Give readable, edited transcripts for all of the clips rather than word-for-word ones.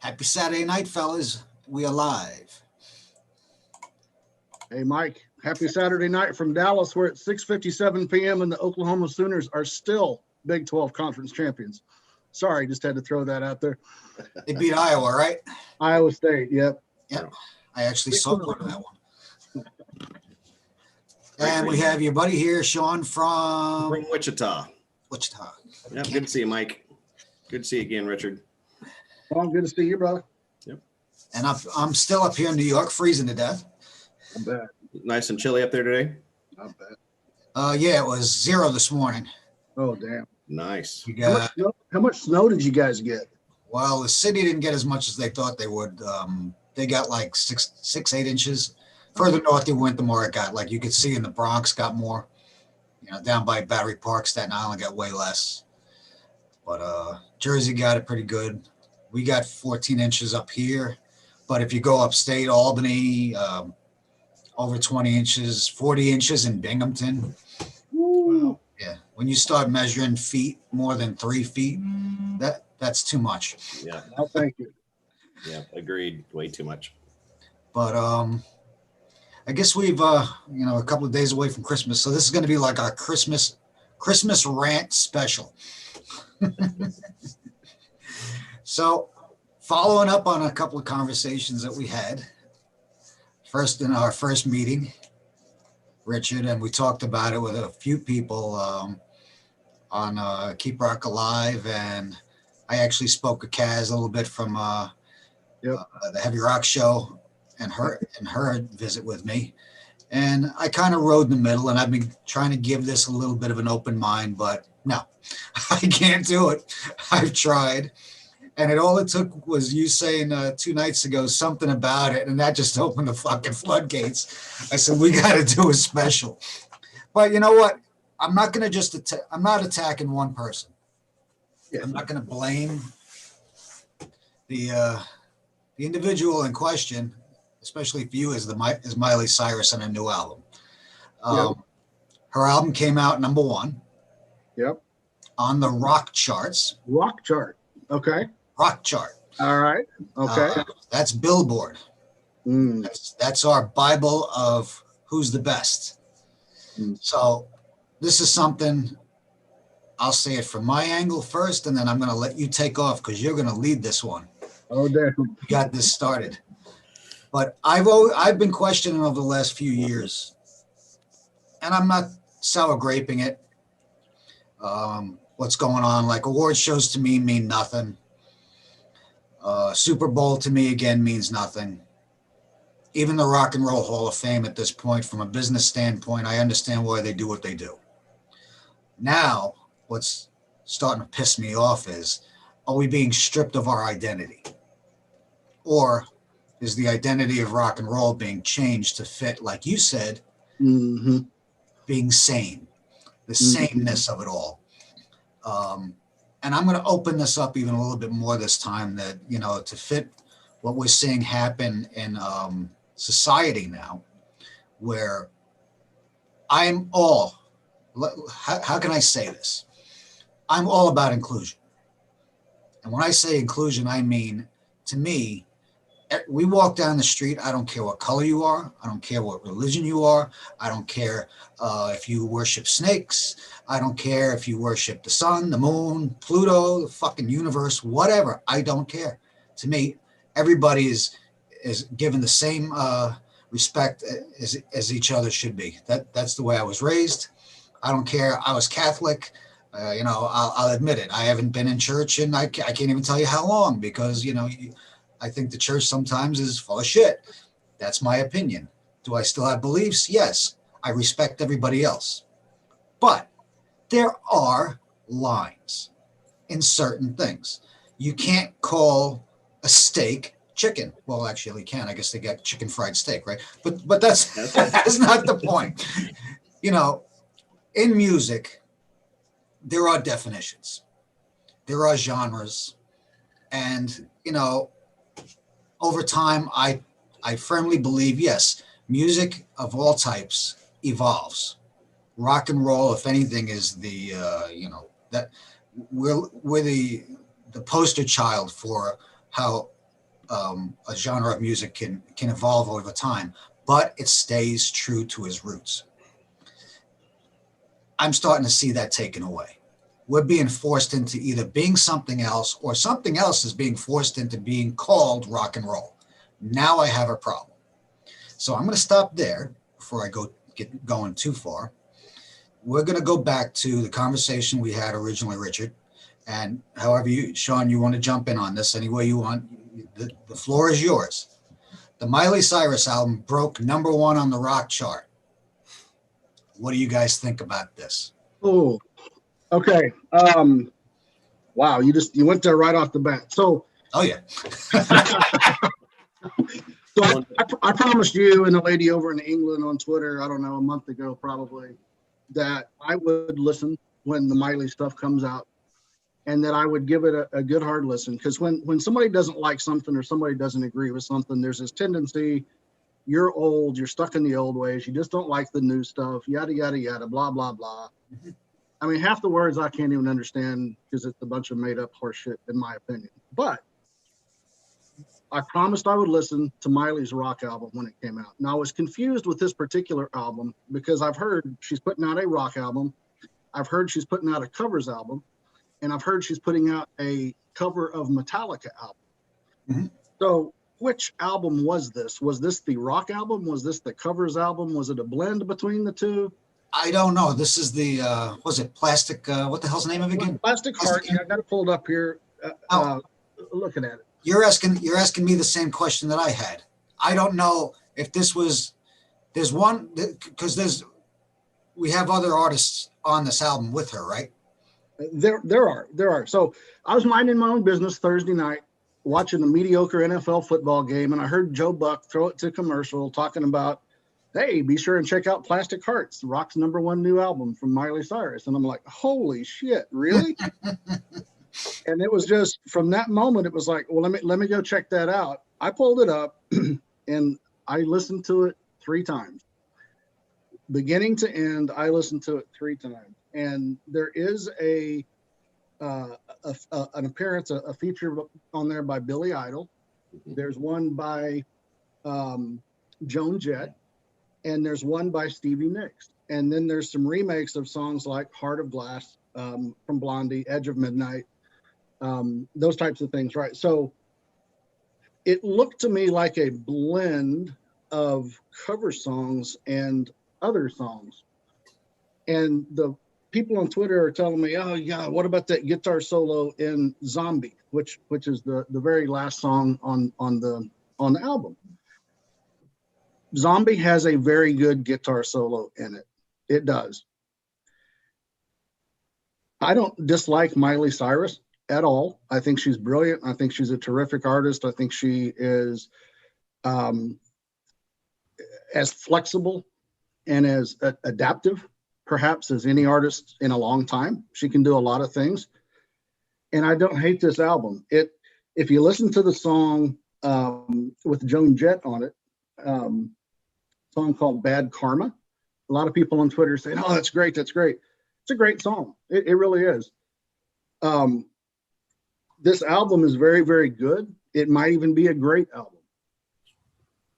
Happy Saturday night, fellas. We are live. Hey, Mike, happy Saturday night from Dallas. We're at 6:57 p.m. and the Oklahoma Sooners are still Big 12 conference champions. Sorry, just had to throw that out there. They beat Iowa, right? Iowa State, yep. Yep. I actually saw part of that one. And we have your buddy here, Sean from Wichita. Wichita. Yep, good to see you, Mike. Good to see you again, Richard. Well, good to see you, brother. Yep. And I'm still up here in New York, freezing to death. I bet. Nice and chilly up there today. I bet. Yeah, it was 0 this morning. Oh, damn. Nice. You got, how much snow did you guys get? well, the city didn't get as much as they thought they would. They got like 8 inches. Further north you went, the more it got. Like you could see in the Bronx got more. You know, down by Battery Park, Staten Island got way less. But Jersey got it pretty good. We got 14 inches up here. But if you go upstate, Albany, over 20 inches, 40 inches in Binghamton. Wow. Yeah. When you start measuring feet, more than 3 feet, that's too much. Yeah. No, thank you. Yeah. Agreed. Way too much. But I guess we've a couple of days away from Christmas, so this is going to be like our Christmas rant special. So, following up on a couple of conversations that we had, first in our first meeting, Richard, and we talked about it with a few people on Keep Rock Alive, and I actually spoke with Kaz a little bit from the Heavy Rock Show and her visit with me. And I kind of rode in the middle, and I've been trying to give this a little bit of an open mind, but no, I can't do it. I've tried. And all it took was you saying 2 nights ago something about it, and that just opened the fucking floodgates. I said, we got to do a special. But you know what? I'm not going to I'm not attacking one person. Yeah. I'm not going to blame the individual in question, especially for you as Miley Cyrus on a new album. Her album came out number 1. Yep. On the rock charts. Rock chart. Okay. Rock chart. All right. Okay. That's Billboard. That's our Bible of who's the best. So this is something, I'll say it from my angle first, and then I'm going to let you take off because you're going to lead this one. Oh, definitely. You got this started. But I've been questioning over the last few years, and I'm not sour graping it. What's going on? Like award shows to me mean nothing. Super Bowl to me again means nothing. Even the Rock and Roll Hall of Fame at this point, from a business standpoint, I understand why they do what they do. Now, what's starting to piss me off is, are we being stripped of our identity? Or is the identity of rock and roll being changed to fit, like you said, being sane, the sameness of it all? And I'm going to open this up even a little bit more this time, that, to fit what we're seeing happen in society now, where I'm all, how can I say this? I'm all about inclusion. And when I say inclusion, I mean, to me, we walk down the street, I don't care what color you are, I don't care what religion you are, I don't care if you worship snakes, I don't care if you worship the sun, the moon, Pluto, the fucking universe, whatever, I don't care. To me, everybody is given the same respect as each other should be. That's the way I was raised. I don't care. I was Catholic. I'll admit it. I haven't been in church, and I can't even tell you how long, because, I think the church sometimes is full of shit. That's my opinion. Do I still have beliefs? Yes. I respect everybody else. But there are lines in certain things. You can't call a steak chicken. Well, actually, you can. I guess they got chicken fried steak, right? But that's not the point. In music, there are definitions. There are genres. And, over time, I firmly believe, yes, music of all types evolves. Rock and roll, if anything, is the that we're the poster child for how a genre of music can evolve over time, but it stays true to his roots. I'm starting to see that taken away. We're being forced into either being something else, or something else is being forced into being called rock and roll. Now I have a problem. So I'm going to stop there before I get going too far. We're going to go back to the conversation we had originally, Richard. And however Sean, you want to jump in on this any way you want, the floor is yours. The Miley Cyrus album broke #1 on the rock chart. What do you guys think about this? Oh, okay. Wow, you went there right off the bat. So, Oh yeah. I promised you and a lady over in England on Twitter, I don't know, a month ago probably, that I would listen when the Miley stuff comes out, and that I would give it a good hard listen. Because when somebody doesn't like something or somebody doesn't agree with something, there's this tendency, you're old, you're stuck in the old ways, you just don't like the new stuff, yada, yada, yada, blah, blah, blah. I mean, half the words I can't even understand because it's a bunch of made up horse shit, in my opinion. But I promised I would listen to Miley's rock album when it came out. Now, I was confused with this particular album because I've heard she's putting out a rock album. I've heard she's putting out a covers album. And I've heard she's putting out a cover of Metallica album. Mm-hmm. So which album was this? Was this the rock album? Was this the covers album? Was it a blend between the two? I don't know. This is the, was it Plastic? What the hell's the name of it again? Plastic Heart. Yeah, I got it pulled up here. Looking at it. You're asking me the same question that I had. I don't know if this was, there's one, because we have other artists on this album with her, right? There are. So I was minding my own business Thursday night, watching a mediocre NFL football game, and I heard Joe Buck throw it to commercial talking about, hey, be sure and check out Plastic Hearts, rock's #1 new album from Miley Cyrus. And I'm like, holy shit, really? And it was just from that moment, it was like, well, let me go check that out. I pulled it up and I listened to it 3 times. Beginning to end, I listened to it 3 times. And there is an appearance, a feature on there by Billy Idol. There's one by Joan Jett, and there's one by Stevie Nicks. And then there's some remakes of songs like Heart of Glass from Blondie, Edge of Midnight, those types of things, right? So it looked to me like a blend of cover songs and other songs. And the people on Twitter are telling me, oh yeah, what about that guitar solo in Zombie, which is the very last song on the album. Zombie has a very good guitar solo in it. It does. I don't dislike Miley Cyrus at all. I think she's brilliant. I think she's a terrific artist. I think she is as flexible and as adaptive, perhaps, as any artist in a long time. She can do a lot of things. And I don't hate this album. If you listen to the song with Joan Jett on it, song called Bad Karma, a lot of people on Twitter say, oh, that's great, that's great. It's a great song. It really is. This album is very, very good. It might even be a great album.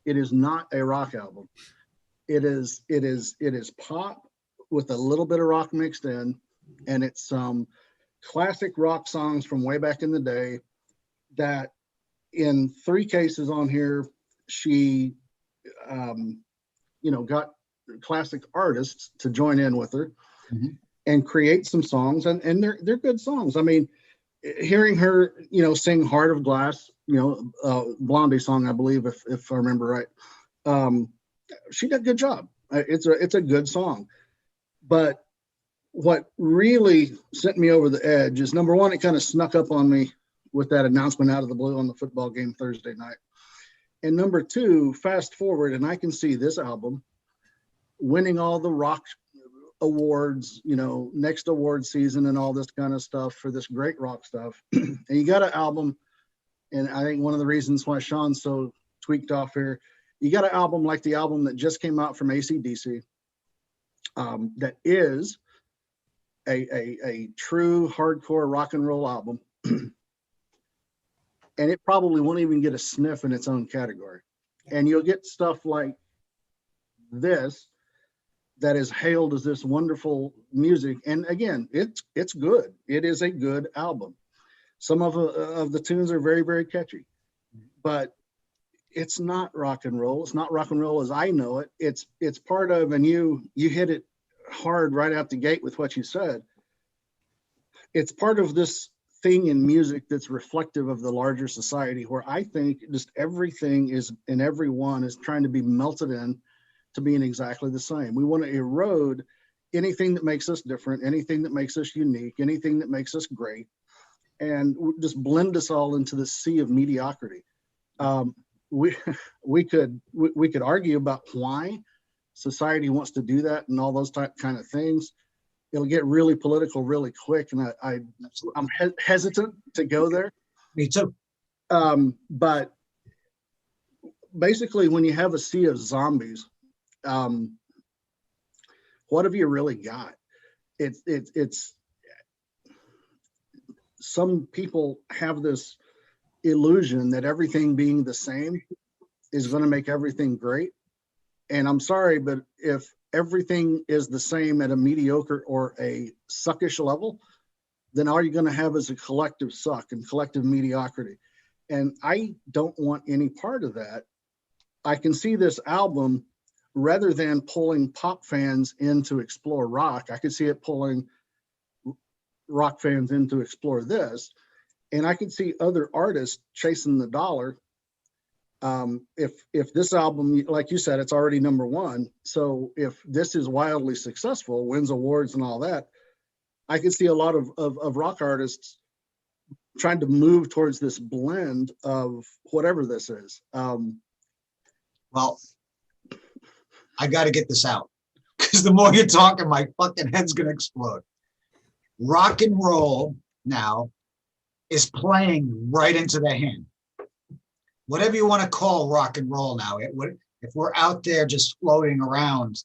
It is not a rock album. It is pop with a little bit of rock mixed in, and it's some classic rock songs from way back in the day that in 3 cases on here, she, got classic artists to join in with her and create some songs, and they're good songs. I mean, hearing her, sing Heart of Glass, Blondie song, I believe, if I remember right. She did a good job. It's a good song. But what really sent me over the edge is, number one, it kind of snuck up on me with that announcement out of the blue on the football game Thursday night. And number 2, fast forward, and I can see this album winning all the rock awards, next award season and all this kind of stuff for this great rock stuff. And you got an album, and I think one of the reasons why Sean's so tweaked off here, you got an album like the album that just came out from AC/DC, that is a true hardcore rock and roll album. and it probably won't even get a sniff in its own category. And you'll get stuff like this that is hailed as this wonderful music. And again, it's good. It is a good album. Some of the tunes are very, very catchy, but it's not rock and roll. It's not rock and roll as I know it. It's part of, and you hit it hard right out the gate with what you said. It's part of this thing in music that's reflective of the larger society, where I think just everything is, and everyone is trying to be melted in to being exactly the same. We want to erode anything that makes us different, anything that makes us unique, anything that makes us great, and just blend us all into the sea of mediocrity. We could argue about why society wants to do that and all those kind of things. It'll get really political really quick, and I'm hesitant to go there. Me too. But basically, when you have a sea of zombies, what have you really got? It's some people have this illusion that everything being the same is going to make everything great. And I'm sorry, but if everything is the same at a mediocre or a suckish level, then all you're going to have is a collective suck and collective mediocrity. And I don't want any part of that. I can see this album, rather than pulling pop fans in to explore rock, I could see it pulling rock fans in to explore this. And I could see other artists chasing the dollar. If this album, like you said, it's already #1. So if this is wildly successful, wins awards and all that, I could see a lot of rock artists trying to move towards this blend of whatever this is. Well, I got to get this out, because the more you're talking, my fucking head's going to explode. Rock and roll now is playing right into their hand. Whatever you want to call rock and roll now, if we're out there just floating around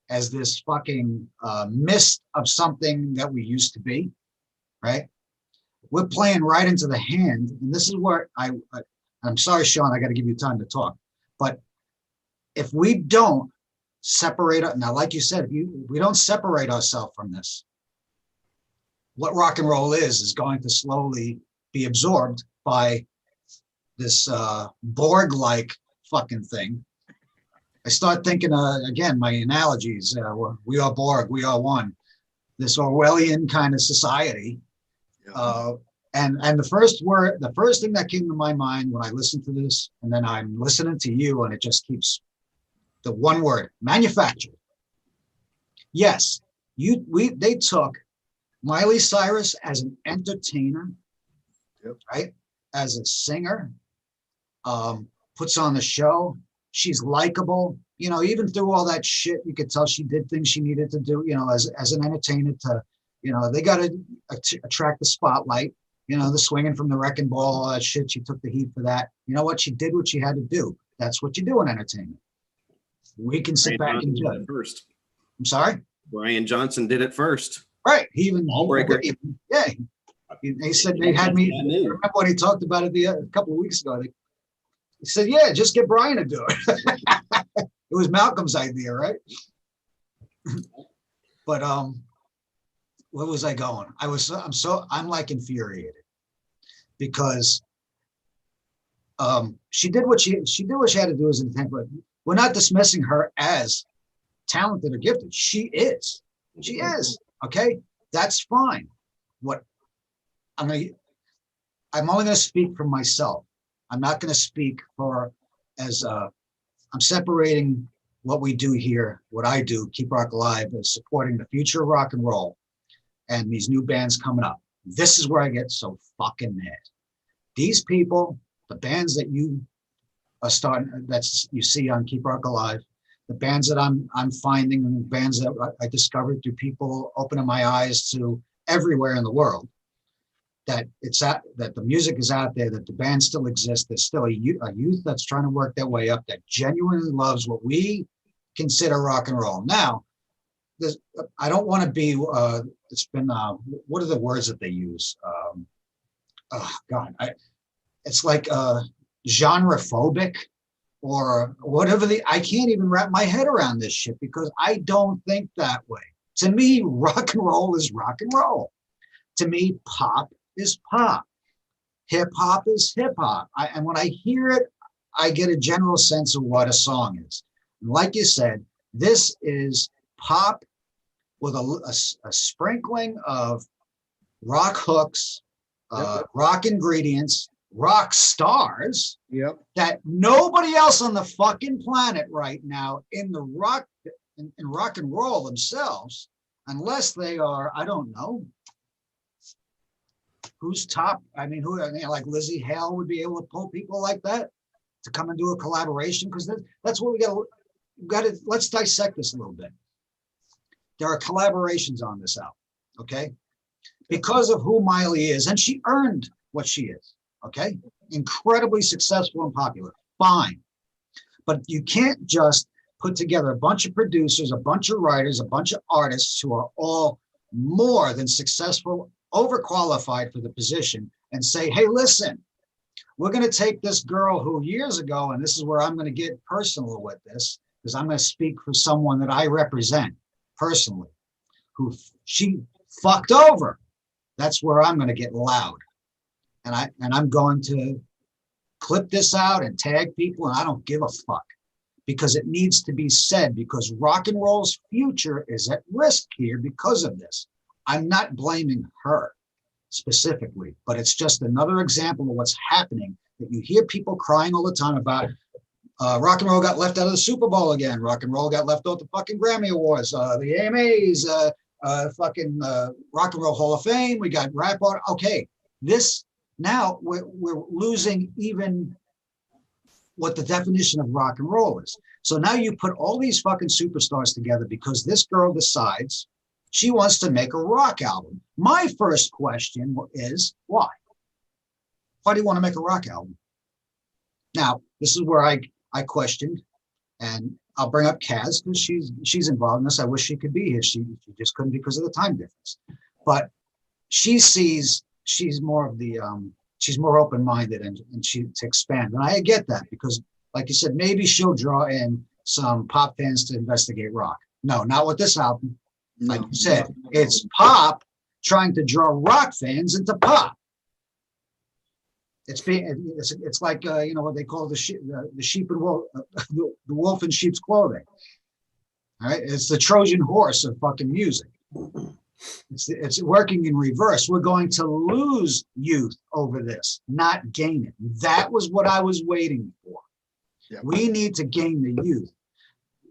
as this fucking mist of something that we used to be, right? We're playing right into the hand. And this is where I'm sorry, Sean, I got to give you time to talk. But if we don't separate, now, like you said, if we don't separate ourselves from this, what rock and roll is going to slowly be absorbed by this Borg-like fucking thing. I start thinking, again, my analogies, we are Borg, we are one, this Orwellian kind of society. Yeah. And the first thing that came to my mind when I listened to this, and then I'm listening to you, and it just keeps the one word: manufactured. Yes, they took Miley Cyrus as an entertainer, yep, right? As a singer, puts on the show. She's likable, even through all that shit, you could tell she did things she needed to do, as an entertainer to, they got to attract the spotlight, the swinging from the wrecking ball, all that shit. She took the heat for that. You know what? She did what she had to do. That's what you do in entertainment. We can sit back and judge. First. I'm sorry? Brian Johnson did it first. Right. He even, Ballbreaker. Yeah. They said they had me, I remember when he talked about it a couple of weeks ago. He said, yeah, just get Brian to do it. It was Malcolm's idea, right? But where was I going? I'm like infuriated because she did what she had to do as an intent, but we're not dismissing her as talented or gifted. She is. Okay, that's fine. I'm only going to speak for myself. I'm not going to speak I'm separating what we do here, what I do, Keep Rock Alive, is supporting the future of rock and roll and these new bands coming up. This is where I get so fucking mad. These people, the bands that you are starting, you see on Keep Rock Alive, the bands that I'm finding, and bands that I discovered through people opening my eyes to everywhere in the world, that the music is out there, that the band still exists. There's still a youth that's trying to work their way up, that genuinely loves what we consider rock and roll. Now, I don't want to be, it's been, what are the words that they use? Oh God, it's like genre phobic or whatever. I can't even wrap my head around this shit because I don't think that way. To me, rock and roll is rock and roll. To me, pop is pop. Hip hop is hip hop. And when I hear it, I get a general sense of what a song is. And like you said, this is pop with a sprinkling of rock hooks, rock ingredients, rock stars that nobody else on the fucking planet right now in the rock in rock and roll themselves, unless they are, I don't know, who's top. I mean, like Lizzie Hale would be able to pull people like that to come and do a collaboration, because that's what we got to. Let's dissect this a little bit. There are collaborations on this album, okay? Because of who Miley is, and she earned what she is, okay? Incredibly successful and popular, fine. But you can't just put together a bunch of producers, a bunch of writers, a bunch of artists who are all more than successful, overqualified for the position, and say, hey, listen, we're going to take this girl who years ago, and this is where I'm going to get personal with this, because I'm going to speak for someone that I represent personally, who she fucked over. That's where I'm going to get loud. And I'm going to clip this out and tag people, and I don't give a fuck, because it needs to be said, because rock and roll's future is at risk here because of this. I'm not blaming her specifically, but it's just another example of what's happening, that you hear people crying all the time about. Rock and roll got left out of the Super Bowl again. Rock and roll got left out the fucking Grammy Awards, the AMAs, fucking Rock and Roll Hall of Fame. We got rap art. Okay, this now we're losing even what the definition of rock and roll is. So now you put all these fucking superstars together because this girl decides she wants to make a rock album. My first question is, why? Why do you want to make a rock album? Now, this is where I questioned, and I'll bring up Kaz because she's involved in this. I wish she could be here. She just couldn't because of the time difference. But she's more of the she's more open-minded and she to expand. And I get that because, like you said, maybe she'll draw in some pop fans to investigate rock. No, not with this album. Like you said, it's pop trying to draw rock fans into pop. It's like what they call the sheep and wolf, the wolf in sheep's clothing. All right, it's the Trojan horse of fucking music. It's working in reverse. We're going to lose youth over this, not gain it. That was what I was waiting for. Yep. We need to gain the youth.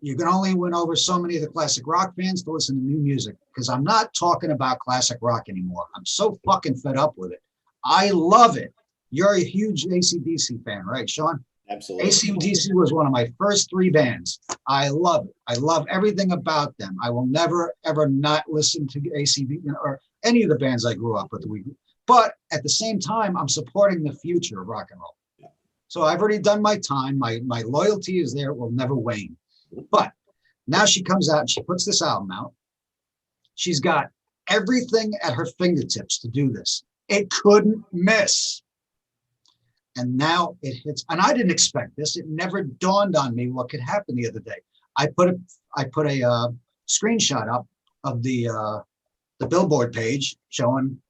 You can only win over so many of the classic rock fans to listen to new music, because I'm not talking about classic rock anymore. I'm so fucking fed up with it. I love it. You're a huge AC/DC fan, right, Sean? Absolutely. AC/DC was one of my first 3 bands. I love it. I love everything about them. I will never, ever not listen to AC/DC or any of the bands I grew up with. But at the same time, I'm supporting the future of rock and roll. Yeah. So I've already done my time. My loyalty is there. It will never wane. But now she comes out and she puts this album out. She's got everything at her fingertips to do this. It couldn't miss. And now it hits, and I didn't expect this. It never dawned on me what could happen the other day. I put a screenshot up of the Billboard page showing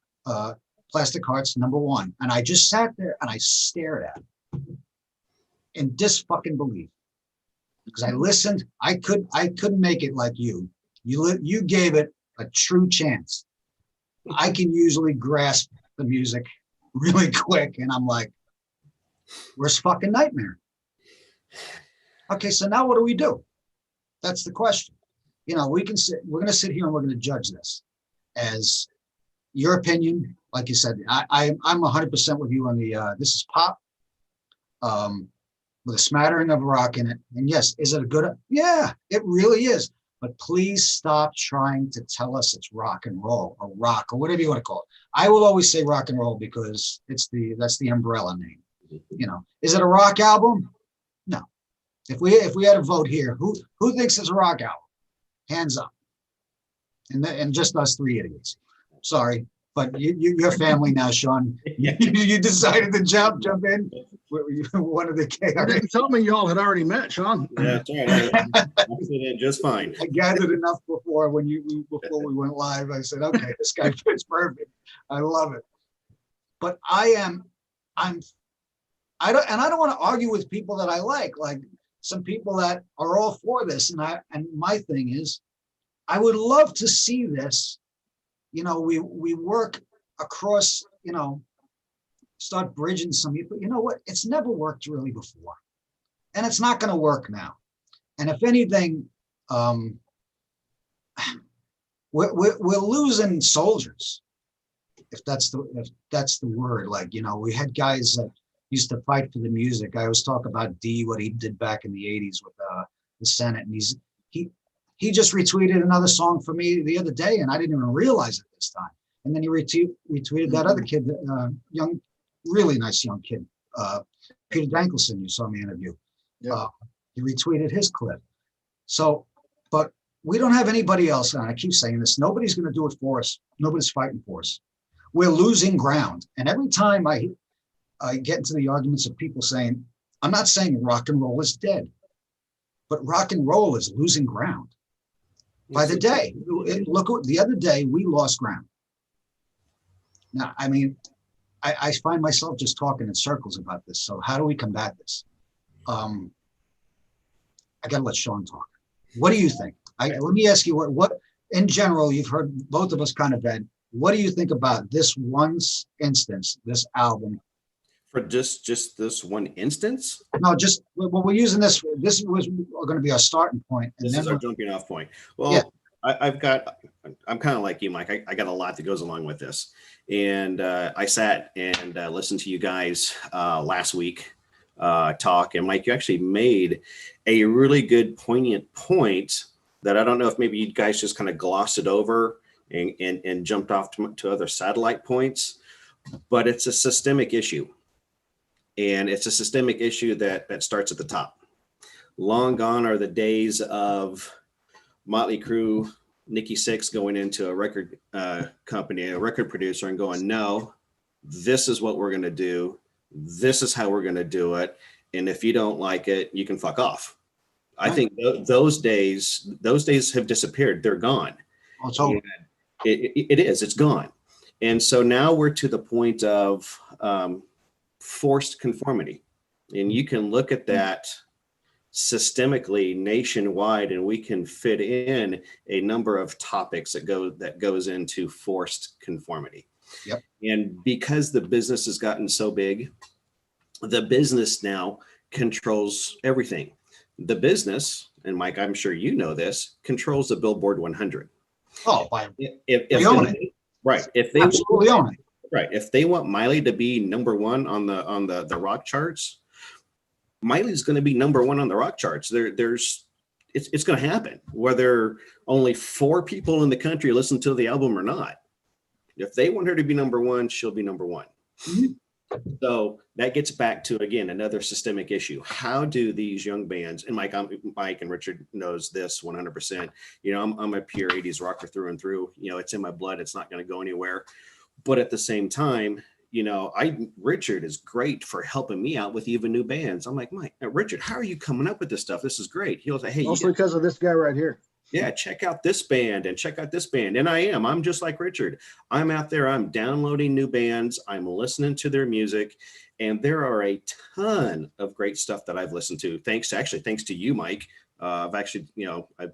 Plastic Hearts #1, and I just sat there and I stared at it in disfucking belief, because I listened. I couldn't make it like you. You gave it a true chance. I can usually grasp the music really quick, and I'm like, where's fucking Nightmare? Okay, so now what do we do? That's the question. We're going to sit here and we're going to judge this as your opinion. Like you said, I'm 100% with you on the, this is pop with a smattering of rock in it. And yes, is it a good? Yeah, it really is. But please stop trying to tell us it's rock and roll or rock or whatever you want to call it. I will always say rock and roll because that's the umbrella name. Is it a rock album? No. If we had a vote here, who thinks it's a rock album? Hands up. And just us 3 idiots. Sorry, but you're family now, Sean. You decided to jump in. One of the You KRA. didn't tell me y'all had already met, Sean. Yeah, that's right. I fit in just fine. I gathered enough before before we went live. I said, okay, this guy fits perfect. I love it. But I don't want to argue with people that I like some people that are all for this. And my thing is, I would love to see this. We work across, start bridging some people. You know what? It's never worked really before. And it's not going to work now. And if anything, we're losing soldiers, if that's the word. We had guys that used to fight for the music. I always talk about D, what he did back in the '80s with the Senate, and he just retweeted another song for me the other day, and I didn't even realize it this time. And then he retweeted that other kid, young, really nice young kid, Peter Dankelson. You saw me interview. Yeah. He retweeted his clip. So, but we don't have anybody else. And I keep saying this, nobody's going to do it for us. Nobody's fighting for us. We're losing ground. And every time I get into the arguments of people saying, I'm not saying rock and roll is dead, but rock and roll is losing ground. By the day, look, the other day we lost ground. Now, I mean, I find myself just talking in circles about this. So how do we combat this? I got to let Sean talk. What do you think? Let me ask you what in general, you've heard both of us kind of vent. What do you think about this one instance, this album? For just this one instance? No, just we're using this. This was going to be our starting point. And this is our jumping off point. Well, yeah. I'm kind of like you, Mike. I got a lot that goes along with this. And I sat and listened to you guys last week talk. And Mike, you actually made a really good poignant point that I don't know if maybe you guys just kind of glossed it over and jumped off to other satellite points, but it's a systemic issue. And it's a systemic issue that starts at the top. Long gone are the days of Motley Crue, Nikki Sixx going into a record company, a record producer, and going, no, this is what we're going to do. This is how we're going to do it. And if you don't like it, you can fuck off. Right. I think those days have disappeared. They're gone. Oh, it's over. It is. It's gone. And so now we're to the point of forced conformity. And you can look at that systemically nationwide, and we can fit in a number of topics that goes into forced conformity. Yep. And because the business has gotten so big, the business now controls everything. The business, and Mike, I'm sure you know this, controls the Billboard 100. Oh, if they own it. Right. If they absolutely own it. Right. If they want Miley to be number one on the rock charts, Miley's going to be number one on the rock charts. It's going to happen, whether only 4 people in the country listen to the album or not. If they want her to be number one, she'll be number one. Mm-hmm. So that gets back to, again, another systemic issue. How do these young bands, and Mike and Richard knows this 100%. You know, I'm a pure 80s rocker through and through. You know, it's in my blood. It's not going to go anywhere. But at the same time, you know, Richard is great for helping me out with even new bands. I'm like, Mike, Richard, how are you coming up with this stuff? This is great. He'll say, hey, also because of this guy right here. Yeah, check out this band and check out this band. And I'm just like Richard. I'm out there, I'm downloading new bands, I'm listening to their music, and there are a ton of great stuff that I've listened to. Thanks to you, Mike. I've actually, you know, I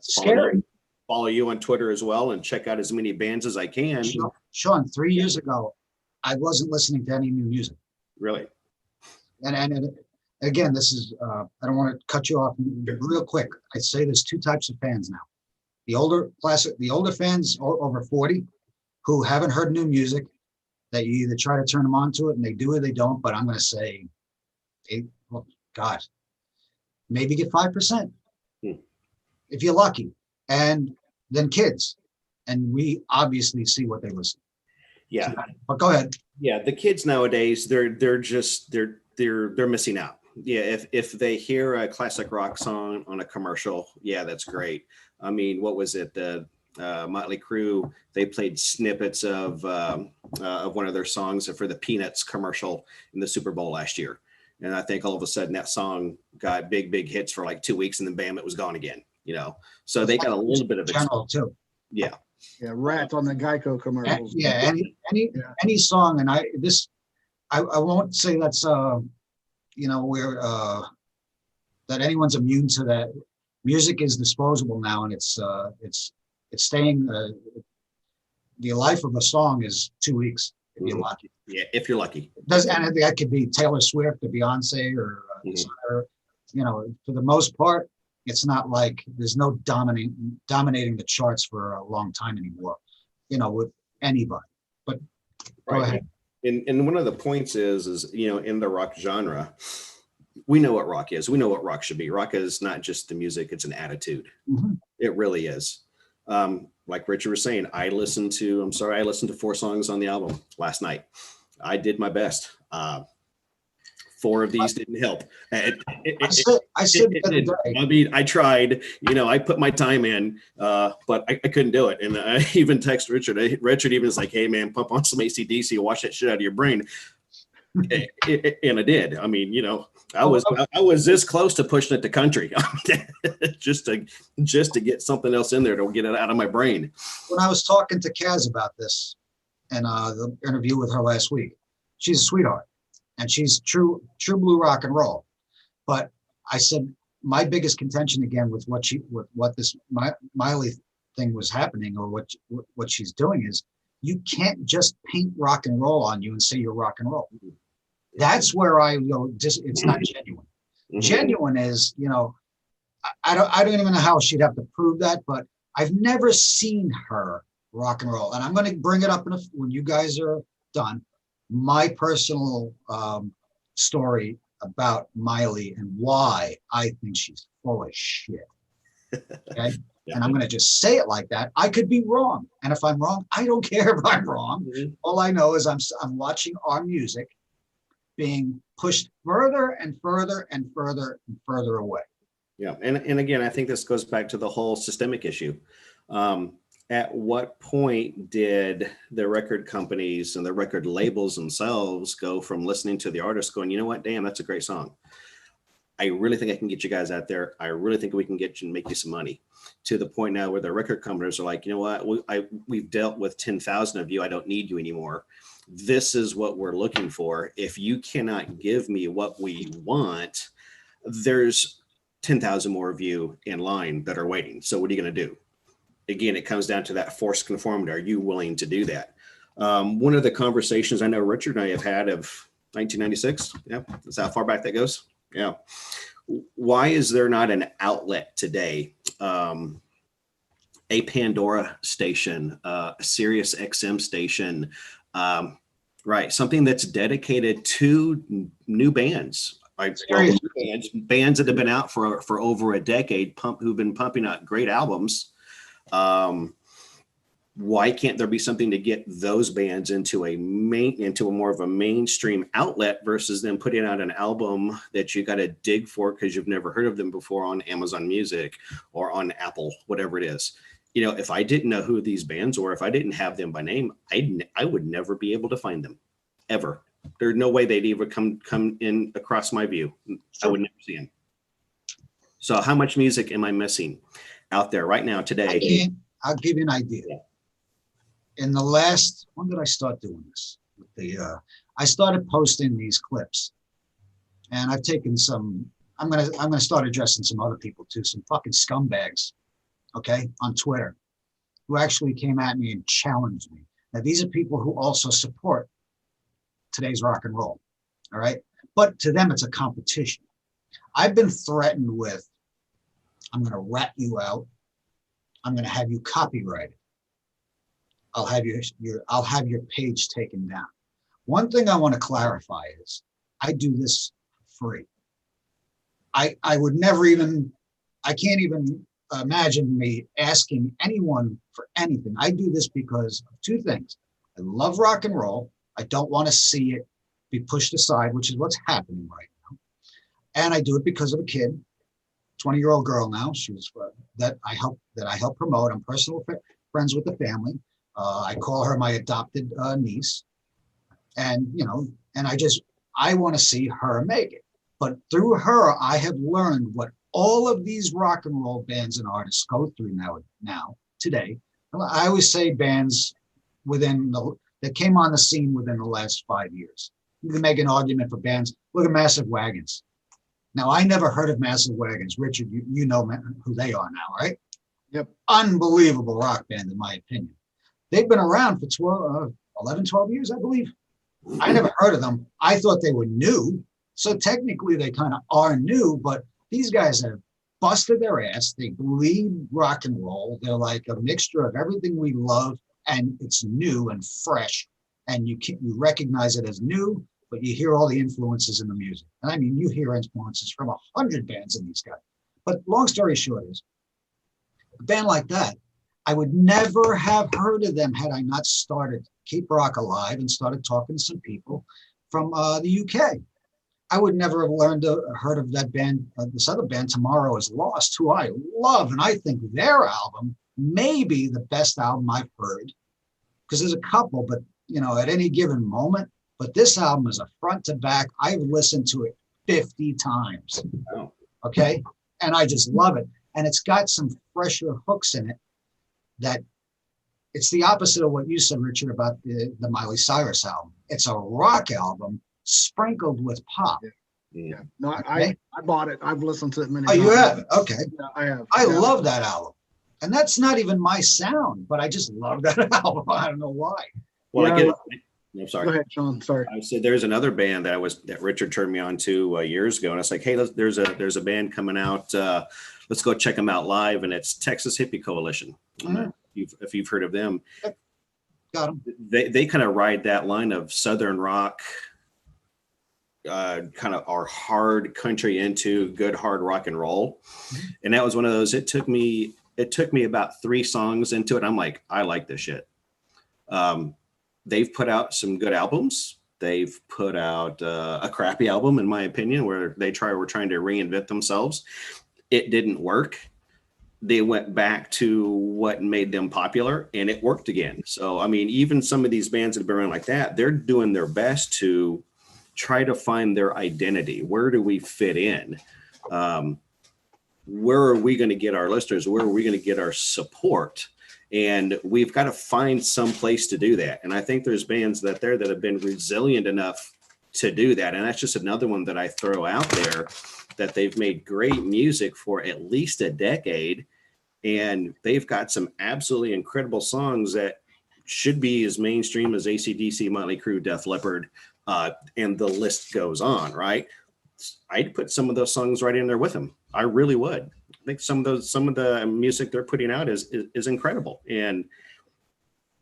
follow you on Twitter as well and check out as many bands as I can. Sean, 3 years ago, I wasn't listening to any new music. Really? And again, this is, I don't want to cut you off real quick. I'd say there's 2 types of fans now. The older fans over 40 who haven't heard new music, that you either try to turn them on to it and they do or they don't. But I'm going to say, maybe get 5% if you're lucky. And then kids. And we obviously see what they listen. Yeah. But go ahead. Yeah. The kids nowadays, they're missing out. Yeah. If they hear a classic rock song on a commercial, yeah, that's great. I mean, what was it? Motley Crue, they played snippets of of one of their songs for the Peanuts commercial in the Super Bowl last year. And I think all of a sudden that song got big hits for like 2 weeks, and then bam, it was gone again. So they got a little bit of general too. Yeah. Yeah, rats on the Geico commercials. Yeah, any song, and I won't say that's where that anyone's immune to that. Music is disposable now, and it's staying. The life of a song is 2 weeks if you're lucky. Yeah, if you're lucky. And that could be Taylor Swift or Beyonce or for the most part, it's not like there's no dominating the charts for a long time anymore, with anybody. But go ahead. And one of the points is in the rock genre, we know what rock is. We know what rock should be. Rock is not just the music; it's an attitude. Mm-hmm. It really is. Like Richard was saying, I listened to 4 songs on the album last night. I did my best. 4 of these didn't help. I mean, I tried, I put my time in, but I couldn't do it. And I even text Richard. Richard even was like, hey man, pump on some AC/DC, wash that shit out of your brain. And I did. I mean, I was this close to pushing it to country just to get something else in there to get it out of my brain. When I was talking to Kaz about this and the interview with her last week, she's a sweetheart and she's true blue rock and roll. But I said my biggest contention again with what this Miley thing was happening, or what she's doing, is you can't just paint rock and roll on you and say you're rock and roll. That's where it's not genuine. Mm-hmm. Genuine is, I don't even know how she'd have to prove that, but I've never seen her rock and roll. And I'm going to bring it up when you guys are done, my personal story about Miley and why I think she's full of shit. Okay. Yeah. And I'm going to just say it like that. I could be wrong. And if I'm wrong, I don't care if I'm wrong. Mm-hmm. All I know is I'm watching our music being pushed further and further and further and further away. Yeah. And again, I think this goes back to the whole systemic issue. At what point did the record companies and the record labels themselves go from listening to the artist going, you know what, damn, that's a great song. I really think I can get you guys out there. I really think we can get you and make you some money, to the point now where the record companies are like, you know what, we've dealt with 10,000 of you. I don't need you anymore. This is what we're looking for. If you cannot give me what we want, there's 10,000 more of you in line that are waiting. So what are you going to do? Again, it comes down to that forced conformity. Are you willing to do that? One of the conversations I know Richard and I have had of 1996. Yeah, that's how far back that goes. Yeah. Why is there not an outlet today? A Pandora station, a Sirius XM station, right? Something that's dedicated to new bands. Right? Bands that have been out for over a decade, who've been pumping out great albums. Why can't there be something to get those bands into a more of a mainstream outlet versus them putting out an album that you got to dig for because you've never heard of them before on Amazon Music or on Apple, whatever it is. If I didn't know who these bands were, if I didn't have them by name, I would never be able to find them, ever. There's no way they'd even come in across my view. I would never see them. So how much music am I missing out there right now today? I'll give you an idea. Yeah. When did I start doing this? I started posting these clips, and I've taken some. I'm gonna start addressing some other people too, some fucking scumbags, okay, on Twitter, who actually came at me and challenged me. Now these are people who also support today's rock and roll, all right, but to them it's a competition. I've been threatened with, I'm gonna rat you out. I'm gonna have you copyrighted. I'll have your page taken down. One thing I want to clarify is I do this free. I can't even imagine me asking anyone for anything. I do this because of 2 things. I love rock and roll. I don't want to see it be pushed aside, which is what's happening right now. And I do it because of a kid, 20-year-old girl now. She was that I help promote. I'm personal friends with the family. I call her my adopted niece. And, and I want to see her make it. But through her, I have learned what all of these rock and roll bands and artists go through now today. I always say bands that came on the scene within the last 5 years. You can make an argument for bands. Look at Massive Wagons. Now, I never heard of Massive Wagons. Richard, you know who they are now, right? Yep. Unbelievable rock band, in my opinion. They've been around for 11, 12 years, I believe. I never heard of them. I thought they were new. So technically, they kind of are new, but these guys have busted their ass. They bleed rock and roll. They're like a mixture of everything we love, and it's new and fresh. And you recognize it as new, but you hear all the influences in the music. And I mean, you hear influences from 100 bands in these guys. But long story short is, a band like that, I would never have heard of them had I not started Keep Rock Alive and started talking to some people from the UK. I would never have heard of that band, this other band, Tomorrow Is Lost, who I love. And I think their album may be the best album I've heard, because there's a couple, but at any given moment. But this album is a front to back. I've listened to it 50 times. Wow. Okay. And I just love it. And it's got some fresher hooks in it that it's the opposite of what you said, Richard, about the Miley Cyrus album. It's a rock album sprinkled with pop. Yeah. No, Okay? I bought it. I've listened to it many Oh, times. you have? Okay. Yeah, I have. I love that album. And that's not even my sound, but I just love that album. I don't know why. Well, Yeah. I get it. I'm sorry. Go ahead, Sean. Sorry. I said there's another band that Richard turned me on to years ago, and I was like, hey, there's a band coming out. Let's go check them out live, and it's Texas Hippie Coalition. Mhm. If you've heard of them, Got them. they kind of ride that line of Southern rock, kind of our hard country into good hard rock and roll, and that was one of those. It took me about 3 songs into it. I'm like, I like this shit. They've put out some good albums. They've put out a crappy album, in my opinion, where were trying to reinvent themselves. It didn't work. They went back to what made them popular, and it worked again. So, I mean, even some of these bands that have been around like that, they're doing their best to try to find their identity. Where do we fit in? Where are we going to get our listeners? Where are we going to get our support? And we've got to find some place to do that. And I think there's bands that have been resilient enough to do that. And that's just another one that I throw out there, that they've made great music for at least a decade. And they've got some absolutely incredible songs that should be as mainstream as AC/DC, Motley Crue, Def Leppard, and the list goes on, right? I'd put some of those songs right in there with them. I really would. I think some of the music they're putting out is incredible. And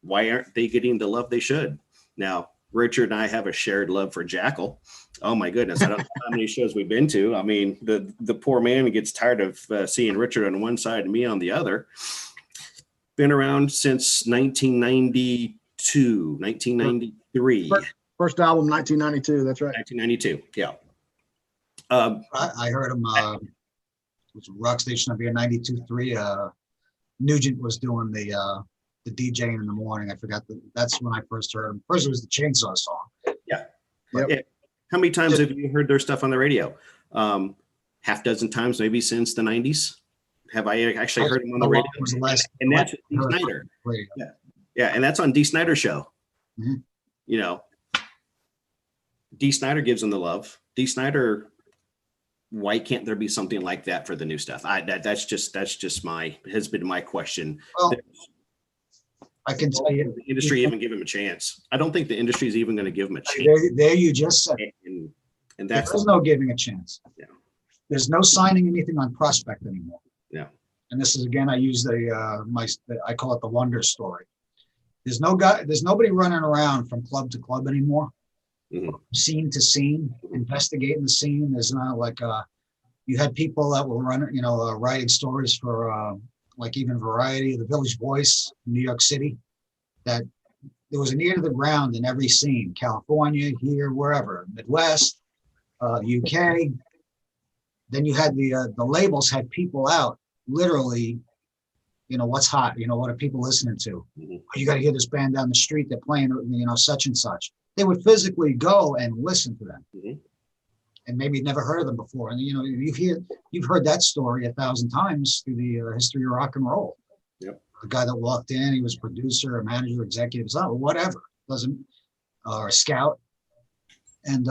why aren't they getting the love they should? Now, Richard and I have a shared love for Jackal. Oh my goodness. I don't know how many shows we've been to. I mean, the poor man gets tired of seeing Richard on one side and me on the other. Been around since 1992, 1993. First album, 1992. That's right. 1992. Yeah. I heard him. It was Rock Station up here, 92.3. Nugent was doing the DJing in the morning. I forgot that's when I first heard him. First, it was the Chainsaw song. Yeah. Yep. Yeah. How many times have you heard their stuff on the radio? Half dozen times, maybe since the 90s. Have I actually heard him on the radio? And that's Dee Snider. Yeah. Yeah. And that's on Dee Snider's show. Mm-hmm. You know, Dee Snider gives them the love. Dee Snider, why can't there be something like that for the new stuff? That's just has been my question. Well, I can tell you, the industry even give him a chance. I don't think the industry is even going to give him a chance. There you just said it. And that's there's no giving a chance. Yeah. There's no signing anything on prospect anymore. Yeah. And this is, again, I use I call it the wonder story. There's nobody running around from club to club anymore. Mm-hmm. Scene to scene, investigating the scene. There's not like you had people that were running, writing stories for like even Variety, the Village Voice, New York City, that there was an ear to the ground in every scene, California, here, wherever, Midwest, UK. Then you had the labels had people out, literally, what's hot, what are people listening to? Mm-hmm. You got to hear this band down the street, they're playing, such and such. they would physically go and listen to them. Mhm. And maybe never heard of them before. And you know, you've heard that story 1,000 times through the history of rock and roll. Yep. The guy that walked in, he was producer, a manager, executive, whatever, doesn't, or a scout. And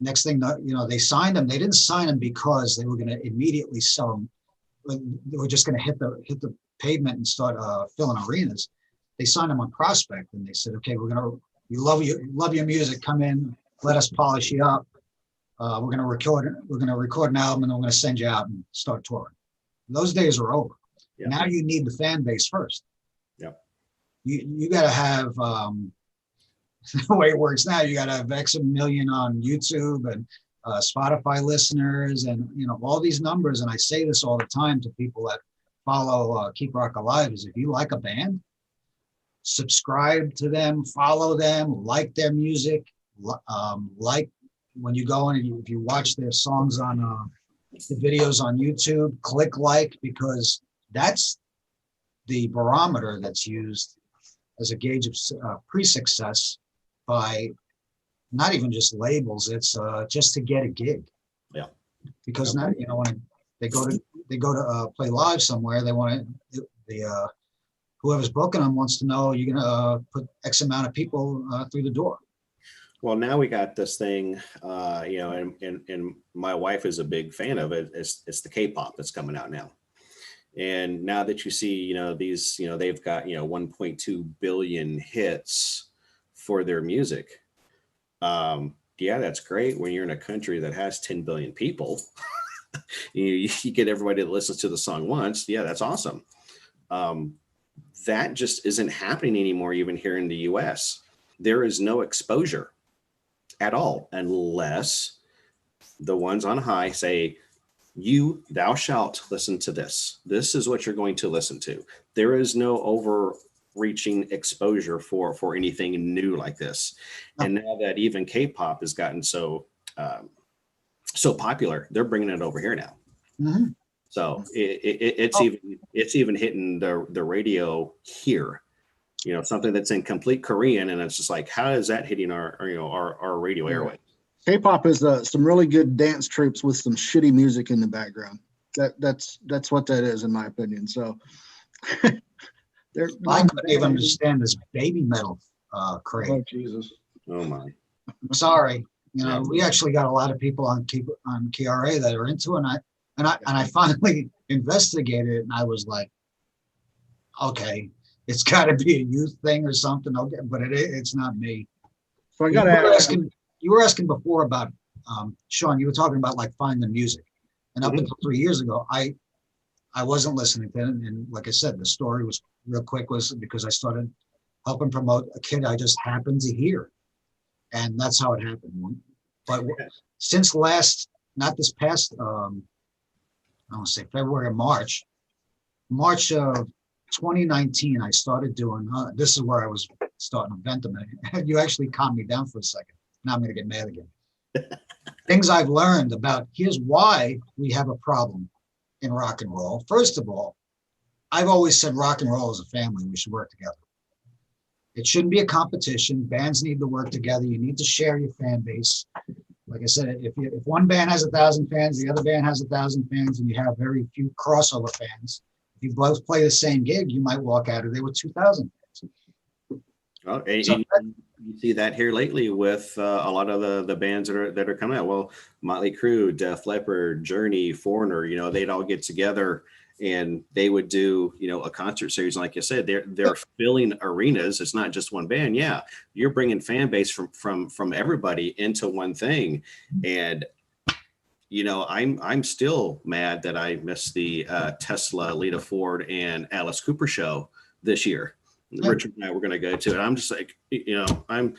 next thing, you know, they signed him. They didn't sign him because they were going to immediately sell him. They were just going to hit the pavement and start filling arenas. They signed him on prospect, and they said, "Okay, we love your music. Come in, let us polish you up. We're going to record an album, and then we're going to send you out and start touring." Those days are over. Yeah. Now you need the fan base first. Yeah. You got to have the way it works now. You got to have X million on YouTube and Spotify listeners, and you know all these numbers. And I say this all the time to people that follow Keep Rock Alive: is if you like a band, subscribe to them, follow them, like their music, like when you go in and if you watch their songs on the videos on YouTube, click like, because that's the barometer that's used as a gauge of pre-success by not even just labels. It's just to get a gig. Yeah. Because now, you know, when they go to play live somewhere, they want to, whoever's booking them wants to know you're going to put X amount of people through the door. Well, now we got this thing, you know, and my wife is a big fan of it. It's the K-pop that's coming out now. And now that you see, you know, these, you know, they've got, you know, 1.2 billion hits for their music. Yeah, that's great. When you're in a country that has 10 billion people, you get everybody that listens to the song once. Yeah, that's awesome. That just isn't happening anymore, even here in the US. There is no exposure at all, unless the ones on high say, thou shalt listen to this. This is what you're going to listen to. There is no overreaching exposure for anything new like this. No. And now that even K-pop has gotten so popular, they're bringing it over here now. Mm-hmm. So it's even hitting the radio here. You know, something that's in complete Korean, and it's just like, how is that hitting our radio airwaves? K-pop is some really good dance troops with some shitty music in the background. That's what that is, in my opinion. So I couldn't even understand this baby metal craze. Oh Jesus! Oh my! I'm sorry. You know, we actually got a lot of people on KRA that are into it, and I finally investigated it, and I was like, okay, it's got to be a youth thing or something. Okay, but it's not me. So I got to ask. You were asking before about Sean. You were talking about like finding the music, and up until 3 years ago, I wasn't listening to it. And like I said, the story was real quick was because I started helping promote a kid I just happened to hear, and that's how it happened. But since not this past, I want to say February or March of 2019, I started doing. This is where I was starting to vent a minute. You actually calmed me down for a second. Now I'm going to get mad again. Things I've learned about, here's why we have a problem in rock and roll. First of all, I've always said rock and roll is a family. We should work together. It shouldn't be a competition. Bands need to work together. You need to share your fan base. Like I said, if one band has 1,000 fans, the other band has 1,000 fans, and you have very few crossover fans, if you both play the same gig, you might walk out of there with 2,000 fans. Well, you see that here lately with a lot of the bands that are coming out. Well, Motley Crue, Def Leppard, Journey, Foreigner, you know, they'd all get together and they would do, you know, a concert series. And like you said, they're filling arenas. It's not just one band. Yeah, you're bringing fan base from everybody into one thing. And you know, I'm still mad that I missed the Tesla, Lita Ford, and Alice Cooper show this year. Richard and I were going to go to it. I'm just like, you know, I'm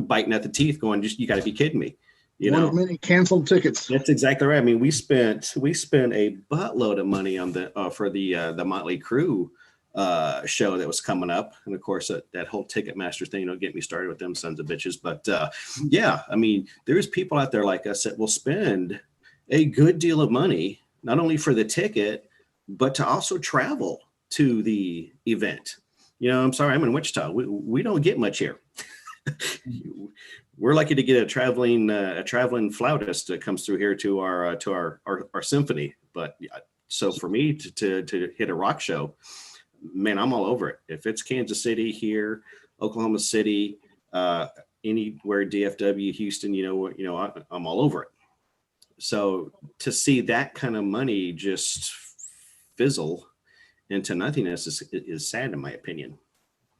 biting at the teeth going, you got to be kidding me. You know, many canceled tickets. That's exactly right. I mean, we spent a buttload of money on for the Motley Crue show that was coming up. And of course that whole Ticketmaster thing, don't get me started with them sons of bitches. But yeah, I mean, there's people out there like us that will spend a good deal of money, not only for the ticket, but to also travel to the event. I'm sorry, I'm in Wichita. We don't get much here. We're lucky to get a traveling flautist that comes through here to our symphony. But so for me to hit a rock show, man, I'm all over it. If it's Kansas City here, Oklahoma City, anywhere DFW, Houston, I'm all over it. So to see that kind of money just fizzle into nothingness is sad, in my opinion.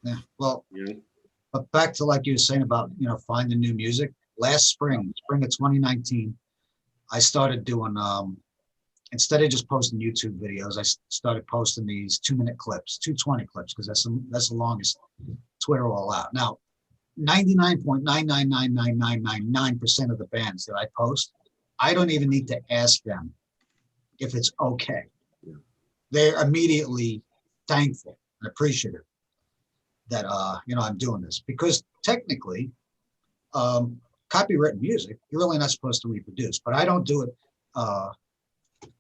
Yeah. Well, but back to like you were saying about, finding new music. Last spring of 2019, I started doing, instead of just posting YouTube videos, I started posting these 2-minute clips, 220 clips, because that's the longest Twitter all out. Now, 99.9999999% of the bands that I post, I don't even need to ask them if it's okay. Yeah. They're immediately thankful and appreciative that I'm doing this, because technically, copywritten music, you're really not supposed to reproduce. But I don't do it. I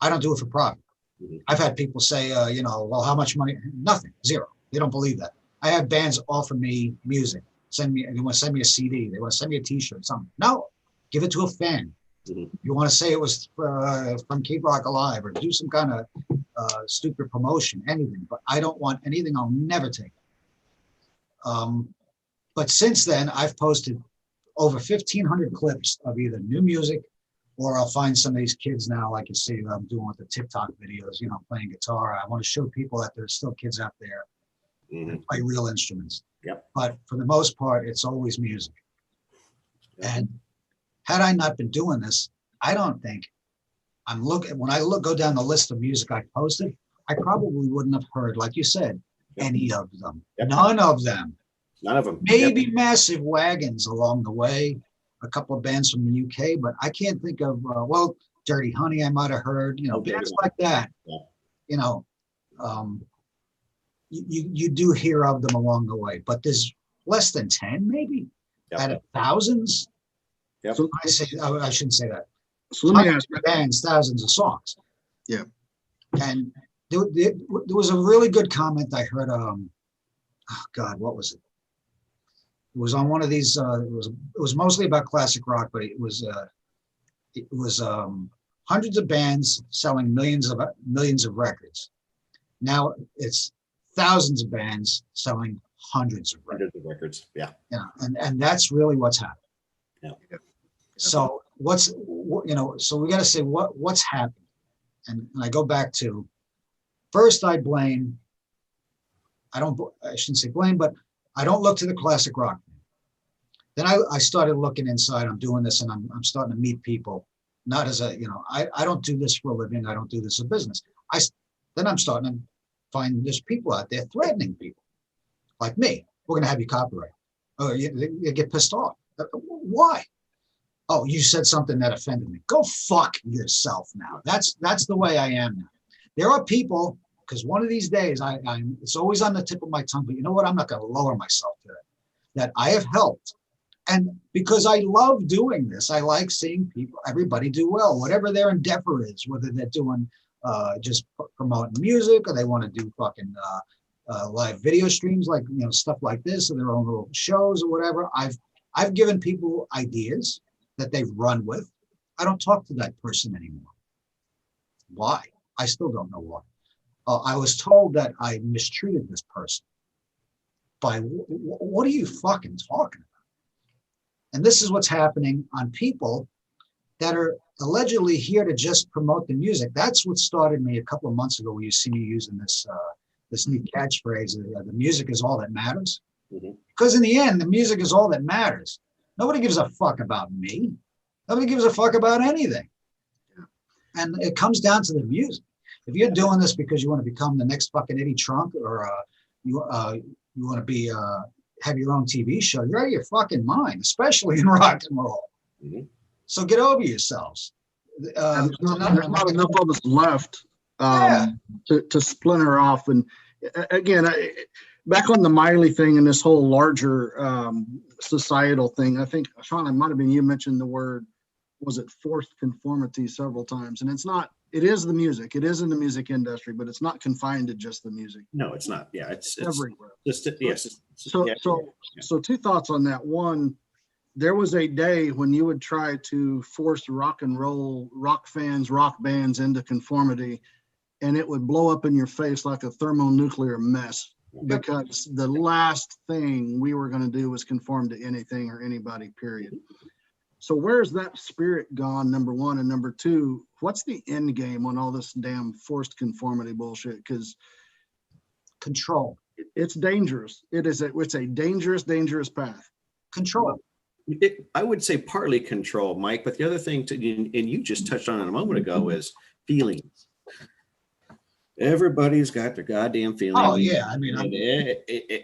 don't do it for profit. Mm-hmm. I've had people say, well, how much money? Nothing, zero. They don't believe that. I have bands offer me music. They want to send me a CD. They want to send me a T-shirt, something. No, give it to a fan. Mm-hmm. You want to say it was from Keep Rock Alive, or do some kind of stupid promotion, anything. But I don't want anything. I'll never take it. But since then, I've posted over 1,500 clips of either new music, or I'll find some of these kids now, like you see I'm doing with the TikTok videos, playing guitar. I want to show people that there's still kids out there that play real instruments. Yep. But for the most part, it's always music. Yep. And had I not been doing this, I don't think when I go down the list of music I posted, I probably wouldn't have heard, like you said, any of them. Yep. None of them. Maybe yep. Massive Wagons along the way, a couple of bands from the UK, but I can't think of, Dirty Honey I might have heard, bands like that. Yeah. You do hear of them along the way, but there's less than 10 maybe, yep. Out of thousands. Yep. So I shouldn't say that. So let me ask you. Bands, thousands of songs. Yeah. And there was a really good comment I heard. Oh God, what was it? It was on one of these. It was mostly about classic rock, but it was hundreds of bands selling millions of records. Now it's thousands of bands selling hundreds of records. Yeah. Yeah, and that's really what's happening. Yeah. So so we got to say what's happened, and I go back to first I shouldn't say blame, but I don't look to the classic rock. Then I started looking inside. I'm doing this, and I'm starting to meet people, not as I don't do this for a living. I don't do this as a business. Then I'm starting to find there's people out there threatening people like me. We're going to have you copyright. Oh, you get pissed off. Why? Oh, you said something that offended me. Go fuck yourself now. That's the way I am now. There are people, because one of these days, it's always on the tip of my tongue, but you know what? I'm not going to lower myself to it. That I have helped. And because I love doing this, I like seeing everybody do well, whatever their endeavor is, whether they're doing just promoting music, or they want to do fucking live video streams, like, stuff like this, or their own little shows or whatever. I've given people ideas that they've run with. I don't talk to that person anymore. Why? I still don't know why. I was told that I mistreated this person. By what are you fucking talking about? And this is what's happening on people that are allegedly here to just promote the music. That's what started me a couple of months ago, when you see me using this new catchphrase, the music is all that matters. Mm-hmm. Because in the end, the music is all that matters. Nobody gives a fuck about me. Nobody gives a fuck about anything. Yeah. And it comes down to the music. If you're doing this because you want to become the next fucking Eddie Trunk, or you want to be have your own TV show, you're out of your fucking mind, especially in rock and roll. Mm-hmm. So get over yourselves. There's not enough of us left to splinter off. And again, back on the Miley thing and this whole larger societal thing, I think, Sean, it might have been you mentioned the word, was it forced conformity several times. And it's not it is the music. It is in the music industry, but it's not confined to just the music. No, it's not. Yeah, it's Everywhere. just yes. So, yeah, so two thoughts on that. One, there was a day when you would try to force rock and roll, rock fans, rock bands into conformity, and it would blow up in your face like a thermonuclear mess, because the last thing we were going to do was conform to anything or anybody, period. So where's that spirit gone, number one? And number two, what's the end game on all this damn forced conformity bullshit? Because Control. it's dangerous. It's a dangerous path. Control. I would say partly control, Mike, but the other thing, and you just touched on it a moment ago, is feelings. Everybody's got their goddamn feelings. Oh yeah, I mean,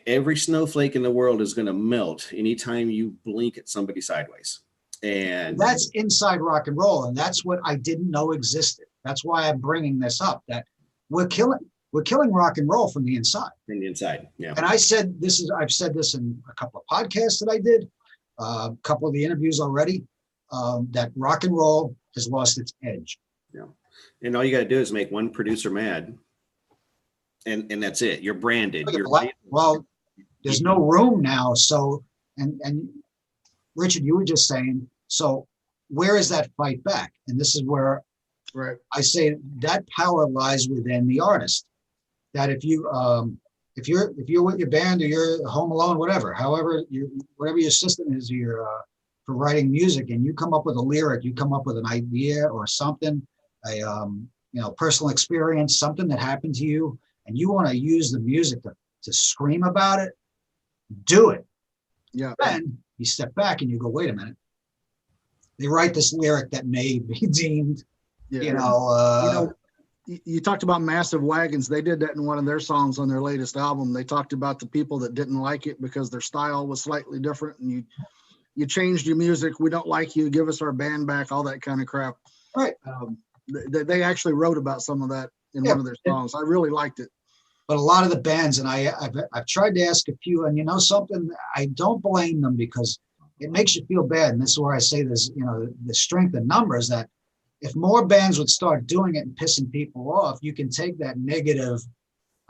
every snowflake in the world is going to melt anytime you blink at somebody sideways. And that's inside rock and roll, and that's what I didn't know existed. That's why I'm bringing this up. That we're killing rock and roll from the inside. From the inside, yeah. And I've said this in a couple of podcasts that I did, a couple of the interviews already. That rock and roll has lost its edge. Yeah, and all you got to do is make one producer mad, and that's it. You're branded. Well, there's no room now. So, and Richard, you were just saying. So, where is that fight back? And this is where, right, I say that power lies within the artist. That if you're with your band or you're home alone, whatever your system is, for writing music, and you come up with a lyric, you come up with an idea or something, personal experience, something that happened to you, and you want to use the music to scream about it, do it. Yeah. Then you step back and you go, wait a minute. They write this lyric that may be deemed, you talked about Massive Wagons. They did that in one of their songs on their latest album. They talked about the people that didn't like it because their style was slightly different, and you changed your music. We don't like you. Give us our band back. All that kind of crap. Right. They actually wrote about some of that in one of their songs. I really liked it. But a lot of the bands, and I've tried to ask a few, and something, I don't blame them, because it makes you feel bad. And this is where I say there's, the strength in numbers, that if more bands would start doing it and pissing people off, you can take that negative.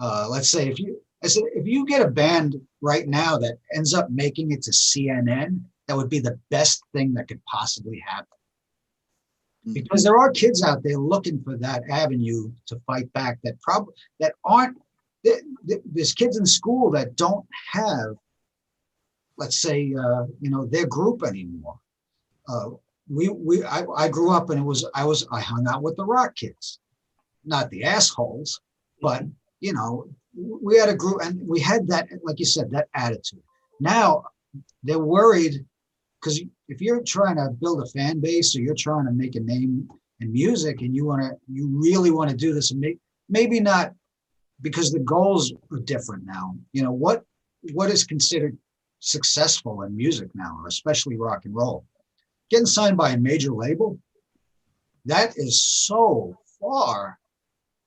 Let's say if you get a band right now that ends up making it to CNN, that would be the best thing that could possibly happen. Because there are kids out there looking for that avenue to fight back, there's kids in school that don't have, let's say, their group anymore. I grew up, and I hung out with the rock kids, not the assholes, but we had a group, and we had that, like you said, that attitude. Now they're worried, because if you're trying to build a fan base, or you're trying to make a name in music, and you really want to do this, and maybe not, because the goals are different now. What is considered successful in music now, or especially rock and roll? Getting signed by a major label, that is so far.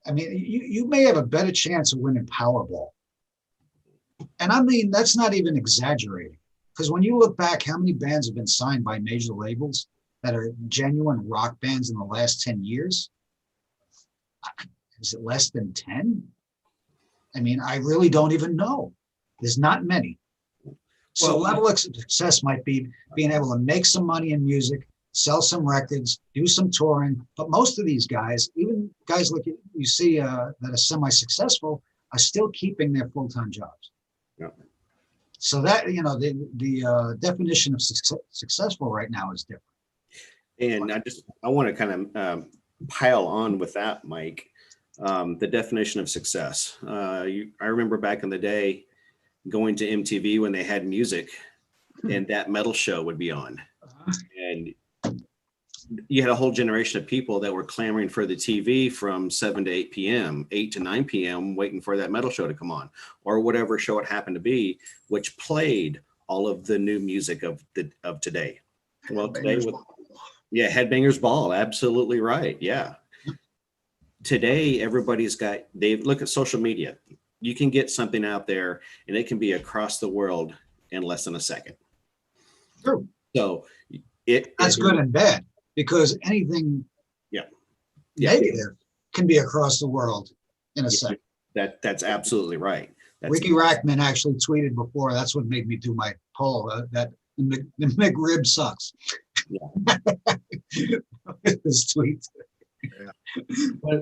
I mean, you may have a better chance of winning Powerball. And I mean, that's not even exaggerating. Because when you look back, how many bands have been signed by major labels that are genuine rock bands in the last 10 years? Is it less than 10? I mean, I really don't even know. There's not many. So level of success might be being able to make some money in music, sell some records, do some touring. But most of these guys, even guys like you see that are semi-successful, are still keeping their full-time jobs. Yeah. So that, the definition of successful right now is different. And I want to kind of pile on with that, Mike. The definition of success. I remember back in the day going to MTV when they had music, and that metal show would be on. And you had a whole generation of people that were clamoring for the TV from 7 to 8 p.m., 8 to 9 p.m., waiting for that metal show to come on, or whatever show it happened to be, which played all of the new music of today. Well, today Headbangers Ball, absolutely right. Yeah. Today, they look at social media. You can get something out there, and it can be across the world in less than a second. True. So that's good and bad, because anything negative can be across the world in a second. That's absolutely right. Ricky Rackman actually tweeted before. That's what made me do my poll. That the McRib sucks. Yeah. This tweet.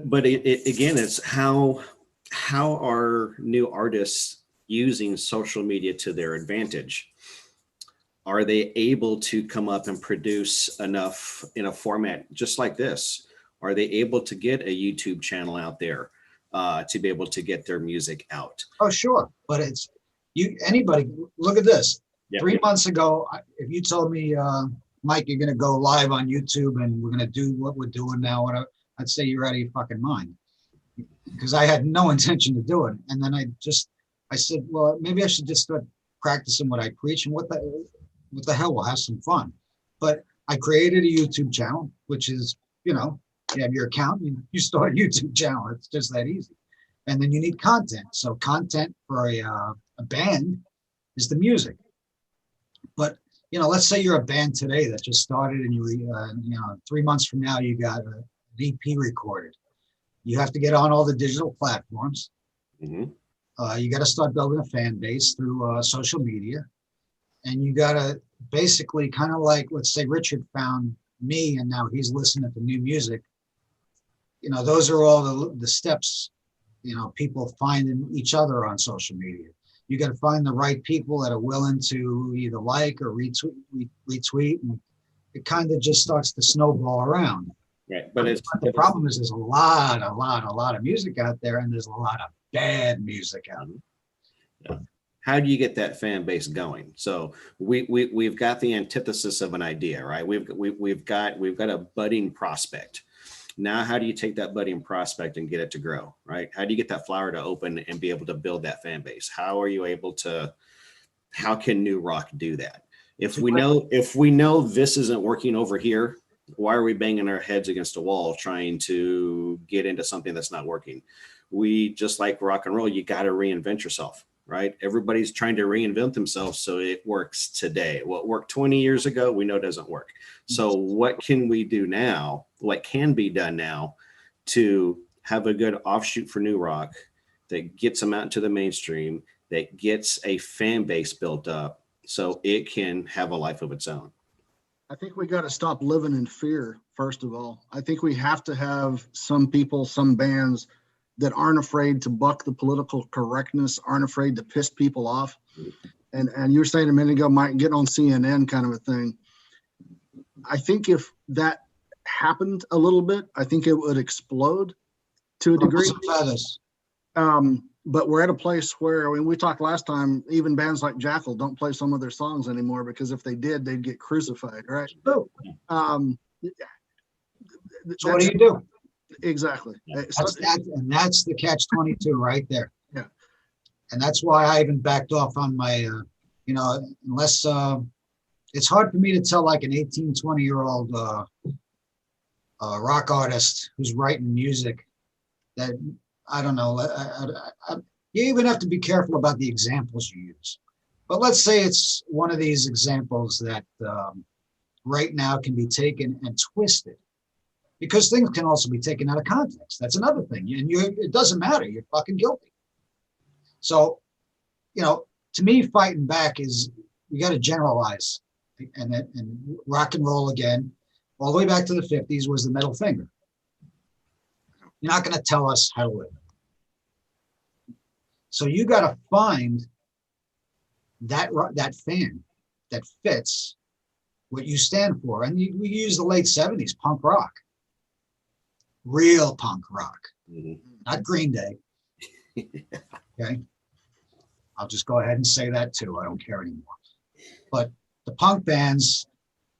But it again, it's how are new artists using social media to their advantage? Are they able to come up and produce enough in a format just like this? Are they able to get a YouTube channel out there to be able to get their music out? Oh, sure. But it's anybody, look at this. Yeah. 3 months ago, if you told me, Mike, you're going to go live on YouTube and we're going to do what we're doing now, I'd say you're out of your fucking mind, because I had no intention to do it. And then I said, well, maybe I should just start practicing what I preach, and what the hell, we'll have some fun. But I created a YouTube channel, which is, you have your account, you start a YouTube channel. It's just that easy. And then you need content. So content for a band is the music. But, let's say you're a band today that just started, and you 3 months from now, you got an EP recorded. You have to get on all the digital platforms. Mm-hmm. You got to start building a fan base through social media. And you got to basically kind of like, let's say Richard found me and now he's listening to new music. Those are all the steps, people finding each other on social media. You got to find the right people that are willing to either like or retweet. And it kind of just starts to snowball around. Right. But the problem is there's a lot of music out there, and there's a lot of bad music out there. Yeah. How do you get that fan base going? So we've got the antithesis of an idea, right? We've got a budding prospect. Now, how do you take that budding prospect and get it to grow, right? How do you get that flower to open and be able to build that fan base? How can New Rock do that? If we know this isn't working over here, why are we banging our heads against a wall trying to get into something that's not working? We, just like rock and roll, you got to reinvent yourself, right? Everybody's trying to reinvent themselves so it works today. What worked 20 years ago, we know doesn't work. So what can we do now? What can be done now to have a good offshoot for New Rock that gets them out into the mainstream, that gets a fan base built up so it can have a life of its own? I think we got to stop living in fear, first of all. I think we have to have some people, some bands that aren't afraid to buck the political correctness, aren't afraid to piss people off. And you were saying a minute ago, Mike, get on CNN kind of a thing. I think if that happened a little bit, I think it would explode to a degree. But we're at a place where, we talked last time, even bands like Jackal don't play some of their songs anymore, because if they did, they'd get crucified, right? So what do you do? Exactly. That's the catch-22 right there. Yeah. And that's why I even backed off on my, unless it's hard for me to tell like an 18, 20-year-old rock artist who's writing music that, I don't know. You even have to be careful about the examples you use. But let's say it's one of these examples that right now can be taken and twisted, because things can also be taken out of context. That's another thing. And it doesn't matter. You're fucking guilty. So, to me, fighting back is, you got to generalize. And rock and roll, again, all the way back to the 50s, was the middle finger. You're not going to tell us how to live. So you got to find that fan that fits what you stand for. And we use the late 70s, punk rock. Real punk rock. Mm-hmm. Not Green Day. Okay. I'll just go ahead and say that too. I don't care anymore. But the punk bands,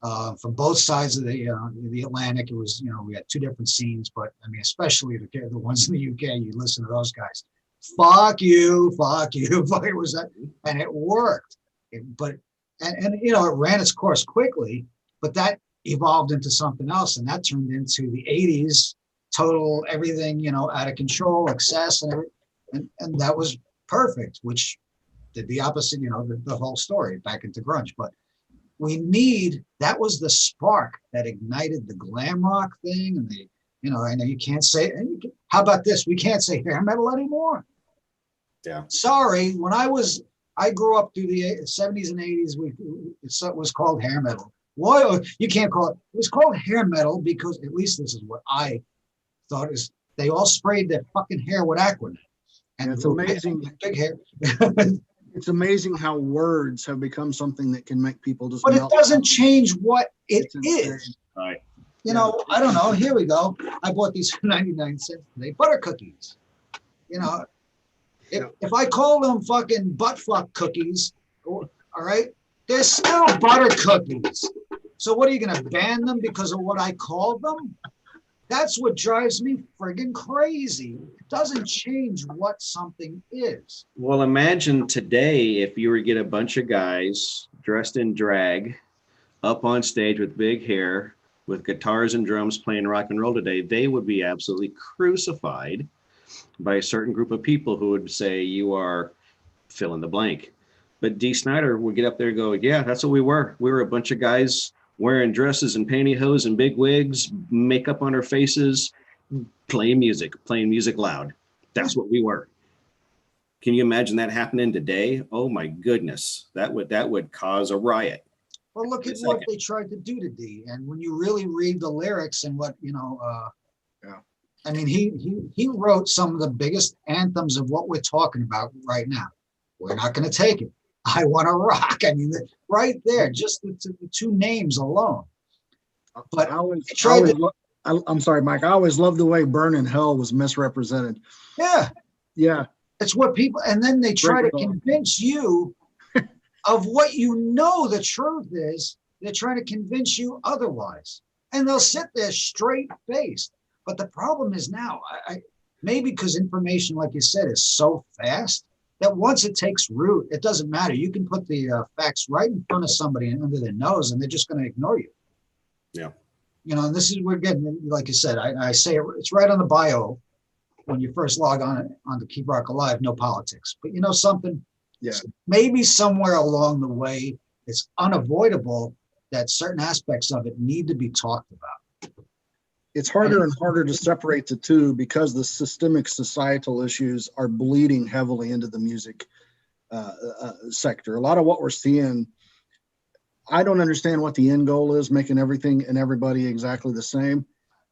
from both sides of the Atlantic, it was, we had two different scenes, but especially the ones in the UK, you listen to those guys, fuck you, it was that, and it worked. It ran its course quickly, but that evolved into something else, and that turned into the 80s, total everything, out of control, excess, and that was perfect, which did the opposite, the whole story back into grunge. But that was the spark that ignited the glam rock thing and I know you can't say, how about this? We can't say hair metal anymore. Yeah. Sorry, I grew up through the 70s and 80s. It was called hair metal. Why? You can't call it. It was called hair metal because, at least this is what I thought, is they all sprayed their fucking hair with Aquanet. And it's amazing. Big hair. It's amazing how words have become something that can make people just. But it doesn't change what it is. Right. I don't know. Here we go. I bought these for 99 cents today. Butter cookies. If I call them fucking butt fuck cookies, all right, they're still butter cookies. So what, are you going to ban them because of what I called them? That's what drives me friggin' crazy. It doesn't change what something is. Well, imagine today if you were to get a bunch of guys dressed in drag up on stage with big hair, with guitars and drums playing rock and roll today, they would be absolutely crucified by a certain group of people who would say you are fill in the blank. But Dee Snider would get up there and go, yeah, that's what we were. We were a bunch of guys wearing dresses and pantyhose and big wigs, makeup on our faces, playing music loud. That's what we were. Can you imagine that happening today? Oh my goodness, that would cause a riot. Well, look at what they tried to do to Dee. And when you really read the lyrics and what, I mean, he wrote some of the biggest anthems of what we're talking about right now. We're not going to take it. I want to rock. I mean, right there, just the two names alone. But I'm sorry, Mike. I always loved the way Burn in Hell was misrepresented. Yeah. Yeah. It's what people, and then they try to convince you of what the truth is. They're trying to convince you otherwise. And they'll sit there straight-faced. But the problem is now, maybe because information, like you said, is so fast that once it takes root, it doesn't matter. You can put the facts right in front of somebody and under their nose, and they're just going to ignore you. Yeah. And this is, we're getting, like you said, I say it's right on the bio when you first log on to Keep Rock Alive, no politics. But something, maybe somewhere along the way, it's unavoidable that certain aspects of it need to be talked about. It's harder and harder to separate the two because the systemic societal issues are bleeding heavily into the music sector. A lot of what we're seeing, I don't understand what the end goal is, making everything and everybody exactly the same,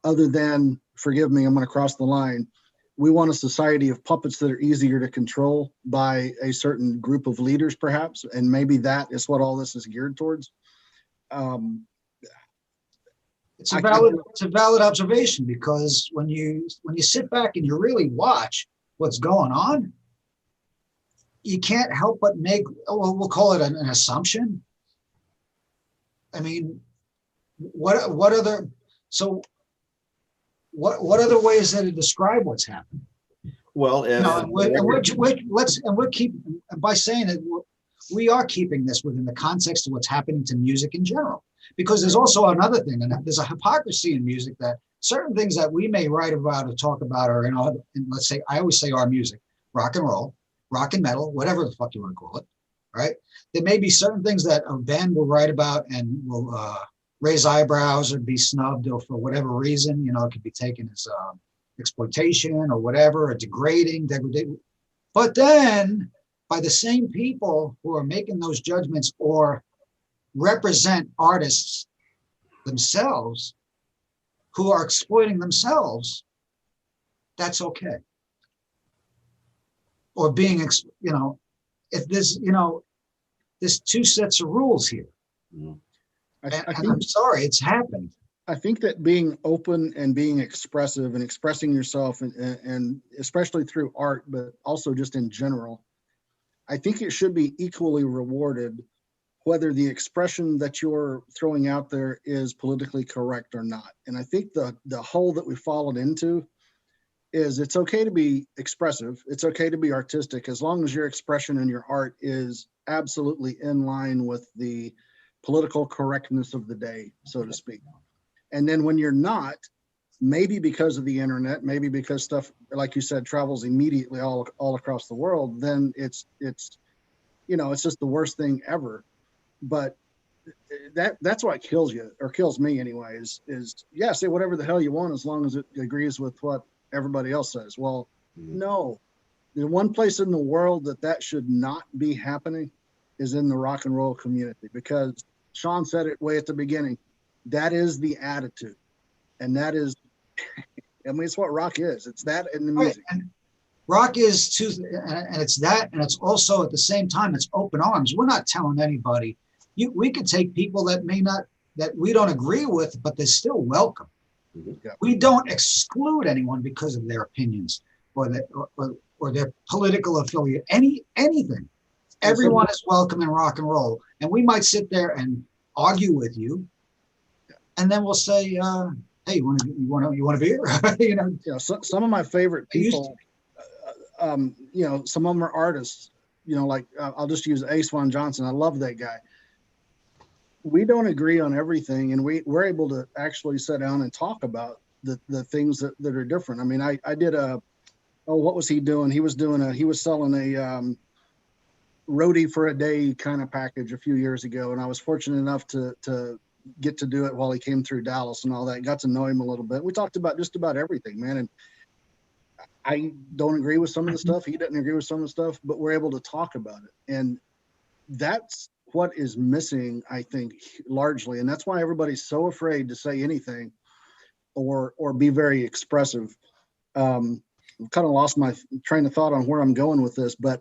other than, forgive me, I'm going to cross the line. We want a society of puppets that are easier to control by a certain group of leaders, perhaps, and maybe that is what all this is geared towards. It's a valid observation, because when you sit back and you really watch what's going on, you can't help but make, we'll call it an assumption. I mean, what other ways that to describe what's happening? Well, by saying it, we are keeping this within the context of what's happening to music in general. Because there's also another thing, and there's a hypocrisy in music, that certain things that we may write about or talk about are in let's say, I always say our music, rock and roll, rock and metal, whatever the fuck you want to call it, right? There may be certain things that a band will write about and will raise eyebrows or be snubbed, or for whatever reason, it could be taken as exploitation or whatever, or degrading. But then, by the same people who are making those judgments or represent artists themselves who are exploiting themselves, that's okay. Or being, if there's two sets of rules here. I'm sorry, it's happened. I think that being open and being expressive and expressing yourself, and especially through art, but also just in general, I think it should be equally rewarded, whether the expression that you're throwing out there is politically correct or not. And I think the hole that we fallen into is, it's okay to be expressive. It's okay to be artistic, as long as your expression and your art is absolutely in line with the political correctness of the day, so to speak. And then when you're not, maybe because of the internet, maybe because stuff, like you said, travels immediately all across the world, then it's just the worst thing ever. But that's what kills you, or kills me anyway, is yeah, say whatever the hell you want as long as it agrees with what everybody else says. Well, no, the one place in the world that should not be happening is in the rock and roll community, because Sean said it way at the beginning. That is the attitude, and that is, I mean, it's what rock is. It's that in the music. Right. And rock is too, and it's that, and it's also at the same time, it's open arms. We're not telling anybody. We could take people that may not, that we don't agree with, but they're still welcome. Yeah. We don't exclude anyone because of their opinions or their political affiliate, anything. Everyone is welcome in rock and roll. And we might sit there and argue with you, and then we'll say, hey, you want to be here? You know, some of my favorite people, some of them are artists, like I'll just use Ace Von Johnson. I love that guy. We don't agree on everything, and we're able to actually sit down and talk about the things that are different. I mean, I did what was he doing? He was selling a roadie for a day kind of package a few years ago, and I was fortunate enough to get to do it while he came through Dallas and all that. Got to know him a little bit. We talked about just about everything, man. And I don't agree with some of the stuff. He doesn't agree with some of the stuff, but we're able to talk about it. And that's what is missing, I think, largely. And that's why everybody's so afraid to say anything or be very expressive. Kind of lost my train of thought on where I'm going with this, but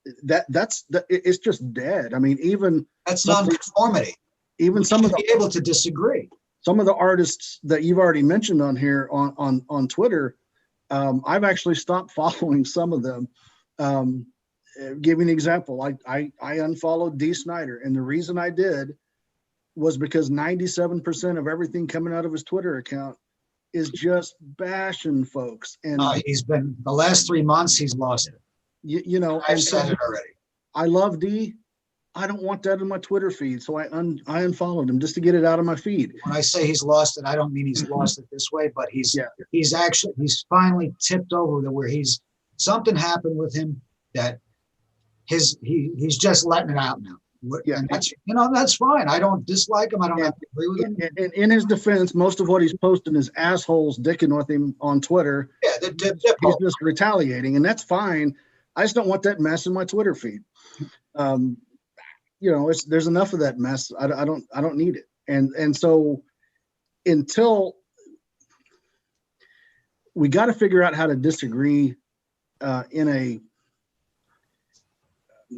it's just dead. I mean, even that's nonconformity. Even some of the be able to disagree. Some of the artists that you've already mentioned on here on Twitter, I've actually stopped following some of them. Give you an example. I unfollowed Dee Snider, and the reason I did was because 97% of everything coming out of his Twitter account is just bashing folks. And he's been, the last 3 months, he's lost it. I've said it already. I love Dee. I don't want that in my Twitter feed, so I unfollowed him just to get it out of my feed. When I say he's lost it, I don't mean he's lost it this way, but he's finally tipped over to where something happened with him that he's just letting it out now. Yeah, and that's fine. I don't dislike him. I don't have to agree with him. And in his defense, most of what he's posting is assholes dicking with him on Twitter. Yeah, he's just retaliating, and that's fine. I just don't want that mess in my Twitter feed. There's enough of that mess. I don't need it. And so until we got to figure out how to disagree in a,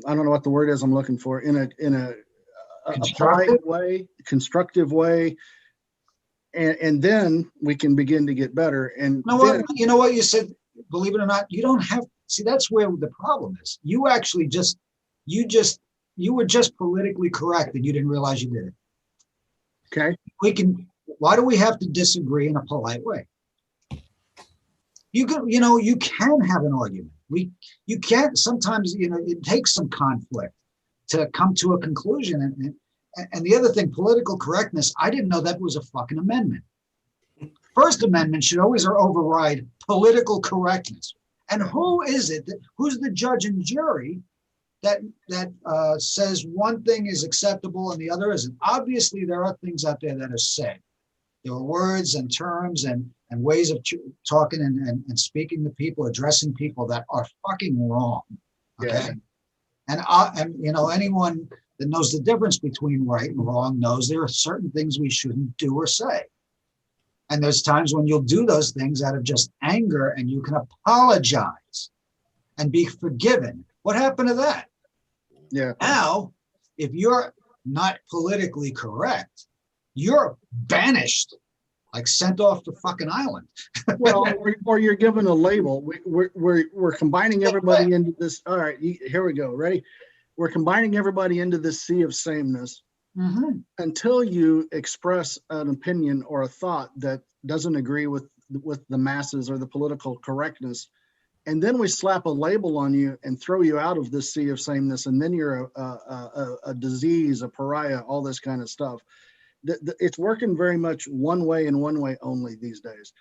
I don't know what the word is I'm looking for, in a polite way, constructive way. And then we can begin to get better. And you know what you said, believe it or not, you don't have, see, that's where the problem is. You actually you were just politically correct and you didn't realize you did it. Okay. Why do we have to disagree in a polite way? You can have an argument. You can't, sometimes, it takes some conflict to come to a conclusion. And the other thing, political correctness, I didn't know that was a fucking amendment. First Amendment should always override political correctness. And who's the judge and jury that says one thing is acceptable and the other isn't? Obviously, there are things out there that are said. There are words and terms and ways of talking and speaking to people, addressing people that are fucking wrong. Okay. Yeah. And anyone that knows the difference between right and wrong knows there are certain things we shouldn't do or say. And there's times when you'll do those things out of just anger, and you can apologize and be forgiven. What happened to that? Yeah. Now, if you're not politically correct, you're banished, like sent off the fucking island. Well, or you're given a label. We're combining everybody into this. All right, here we go. Ready? We're combining everybody into this sea of sameness. Mm-hmm. Until you express an opinion or a thought that doesn't agree with the masses or the political correctness, and then we slap a label on you and throw you out of this sea of sameness, and then you're a disease, a pariah, all this kind of stuff. It's working very much one way and one way only these days.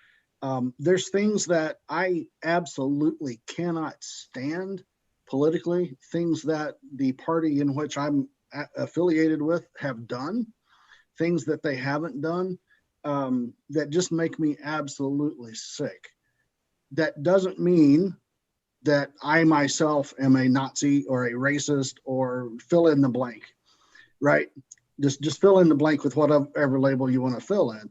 There's things that I absolutely cannot stand politically, things that the party in which I'm affiliated with have done, things that they haven't done, that just make me absolutely sick. That doesn't mean that I myself am a Nazi or a racist or fill in the blank, right? Just fill in the blank with whatever label you want to fill in.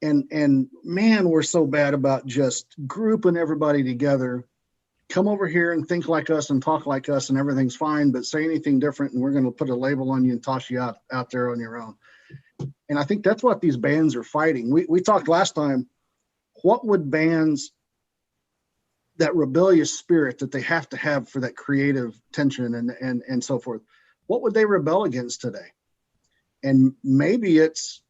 And man, we're so bad about just grouping everybody together. Come over here and think like us and talk like us and everything's fine, but say anything different and we're going to put a label on you and toss you out there on your own. And I think that's what these bands are fighting. We talked last time, what would bands, that rebellious spirit that they have to have for that creative tension and so forth, what would they rebel against today? And maybe it's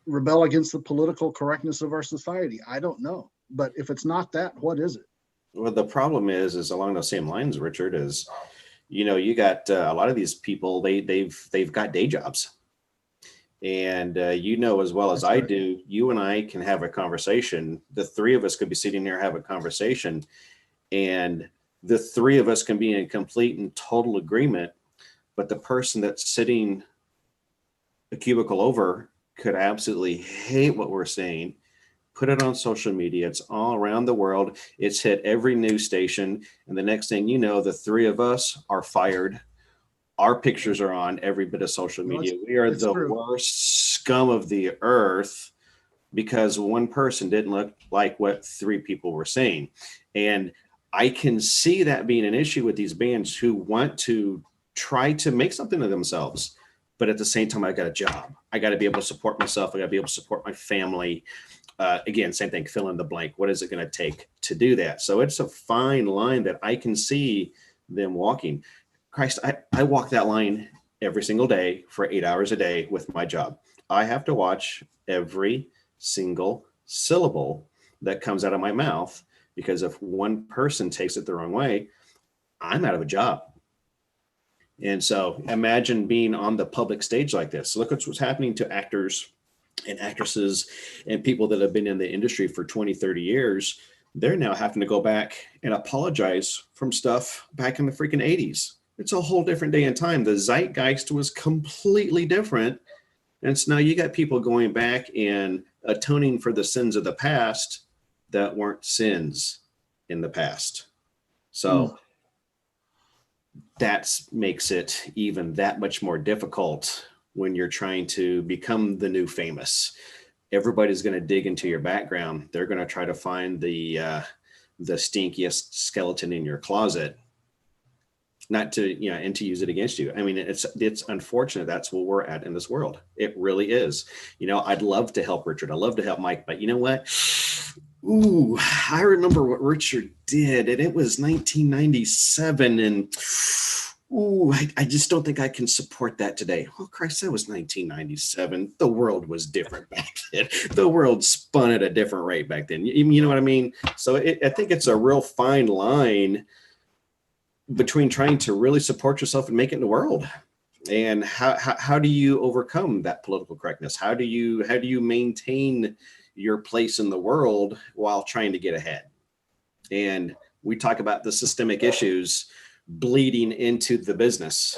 rebel against the political correctness of our society. I don't know. But if it's not that, what is it? Well, the problem is along those same lines, Richard, is, you got a lot of these people, they've got day jobs. And as well as I do, you and I can have a conversation. The three of us could be sitting here, have a conversation, and the three of us can be in complete and total agreement. But the person that's sitting a cubicle over could absolutely hate what we're saying, put it on social media. It's all around the world. It's hit every news station. And the next thing you know, the three of us are fired. Our pictures are on every bit of social media. We are the worst scum of the earth because one person didn't look like what three people were saying. And I can see that being an issue with these bands who want to try to make something of themselves. But at the same time, I got a job. I got to be able to support myself. I got to be able to support my family. Again, same thing, fill in the blank. What is it going to take to do that? So it's a fine line that I can see them walking. Christ, I walk that line every single day for 8 hours a day with my job. I have to watch every single syllable that comes out of my mouth, because if one person takes it the wrong way, I'm out of a job. And so imagine being on the public stage like this. Look at what's happening to actors and actresses and people that have been in the industry for 20, 30 years. They're now having to go back and apologize from stuff back in the freaking 80s. It's a whole different day and time. The zeitgeist was completely different. And so now you got people going back and atoning for the sins of the past that weren't sins in the past. So that makes it even that much more difficult when you're trying to become the new famous. Everybody's going to dig into your background. They're going to try to find the stinkiest skeleton in your closet, not to, and to use it against you. I mean, it's unfortunate. That's where we're at in this world. It really is. I'd love to help Richard. I'd love to help Mike, but you know what? Ooh, I remember what Richard did, and it was 1997. And I just don't think I can support that today. Oh, Christ, that was 1997. The world was different back then. The world spun at a different rate back then. You know what I mean? So I think it's a real fine line between trying to really support yourself and make it in the world, and how do you overcome that political correctness? How do you maintain your place in the world while trying to get ahead? And we talk about the systemic issues bleeding into the business.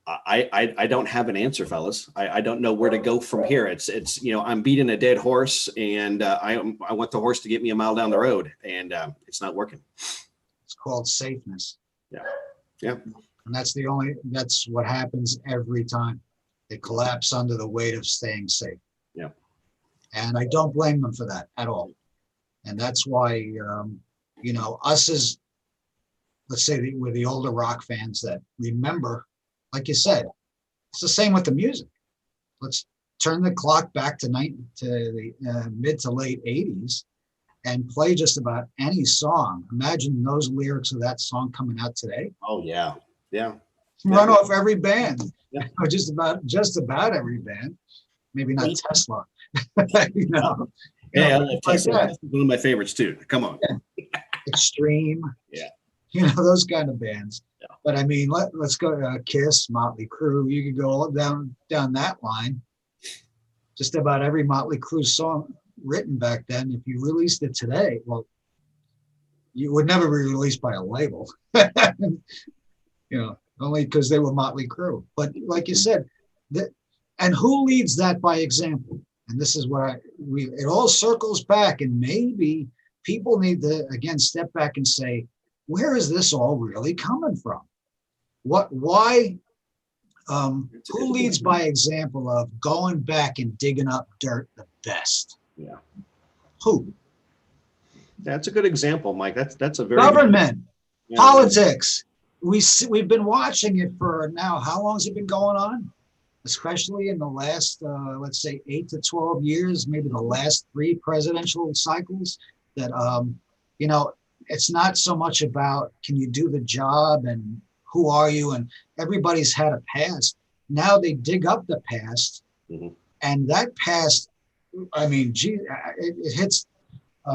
I don't have an answer, fellas. I don't know where to go from here. It's I'm beating a dead horse, and I want the horse to get me a mile down the road, and it's not working. It's called safeness. Yeah. And that's what happens every time. They collapse under the weight of staying safe. Yeah. And I don't blame them for that at all. And that's why, us as, let's say we're the older rock fans that remember, like you said, it's the same with the music. Let's turn the clock back to the mid to late 80s and play just about any song. Imagine those lyrics of that song coming out today. Oh yeah. Yeah. Run off every band. Yeah. Just about every band. Maybe not Tesla. Yeah, I love Tesla. That's one of my favorites too. Come on. Yeah. Extreme. Yeah. Those kind of bands. Yeah. But I mean, let's go to Kiss, Motley Crue. You could go all down that line. Just about every Motley Crue song written back then, if you released it today, well, you would never be released by a label. only because they were Motley Crue. But like you said, and who leads that by example? And this is where it all circles back, and maybe people need to, again, step back and say, where is this all really coming from? Why, who leads by example of going back and digging up dirt the best? Yeah. Who? That's a good example, Mike. That's a very Government, good, politics. We've been watching it for now. How long has it been going on? Especially in the last, let's say, 8 to 12 years, maybe the last 3 presidential cycles. That you know, it's not so much about can you do the job and who are you, and everybody's had a past. Now they dig up the past, and that past, I mean, gee, it hits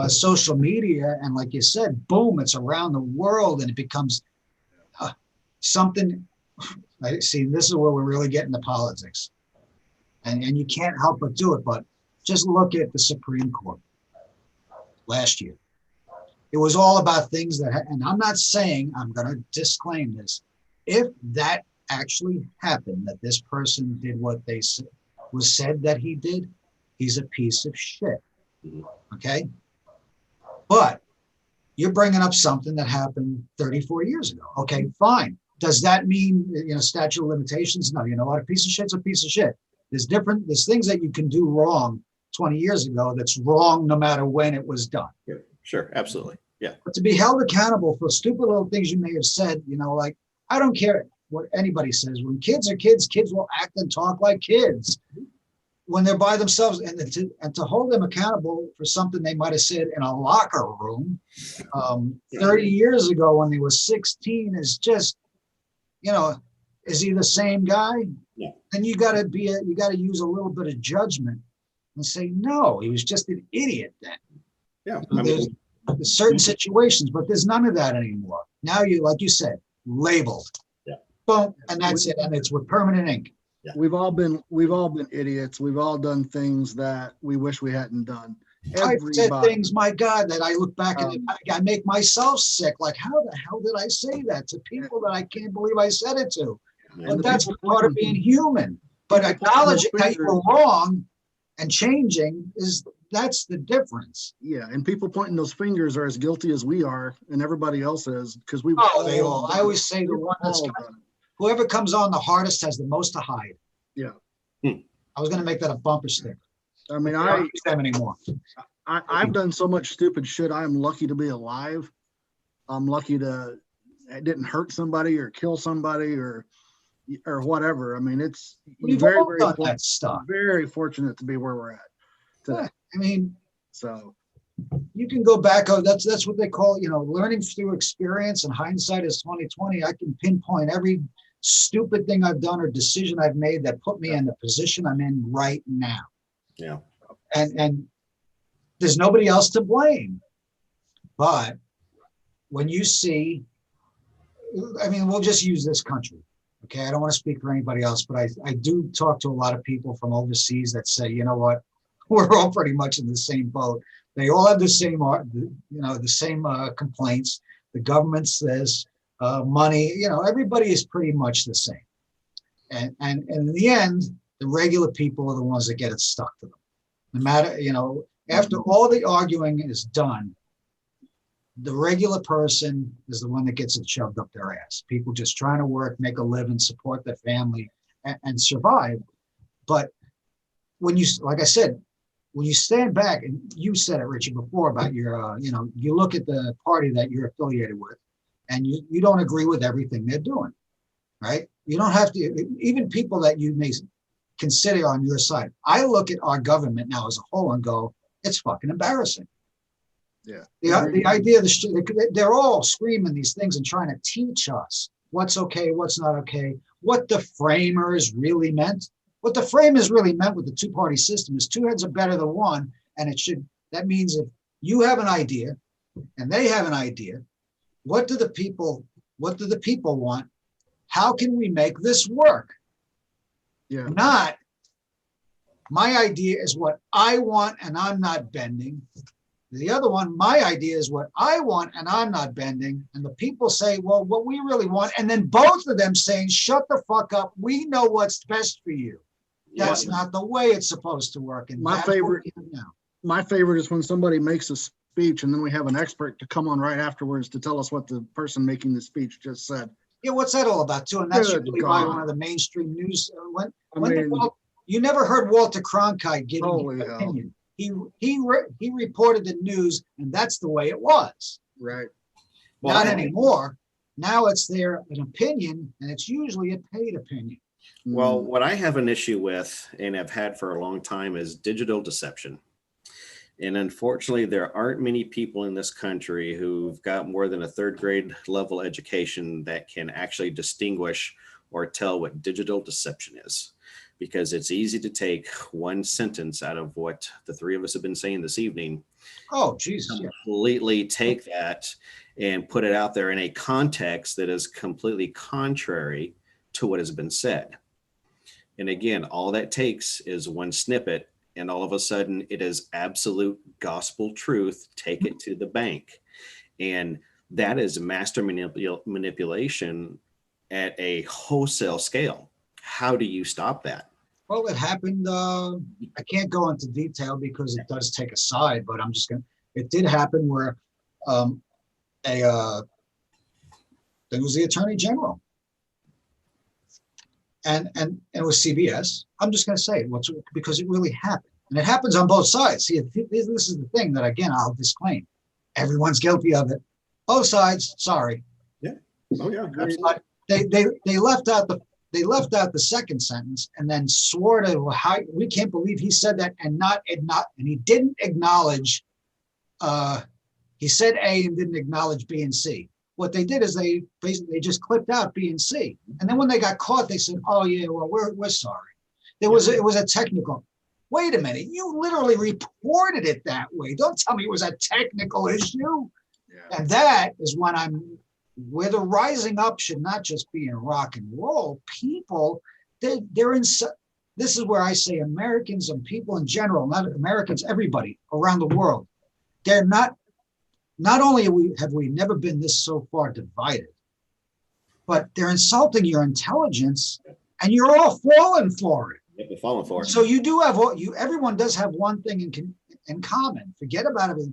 social media, and like you said, boom, it's around the world, and it becomes something. I see, this is where we're really getting to politics, and you can't help but do it. But just look at the Supreme Court last year. It was all about things that, and I'm not saying, I'm going to disclaim this, if that actually happened, that this person did what they was said that he did, he's a piece of shit. Okay, but you're bringing up something that happened 34 years ago. Okay, fine. Does that mean, you know, statute of limitations? No, you know what? A piece of shit's a piece of shit. There's things that you can do wrong 20 years ago that's wrong no matter when it was done. Yeah, sure, absolutely. Yeah. But to be held accountable for stupid little things you may have said, you know, like, I don't care what anybody says. When kids are kids, kids will act and talk like kids when they're by themselves, and to hold them accountable for something they might have said in a locker room 30 years ago when they were 16 is just, you know, is he the same guy? Yeah. Then you got to use a little bit of judgment and say, no, he was just an idiot then. Yeah. So there's certain situations, but there's none of that anymore. Now you, like you said, labeled. Yeah. Boom, and that's it. And it's with permanent ink. Yeah. We've all been idiots. We've all done things that we wish we hadn't done. I've said things, my God, that I look back and I make myself sick. Like, how the hell did I say that to people that I can't believe I said it to? But that's part of being human. But acknowledging that you were wrong and changing that's the difference. Yeah, and people pointing those fingers are as guilty as we are, and everybody else is, because we. They all. I always say the one that's whoever comes on the hardest has the most to hide. Yeah. I was going to make that a bumper sticker. I mean, I don't use them anymore. I've done so much stupid shit. I'm lucky to be alive. I'm lucky I didn't hurt somebody or kill somebody or whatever. I mean, it's very that stuff. Very fortunate to be where we're at today. Yeah, I mean, so you can go back. Oh, that's what they call, you know, learning through experience, and hindsight is 20/20. I can pinpoint every stupid thing I've done or decision I've made that put me in the position I'm in right now. Yeah. And there's nobody else to blame. But when you see, I mean, we'll just use this country. Okay. I don't want to speak for anybody else, but I do talk to a lot of people from overseas that say, you know what, we're all pretty much in the same boat. They all have the same, you know, the same complaints. The government says money, you know, everybody is pretty much the same. And in the end, the regular people are the ones that get it stuck to them. No matter, you know, after all the arguing is done, the regular person is the one that gets it shoved up their ass. People just trying to work, make a living, support their family, and survive. But when you, like I said, when you stand back, and you said it, Richie, before about your, you know, you look at the party that you're affiliated with, and you don't agree with everything they're doing, right? You don't have to, even people that you may consider on your side. I look at our government now as a whole and go, it's fucking embarrassing. Yeah. The idea of they're all screaming these things and trying to teach us what's okay, what's not okay, what the framers really meant. What the framers really meant with the two-party system is two heads are better than one, and that means if you have an idea and they have an idea, what do the people want? How can we make this work? Yeah. Not my idea is what I want and I'm not bending. The other one, my idea is what I want and I'm not bending. And the people say, well, what we really want. And then both of them saying, shut the fuck up. We know what's best for you. That's not the way it's supposed to work. And my favorite is when somebody makes a speech and then we have an expert to come on right afterwards to tell us what the person making the speech just said. Yeah, what's that all about too? And that's usually why one of the mainstream news you never heard Walter Cronkite giving his opinion. He reported the news, and that's the way it was. Right. Well, not anymore. Now it's an opinion, and it's usually a paid opinion. Well, what I have an issue with, and have had for a long time, is digital deception. And unfortunately, there aren't many people in this country who've got more than a third grade level education that can actually distinguish or tell what digital deception is. Because it's easy to take one sentence out of what the three of us have been saying this evening. Oh, Jesus. Completely take that and put it out there in a context that is completely contrary to what has been said. And again, all that takes is one snippet, and all of a sudden it is absolute gospel truth. Take it to the bank. And that is master manipulation at a wholesale scale. How do you stop that? Well, it happened. I can't go into detail because it does take a side, but I'm just going to, it did happen where there was the Attorney General. And it was CBS. I'm just going to say it because it really happened. And it happens on both sides. See, this is the thing that, again, I'll disclaim. Everyone's guilty of it. Both sides, sorry. Yeah. Oh, yeah. Absolutely. But they left out the second sentence and then swore to how we can't believe he said that and he didn't acknowledge. He said A and didn't acknowledge B and C. What they did is they just clipped out B and C, and then when they got caught, they said, "Oh yeah, well we're sorry." It was a technical. Wait a minute, you literally reported it that way. Don't tell me it was a technical issue. Yeah. And that is where the rising up should not just be in rock and roll. People, they're in. This is where I say Americans and people in general, not Americans, everybody around the world, they're not. Not only have we never been this so far divided, but they're insulting your intelligence, and you're all falling for it. You're falling for it. So you do have everyone does have one thing in common. Forget about it.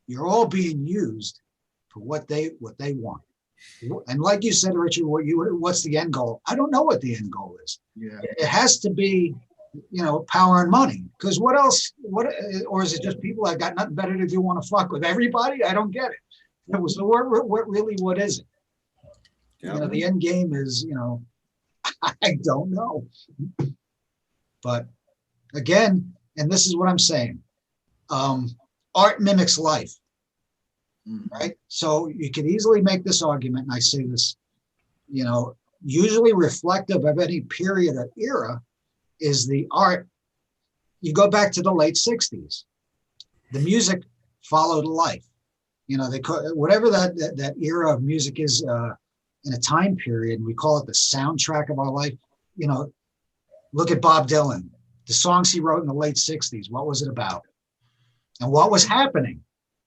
You're all being used for what they want. And like you said, Richard, what's the end goal? I don't know what the end goal is. Yeah. It has to be, power and money. Because what else? Or is it just people that got nothing better to do want to fuck with everybody? I don't get it. So what is it? Yeah. The end game is, I don't know. But again, and this is what I'm saying, art mimics life. Right? So you could easily make this argument, and I say this, usually reflective of any period or era is the art. You go back to the late 60s. The music followed life. They call whatever that era of music is in a time period, and we call it the soundtrack of our life. Look at Bob Dylan, the songs he wrote in the late 60s. What was it about? And what was happening?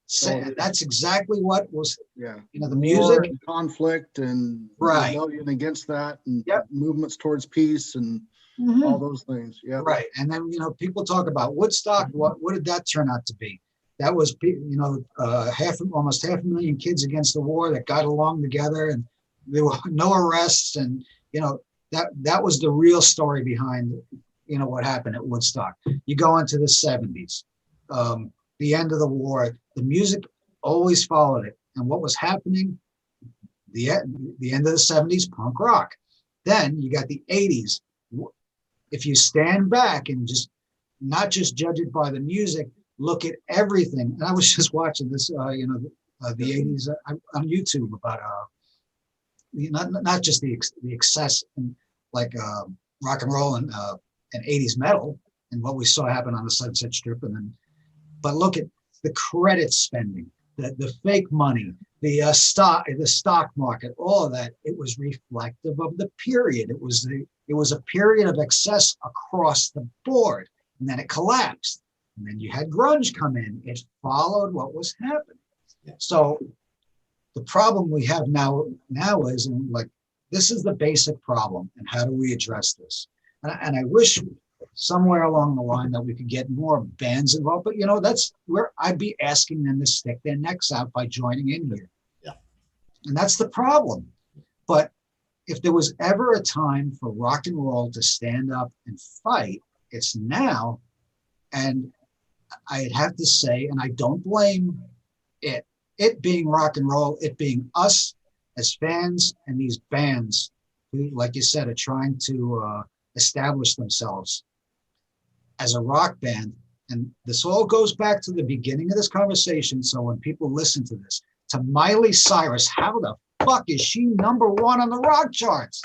So that's exactly what was, the music and conflict and right rebellion against that and movements towards peace and all those things. Yeah. Right. And then, people talk about Woodstock. What did that turn out to be? That was, almost 500,000 kids against the war that got along together, and there were no arrests. And, that was the real story behind, what happened at Woodstock. You go into the 70s. The end of the war, the music always followed it. And what was happening, the end of the 70s, punk rock. Then you got the 80s. If you stand back and not just judge it by the music, look at everything. And I was just watching this, the 80s on YouTube about, not just the excess in like rock and roll and 80s metal and what we saw happen on the Sunset Strip, but look at the credit spending, the fake money, the stock market, all of that. It was reflective of the period. It was a period of excess across the board, and then it collapsed. And then you had grunge come in. It followed what was happening. Yeah. So the problem we have now is, and like, this is the basic problem. And how do we address this? And I wish somewhere along the line that we could get more bands involved. But, you know, that's where I'd be asking them to stick their necks out by joining in here. Yeah. And that's the problem. But if there was ever a time for rock and roll to stand up and fight, it's now. And I'd have to say, and I don't blame it being rock and roll, it being us as fans and these bands who, like you said, are trying to establish themselves as a rock band. And this all goes back to the beginning of this conversation. So when people listen to this, to Miley Cyrus, how the fuck is she #1 on the rock charts?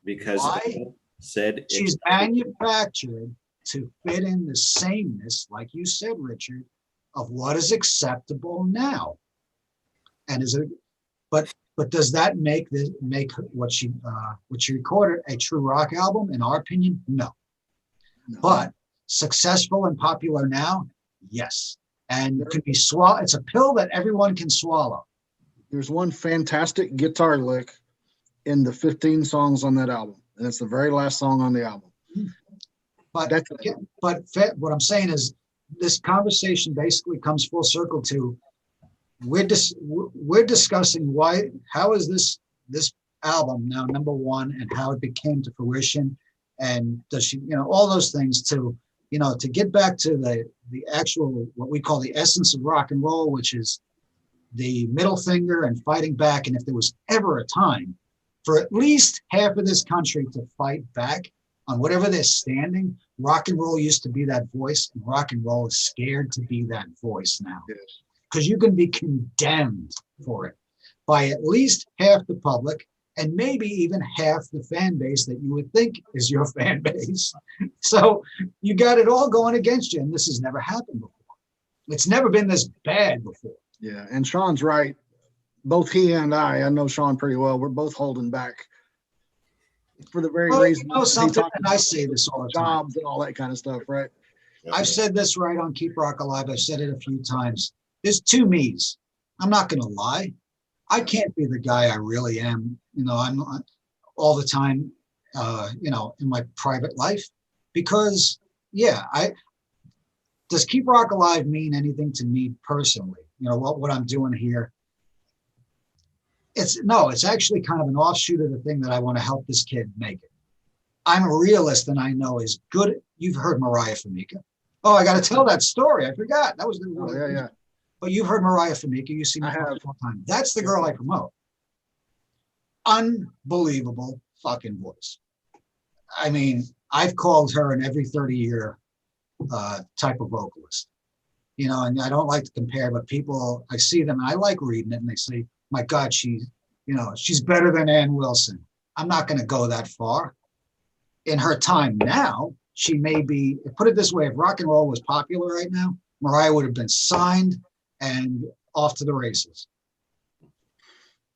Because Why? said She's manufactured to fit in the sameness, like you said, Richard, of what is acceptable now. And is it, but does that make what she recorded a true rock album? In our opinion, no. But successful and popular now, yes. And it could be swallowed. It's a pill that everyone can swallow. There's one fantastic guitar lick in the 15 songs on that album, and it's the very last song on the album. But what I'm saying is, this conversation basically comes full circle to we're discussing how is this album now #1 and how it became to fruition, and does she, you know, all those things to get back to the actual, what we call the essence of rock and roll, which is the middle finger and fighting back. And if there was ever a time for at least half of this country to fight back on whatever they're standing, rock and roll used to be that voice, and rock and roll is scared to be that voice now. Yes. Because you can be condemned for it by at least half the public and maybe even half the fan base that you would think is your fan base. So you got it all going against you, and this has never happened before. It's never been this bad before. Yeah, and Sean's right. Both he and I know Sean pretty well, we're both holding back for the very reason. You know something, and I say this all the time. Jobs and all that kind of stuff, right? I've said this right on Keep Rock Alive. I've said it a few times. There's two me's. I'm not going to lie. I can't be the guy I really am. You know, I'm all the time, in my private life, because does Keep Rock Alive mean anything to me personally? You know, what I'm doing here. It's actually kind of an offshoot of the thing that I want to help this kid make it. I'm a realist, and I know is good. You've heard Mariah Famika. Oh, I got to tell that story. I forgot. That was the yeah. But you've heard Mariah Famika. You've seen her all the time. That's the girl I promote. Unbelievable fucking voice. I mean, I've called her an every 30-year type of vocalist. You know, and I don't like to compare, but people, I see them and I like reading it, and they say, my God, she's better than Ann Wilson. I'm not going to go that far. In her time now, she may be, put it this way, if rock and roll was popular right now, Mariah would have been signed and off to the races.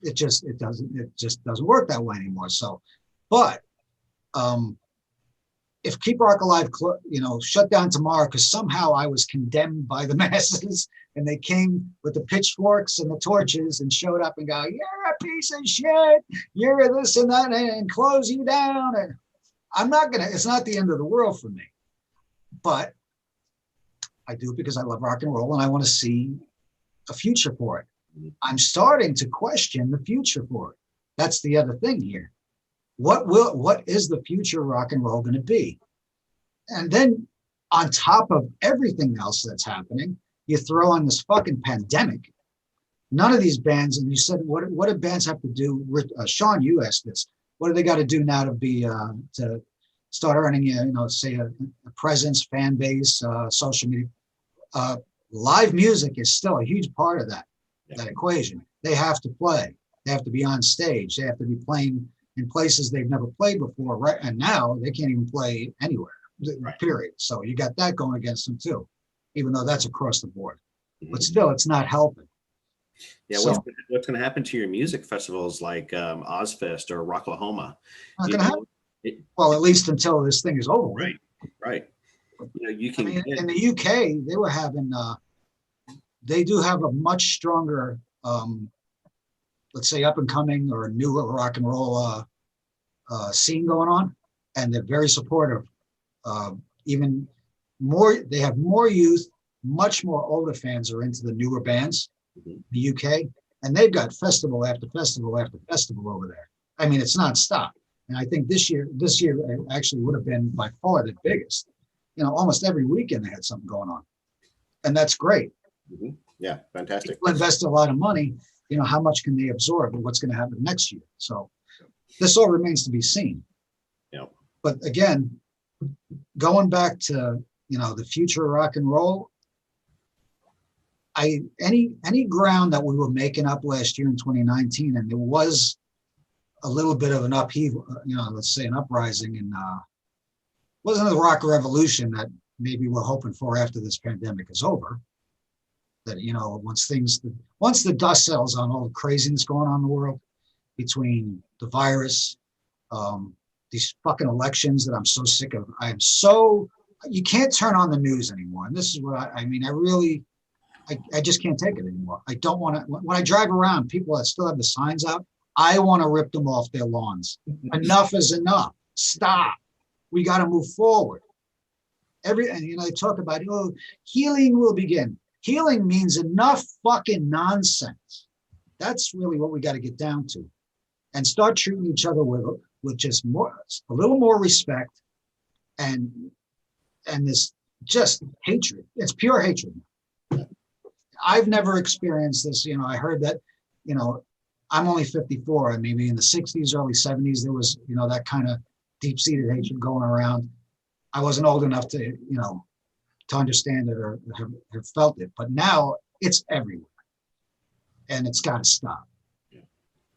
It just doesn't work that way anymore. So, but if Keep Rock Alive, shut down tomorrow because somehow I was condemned by the masses and they came with the pitchforks and the torches and showed up and go, you're a piece of shit, you're this and that, and close you down. And it's not the end of the world for me, but I do it because I love rock and roll and I want to see a future for it. I'm starting to question the future for it. That's the other thing here. What is the future of rock and roll going to be? And then on top of everything else that's happening, you throw on this fucking pandemic. None of these bands, and you said, what do bands have to do? Sean, you asked this. What do they got to do now to start earning, say a presence, fan base, social media? Live music is still a huge part of that equation. They have to play. They have to be on stage. They have to be playing in places they've never played before, right? And now they can't even play anywhere, period. So you got that going against them too, even though that's across the board. But still, it's not helping. Yeah, so, what's going to happen to your music festivals like Ozfest or Rocklahoma? Not going to happen. Well, at least until this thing is over. Right. you I can mean, get, in the UK, they were having, they do have a much stronger, let's say, up and coming or newer rock and roll scene going on, and they're very supportive. Even more, they have more youth, much more older fans are into the newer bands, the UK, and they've got festival after festival after festival over there. I mean, it's nonstop. And I think this year actually would have been by far the biggest. Almost every weekend they had something going on, and that's great. Yeah, fantastic. People invest a lot of money. How much can they absorb, and what's going to happen next year? So this all remains to be seen. Yeah. But again, going back to the future of rock and roll, any ground that we were making up last year in 2019, and there was a little bit of an upheaval, let's say an uprising, and wasn't the rock revolution that maybe we're hoping for after this pandemic is over. That once the dust settles on all the craziness going on in the world between the virus, these fucking elections that I'm so sick of. You can't turn on the news anymore. And this is what I just can't take it anymore. I don't want to, when I drive around, people that still have the signs out, I want to rip them off their lawns. Enough is enough. Stop. We got to move forward. They talk about, healing will begin. Healing means enough fucking nonsense. That's really what we got to get down to, and start treating each other with just a little more respect, and this just hatred. It's pure hatred. I've never experienced this. I heard that, I'm only 54, and maybe in the 60s, early 70s, there was, that kind of deep-seated hatred going around. I wasn't old enough to understand it or have felt it, but now it's everywhere, and it's got to stop. Yeah.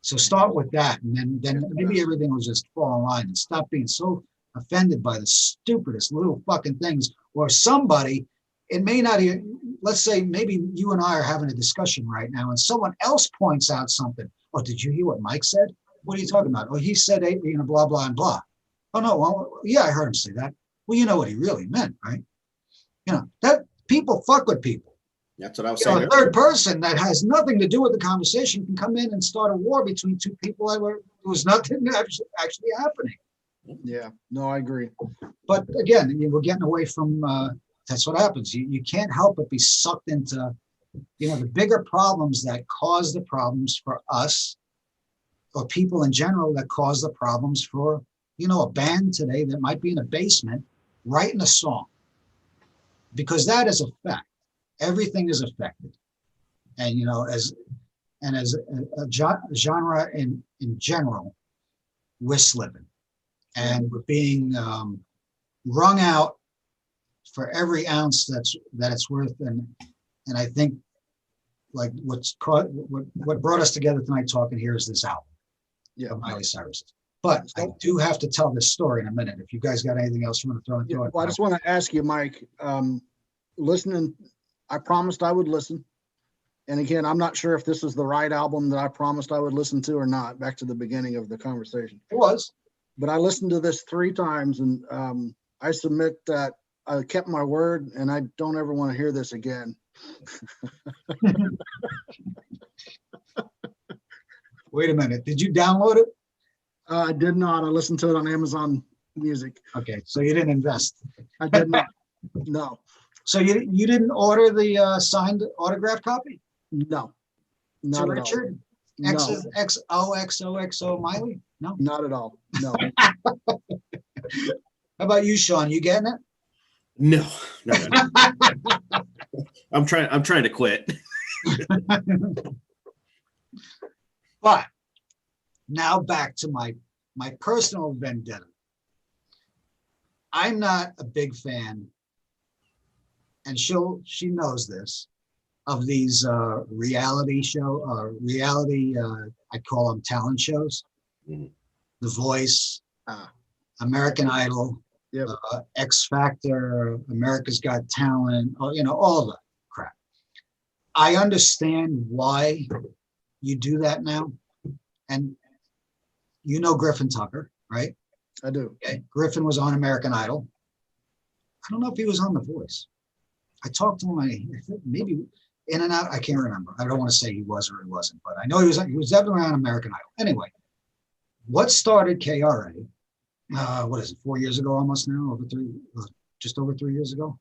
So start with that, and then maybe everything will just fall in line, and stop being so offended by the stupidest little fucking things, or somebody. It may not even, let's say maybe you and I are having a discussion right now, and someone else points out something. Oh, did you hear what Mike said? What are you talking about? Oh, he said, blah, blah, and blah. Oh, no, well, yeah, I heard him say that. Well, you know what he really meant, right? That people fuck with people. That's what I was saying. A third person that has nothing to do with the conversation can come in and start a war between two people that there was nothing actually happening. Yeah, no, I agree. But again, we're getting away from, that's what happens. You can't help but be sucked into, the bigger problems that cause the problems for us, or people in general that cause the problems for, a band today that might be in a basement writing a song. Because that is a fact. Everything is affected. And, as a genre in general, we're slipping. And we're being wrung out for every ounce that it's worth. And I think like what brought us together tonight talking here is this album of Miley Cyrus. But I do have to tell this story in a minute. If you guys got anything else you want to throw into it. Well, I just want to ask you, Mike, listening, I promised I would listen. And again, I'm not sure if this is the right album that I promised I would listen to or not, back to the beginning of the conversation. It was. But I listened to this 3 times, and I submit that I kept my word, and I don't ever want to hear this again. Wait a minute. Did you download it? I did not. I listened to it on Amazon Music. Okay, so you didn't invest. I did not. No. So you didn't order the signed autograph copy? No. Not to at Richard? all. No. XOXOXO Miley? No? Not at all. No. How about you, Sean? You getting it? No. I'm trying to quit. But now back to my personal vendetta. I'm not a big fan, and she knows this, of these reality, I call them talent shows. Mhm. The Voice, American Idol, Yep. X Factor, America's Got Talent, all of that crap. I understand why you do that now. And Griffin Tucker, right? I do. Okay. Griffin was on American Idol. I don't know if he was on The Voice. I talked to him, I think maybe in and out, I can't remember. I don't want to say he was or he wasn't, but I know he was definitely on American Idol. Anyway, what started KRA, what is it, 4 years ago almost now, just over 3 years ago?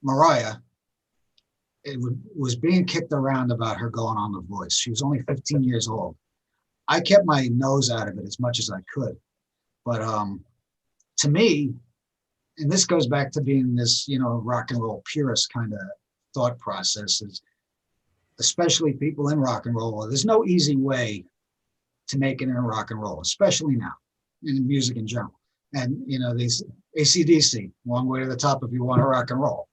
Mariah, was being kicked around about her going on The Voice. She was only 15 years old. I kept my nose out of it as much as I could. But to me, and this goes back to being this, rock and roll purist kind of thought process, is especially people in rock and roll, there's no easy way to make it in rock and roll, especially now in music in general. And, these AC/DC, long way to the top if you want to rock and roll.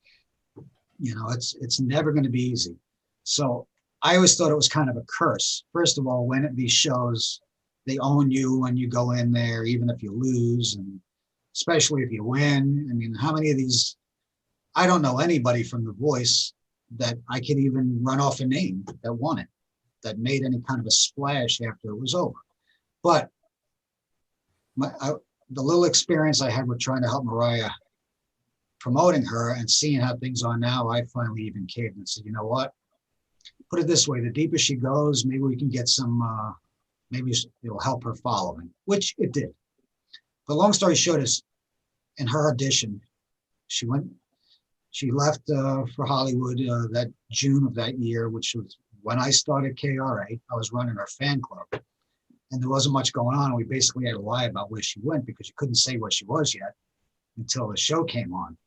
It's never going to be easy. So I always thought it was kind of a curse. First of all, when at these shows, they own you when you go in there, even if you lose, and especially if you win. I mean, how many of these, I don't know anybody from The Voice that I could even run off a name that won it, that made any kind of a splash after it was over. But the little experience I had with trying to help Mariah, promoting her and seeing how things are now, I finally even caved and said, you know what? Put it this way, the deeper she goes, maybe we can get some, maybe it'll help her following, which it did. But long story short is, in her audition, she left for Hollywood that June of that year, which was when I started KRA. I was running our fan club, and there wasn't much going on. We basically had to lie about where she went because you couldn't say where she was yet until the show came on.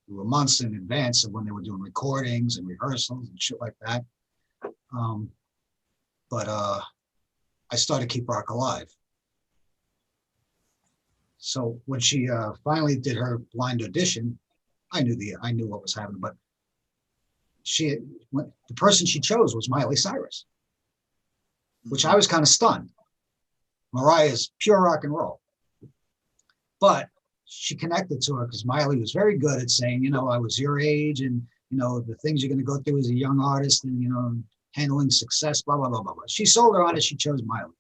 We were months in advance of when they were doing recordings and rehearsals and shit like that. But I started Keep Rock Alive. So when she finally did her blind audition, I knew what was happening. But the person she chose was Miley Cyrus, which I was kind of stunned. Mariah's pure rock and roll, but she connected to her because Miley was very good at saying, I was your age, and the things you're going to go through as a young artist, and handling success, blah blah blah blah blah. She sold her on it. She chose Miley.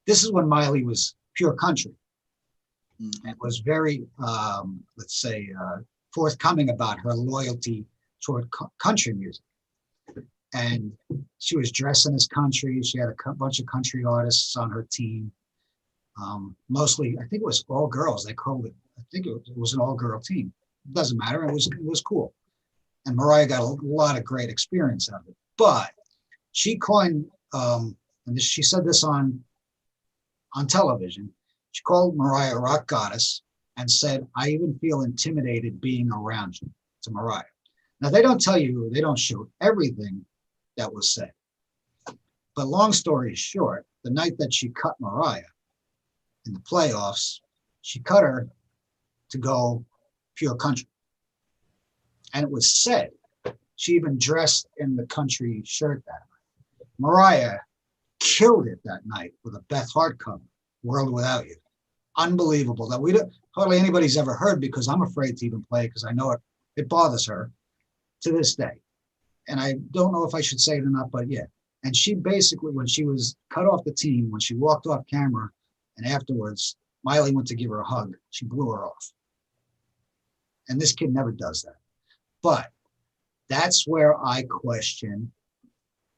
This is when Miley was pure country. And was very, let's say, forthcoming about her loyalty toward country music. And she was dressing as country. She had a bunch of country artists on her team. Mostly, I think it was all girls. They called it. I think it was an all-girl team. It doesn't matter. It was cool. And Mariah got a lot of great experience out of it. But she coined, she said this on television. She called Mariah rock goddess and said, I even feel intimidated being around you, to Mariah. Now, they don't show everything that was said. But long story short, the night that she cut Mariah in the playoffs, she cut her to go pure country. And it was said, she even dressed in the country shirt that night. Mariah killed it that night with a Beth Hart cover, World Without You. Unbelievable that hardly anybody's ever heard, because I'm afraid to even play because I know it bothers her to this day. And I don't know if I should say it or not, but yeah. And she basically, when she was cut off the team, when she walked off camera and afterwards, Miley went to give her a hug, she blew her off. And this kid never does that. But that's where I question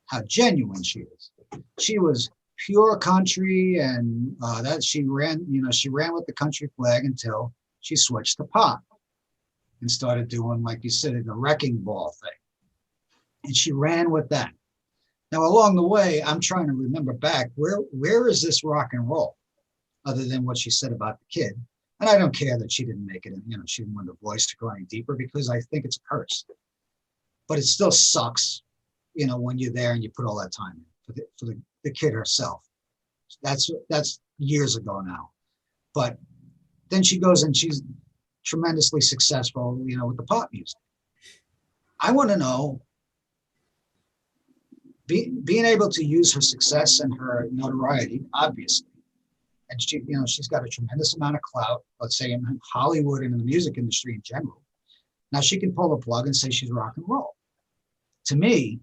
how genuine she is. She was pure country, and that she ran with the country flag until she switched to pop and started doing, like you said, the wrecking ball thing. And she ran with that. Now, along the way, I'm trying to remember back, where is this rock and roll other than what she said about the kid? And I don't care that she didn't make it, she didn't win The Voice to go any deeper, because I think it's a curse. But it still sucks, when you're there and you put all that time in for the kid herself. That's years ago now. But then she goes and she's tremendously successful, with the pop music. I want to know, being able to use her success and her notoriety, obviously, and she's got a tremendous amount of clout, let's say in Hollywood and in the music industry in general. Now she can pull the plug and say she's rock and roll. To me,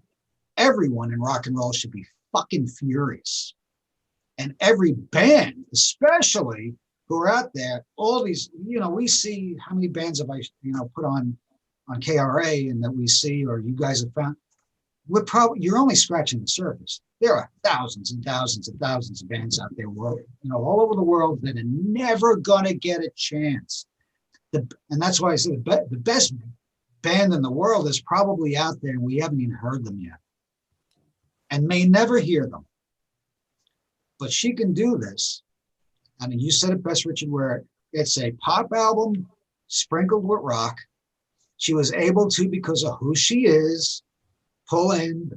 everyone in rock and roll should be fucking furious. And every band, especially who are out there, all these, we see how many bands have I, put on KRA and that we see, or you guys have found, you're only scratching the surface. There are thousands and thousands and thousands of bands out there, all over the world that are never gonna get a chance. And that's why I say the best band in the world is probably out there, and we haven't even heard them yet, and may never hear them. But she can do this. I mean, you said it best, Richard, where it's a pop album sprinkled with rock. She was able to, because of who she is, pull in,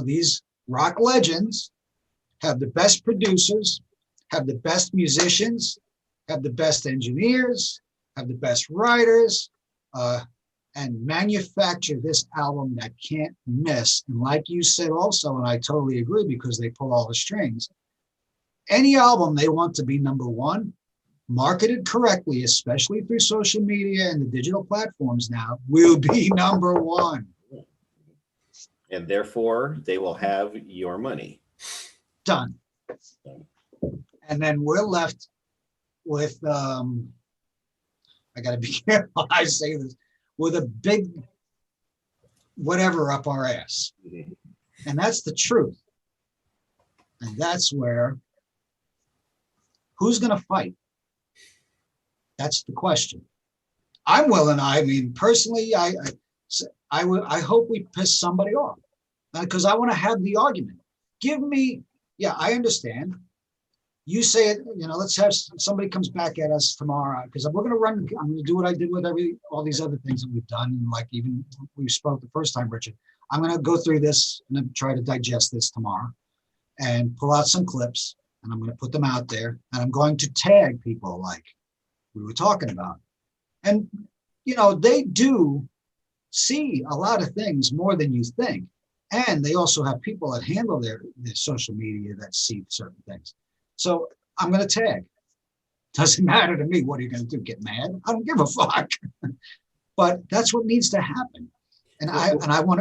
these rock legends, have the best producers, have the best musicians, have the best engineers, have the best writers, and manufacture this album that can't miss. And like you said also, and I totally agree, because they pull all the strings, any album they want to be number one, marketed correctly, especially through social media and the digital platforms now, will be number one. And therefore, they will have your money. Done. And then we're left with, I got to be careful I say this, with a big whatever up our ass. Mm-hmm. And that's the truth. And that's where, who's going to fight? That's the question. I'm willing. I mean, personally, I hope we piss somebody off, because I want to have the argument. Give me, I understand. You say it, let's have somebody comes back at us tomorrow, because we're going to run. I'm going to do what I did with all these other things that we've done. Like even we spoke the first time, Richard. I'm going to go through this and then try to digest this tomorrow and pull out some clips, and I'm going to put them out there, and I'm going to tag people like we were talking about. And, they do see a lot of things more than you think. And they also have people that handle their social media that see certain things. So I'm going to tag. Doesn't matter to me. What are you going to do? Get mad? I don't give a fuck. But that's what needs to happen. And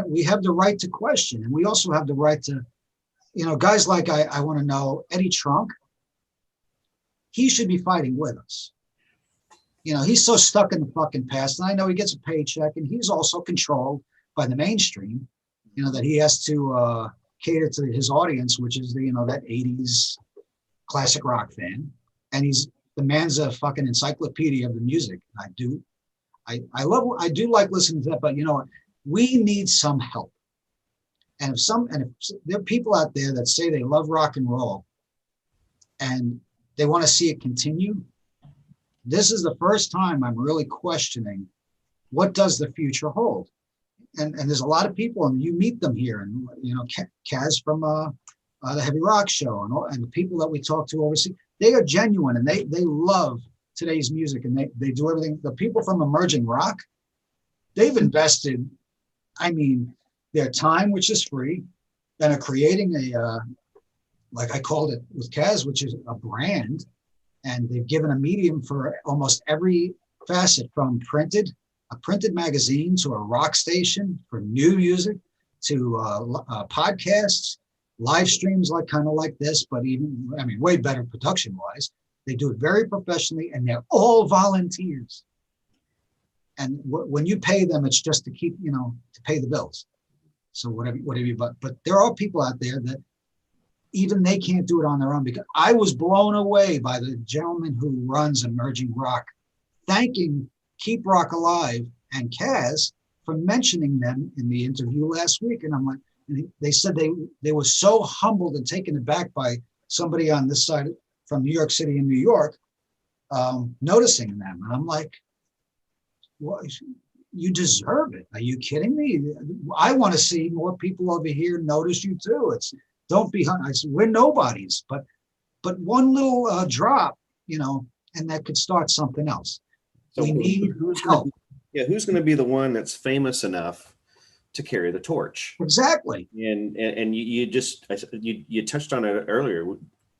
we have the right to question. And we also have the right to, guys like I want to know Eddie Trunk. He should be fighting with us. He's so stuck in the fucking past. And I know he gets a paycheck, and he's also controlled by the mainstream, that he has to cater to his audience, which is that 80s classic rock fan. And the man's a fucking encyclopedia of the music. I do like listening to that, but we need some help. And if there are people out there that say they love rock and roll and they want to see it continue, this is the first time I'm really questioning, what does the future hold? And there's a lot of people, and you meet them here, and Kaz from the Heavy Rock Show, and the people that we talk to overseas, they are genuine, and they love today's music, and they do everything. The people from Emerging Rock, they've invested, their time, which is free, and are creating like I called it with Kaz, which is a brand. And they've given a medium for almost every facet, from a printed magazine, to a rock station for new music, to podcasts, live streams kind of like this, but way better production wise. They do it very professionally, and they're all volunteers. And when you pay them, it's just to keep, to pay the bills. So whatever but there are people out there that even they can't do it on their own, because I was blown away by the gentleman who runs Emerging Rock, thanking Keep Rock Alive and Kaz for mentioning them in the interview last week. And I'm like, they said they were so humbled and taken aback by somebody on this side from New York City and New York noticing them. And I'm like, well, you deserve it. Are you kidding me? I want to see more people over here notice you too. Don't be, I said, we're nobodies, but one little drop, and that could start something else. So we need help. Who's going to be the one that's famous enough to carry the torch? Exactly. And you touched on it earlier.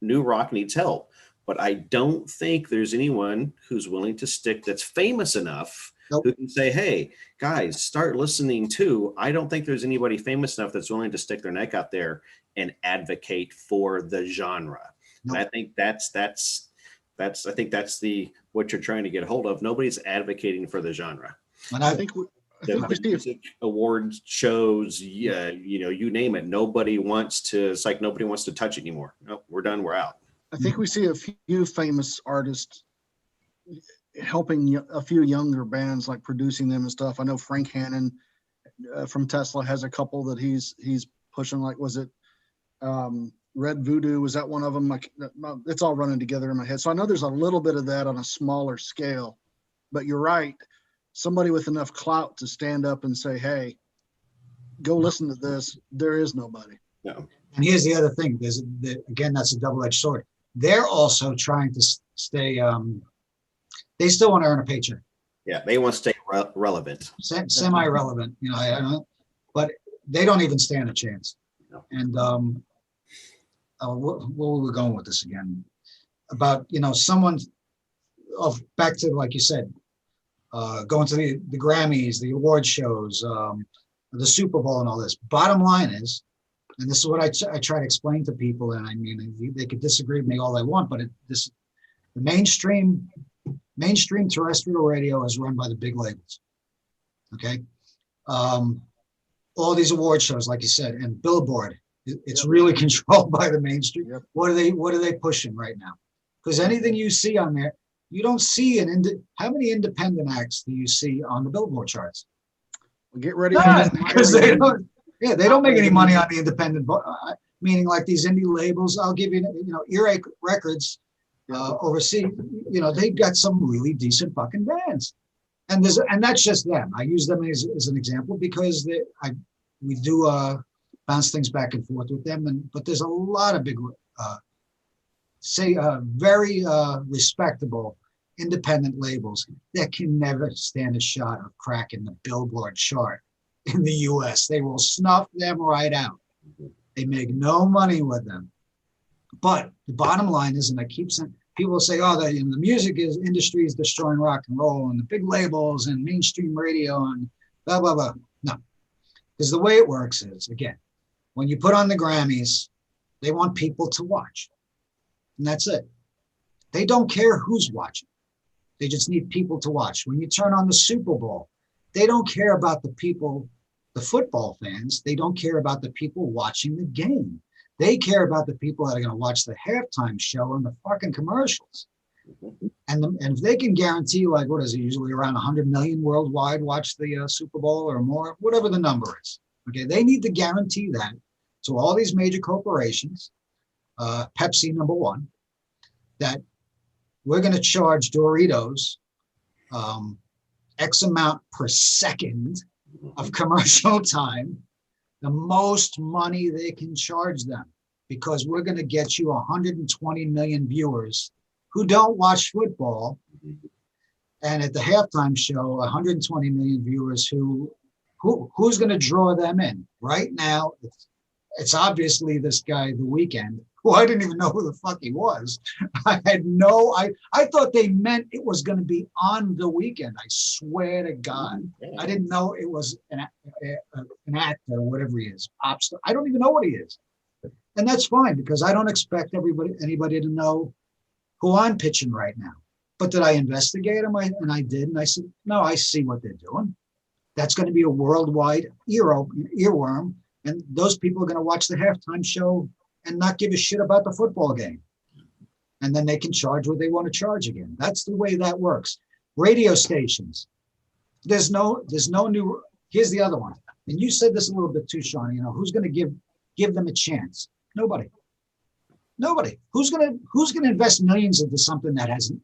New rock needs help, but I don't think there's anyone who's willing to stick, that's famous enough. Nope. Who can say, hey, guys, start listening too. I don't think there's anybody famous enough that's willing to stick their neck out there and advocate for the genre. Nope. And I think that's I think that's what you're trying to get a hold of. Nobody's advocating for the genre. And I think we The see music awards shows, yeah, you name it. Nobody wants to. It's like nobody wants to touch it anymore. Nope, we're done. We're out. I think we see a few famous artists helping a few younger bands, like producing them and stuff. I know Frank Hannon from Tesla has a couple that he's pushing. Like, was it Red Voodoo? Was that one of them? Like, it's all running together in my head. So I know there's a little bit of that on a smaller scale, but you're right. Somebody with enough clout to stand up and say, "Hey, go listen to this." There is nobody. No. And here's the other thing. Again, that's a double-edged sword. They're also trying to stay. They still want to earn a paycheck. Yeah, they want to stay relevant. Semi-relevant, I don't know, but they don't even stand a chance. No. And where were we going with this again? About someone back to, like you said, going to the Grammys, the award shows, the Super Bowl, and all this. Bottom line is, and this is what I try to explain to people, and I mean, they could disagree with me all they want, but the mainstream terrestrial radio is run by the big labels. Okay. All these award shows, like you said, and Billboard, it's really controlled by the mainstream. Yep. What are they pushing right now? Because anything you see on there, you don't see how many independent acts do you see on the Billboard charts? Well, get ready Because they don't make any money on the independent, meaning like these indie labels. I'll give you, Earache Records overseas, they've got some really decent fucking bands, and that's just them. I use them as an example because we do bounce things back and forth with them, but there's a lot of big, very respectable independent labels that can never stand a shot of cracking the Billboard chart in the U.S. They will snuff them right out. They make no money with them. But the bottom line is, and I keep saying, people say, "Oh, the music industry is destroying rock and roll, and the big labels and mainstream radio and blah blah blah." No, because the way it works is, again, when you put on the Grammys, they want people to watch, and that's it. They don't care who's watching. They just need people to watch. When you turn on the Super Bowl, they don't care about the people, the football fans. They don't care about the people watching the game. They care about the people that are going to watch the halftime show and the fucking commercials. And if they can guarantee, like, what is it, usually around 100 million worldwide watch the Super Bowl or more, whatever the number is. Okay, they need to guarantee that to all these major corporations, Pepsi number one, that we're going to charge Doritos X amount per second of commercial time, the most money they can charge them, because we're going to get you 120 million viewers who don't watch football, and at the halftime show, 120 million viewers who's going to draw them in. Right now, it's obviously this guy, The Weeknd, who I didn't even know who the fuck he was. I thought they meant it was going to be on The Weeknd. I swear to God. I didn't know it was an actor or whatever he is. Pop star. I don't even know what he is. And that's fine, because I don't expect anybody to know who I'm pitching right now. But did I investigate them? And I did. And I said, no, I see what they're doing. That's going to be a worldwide earworm. And those people are going to watch the halftime show and not give a shit about the football game. And then they can charge what they want to charge again. That's the way that works. Radio stations. There's no new. Here's the other one. And you said this a little bit too, Sean. Who's going to give them a chance? Nobody. Who's going to invest millions into something that hasn't?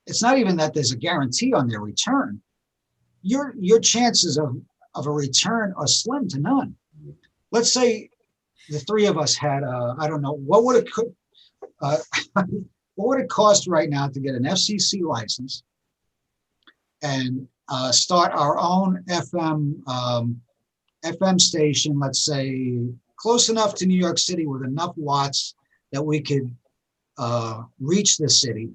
It's not even that there's a guarantee on their return. Your chances of a return are slim to none. Let's say the three of us had, I don't know, what would it cost right now to get an FCC license and start our own FM station, let's say close enough to New York City with enough watts that we could reach the city,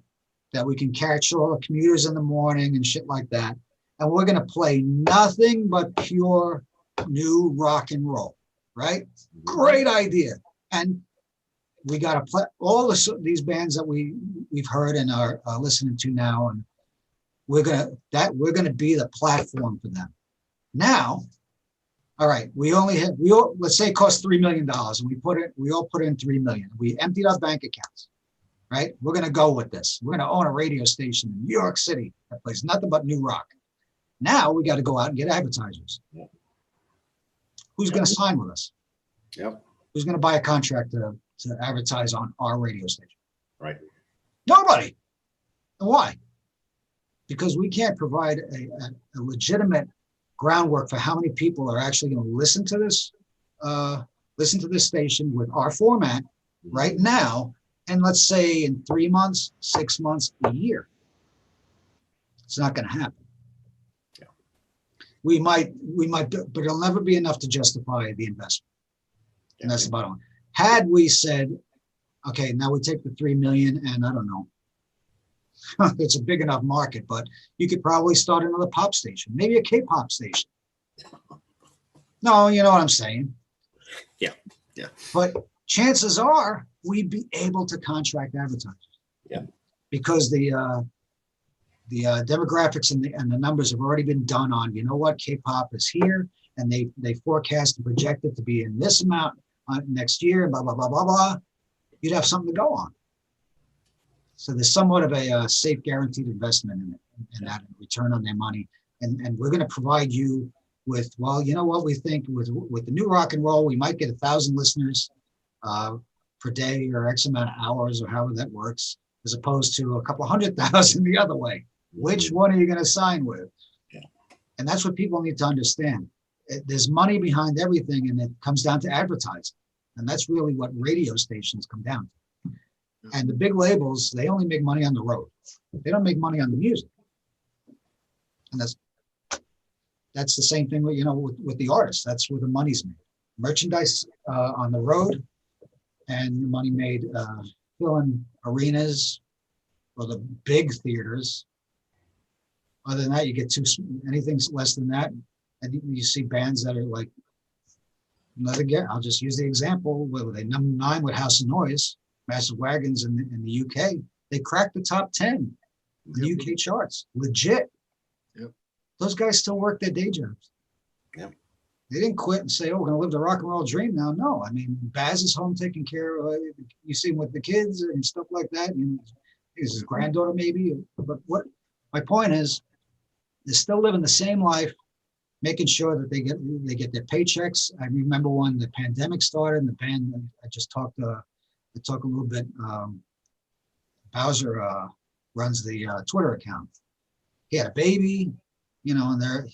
that we can catch all the commuters in the morning and shit like that. And we're going to play nothing but pure new rock and roll. Right? Great idea. And we got to play all these bands that we've heard and are listening to now, and we're gonna be the platform for them. Now, all right, let's say it costs $3 million, and we all put in $3 million. We emptied our bank accounts, right? We're gonna go with this. We're gonna own a radio station in New York City that plays nothing but new rock. Now we got to go out and get advertisers. Yep. Who's going to sign with us? Yep. Who's going to buy a contract to advertise on our radio station? Right. Nobody. And why? Because we can't provide a legitimate groundwork for how many people are actually going to listen to this station with our format right now. And let's say in 3 months, 6 months, a year. It's not going to happen. We might, but it'll never be enough to justify the investment. And that's the bottom line. Had we said, okay, now we take the 3 million, and I don't know, it's a big enough market, but you could probably start another pop station, maybe a K-pop station. No, you know what I'm saying? Yeah. Yeah. But chances are we'd be able to contract advertisers. Yeah. Because the demographics and the numbers have already been done on, you know what, K-pop is here, and they forecast and project it to be in this amount next year, blah, blah, blah, blah, blah. You'd have something to go on. So there's somewhat of a safe guaranteed investment in it, and that return on their money. And we're going to provide you with, well, you know what, we think with the new rock and roll, we might get 1,000 listeners per day or X amount of hours or however that works, as opposed to a couple 100,000 the other way. Which one are you going to sign with? Yeah. And that's what people need to understand. There's money behind everything, and it comes down to advertising. And that's really what radio stations come down to. And the big labels, they only make money on the road. They don't make money on the music. And that's the same thing with, with the artists. That's where the money's made. Merchandise on the road, and money made filling arenas or the big theaters. Other than that, you get anything less than that, and you see bands that are like, I'll just use the example, where they number 9 with House of Noise, Massive Wagons in the UK. They cracked the top 10 in the UK charts, legit. Yep. Those guys still work their day jobs. Yep. They didn't quit and say, "Oh, we're going to live the rock and roll dream now." No, I mean, Baz is home taking care of. You see him with the kids and stuff like that. His granddaughter maybe, but what my point is, they're still living the same life, making sure that they get their paychecks. I remember when the pandemic started, and the band I just talked a little bit. Bowser runs the Twitter account. He had a baby, and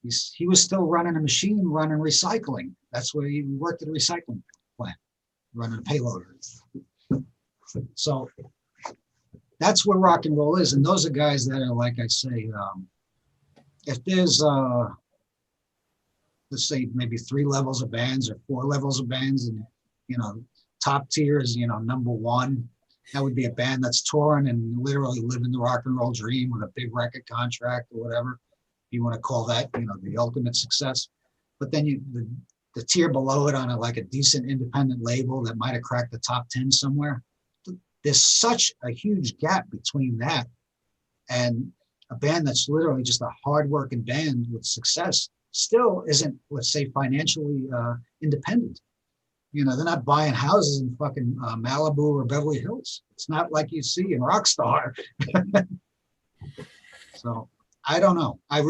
he was still running a machine, running recycling. That's where he worked at a recycling plant, running a payloader. So that's where rock and roll is, and those are guys that are, like I say, if there's let's say maybe 3 levels of bands or 4 levels of bands, and top tier is number 1, that would be a band that's touring and literally living the rock and roll dream with a big record contract or whatever you want to call that, the ultimate success. But then the tier below it on a decent independent label that might have cracked the top 10 somewhere, there's such a huge gap between that and a band that's literally just a hardworking band with success still isn't, let's say, financially independent. They're not buying houses in fucking Malibu or Beverly Hills. It's not like you see in Rockstar. So I don't know. I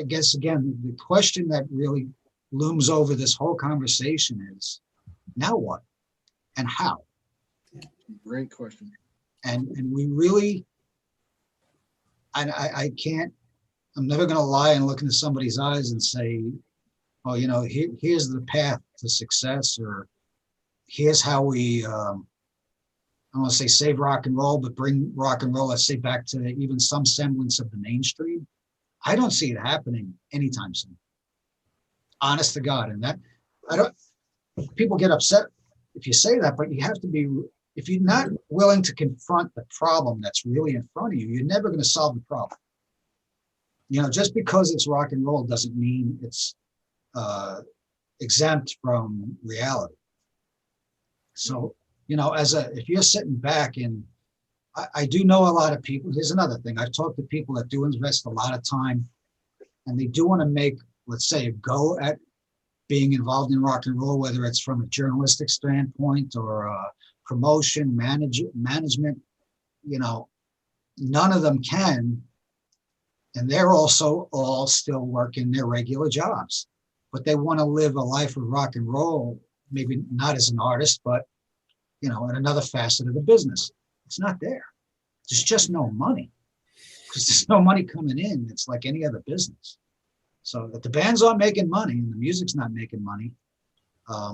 guess, again, the question that really looms over this whole conversation is, now what and how? Great question. And we really, I can't, I'm never going to lie and look into somebody's eyes and say, oh, here's the path to success, or here's how we, I don't want to say save rock and roll, but bring rock and roll, let's say, back to even some semblance of the mainstream. I don't see it happening anytime soon. Honest to God. And that, people get upset if you say that, but you have to be, if you're not willing to confront the problem that's really in front of you, you're never going to solve the problem. Just because it's rock and roll doesn't mean it's exempt from reality. So, if you're sitting back and I do know a lot of people, here's another thing. I've talked to people that do invest a lot of time and they do want to make, let's say, a go at being involved in rock and roll, whether it's from a journalistic standpoint or promotion, management, none of them can. And they're also all still working their regular jobs, but they want to live a life of rock and roll, maybe not as an artist, but, in another facet of the business. It's not there. There's just no money because there's no money coming in. It's like any other business. So if the bands aren't making money and the music's not making money, I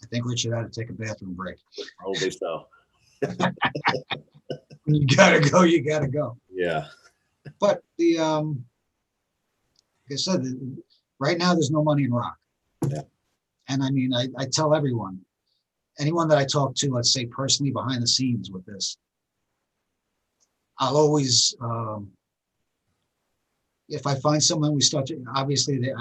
think Richard had to take a bathroom break. Probably so. When you gotta go, you gotta go. Yeah. But like I said, right now there's no money in rock. Yeah. And I mean, I tell anyone that I talk to, let's say personally behind the scenes with this, I'll always, if I find someone, we start to, obviously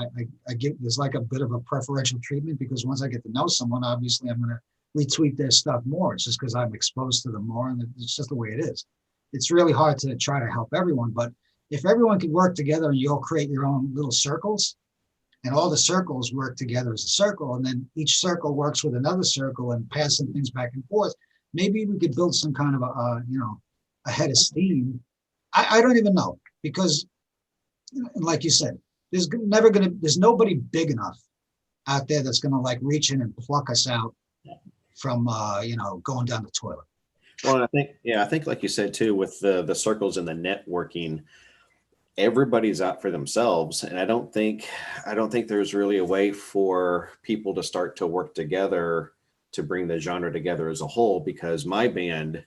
I give, there's like a bit of a preferential treatment because once I get to know someone, obviously I'm going to retweet their stuff more. It's just because I'm exposed to them more and it's just the way it is. It's really hard to try to help everyone, but if everyone can work together and you all create your own little circles and all the circles work together as a circle and then each circle works with another circle and passing things back and forth, maybe we could build some kind of a head of steam. I don't even know because like you said, there's nobody big enough out there that's going to like reach in and pluck us out from, going down the toilet. Well, I think like you said too, with the circles and the networking, everybody's out for themselves. And I don't think there's really a way for people to start to work together to bring the genre together as a whole, because my band,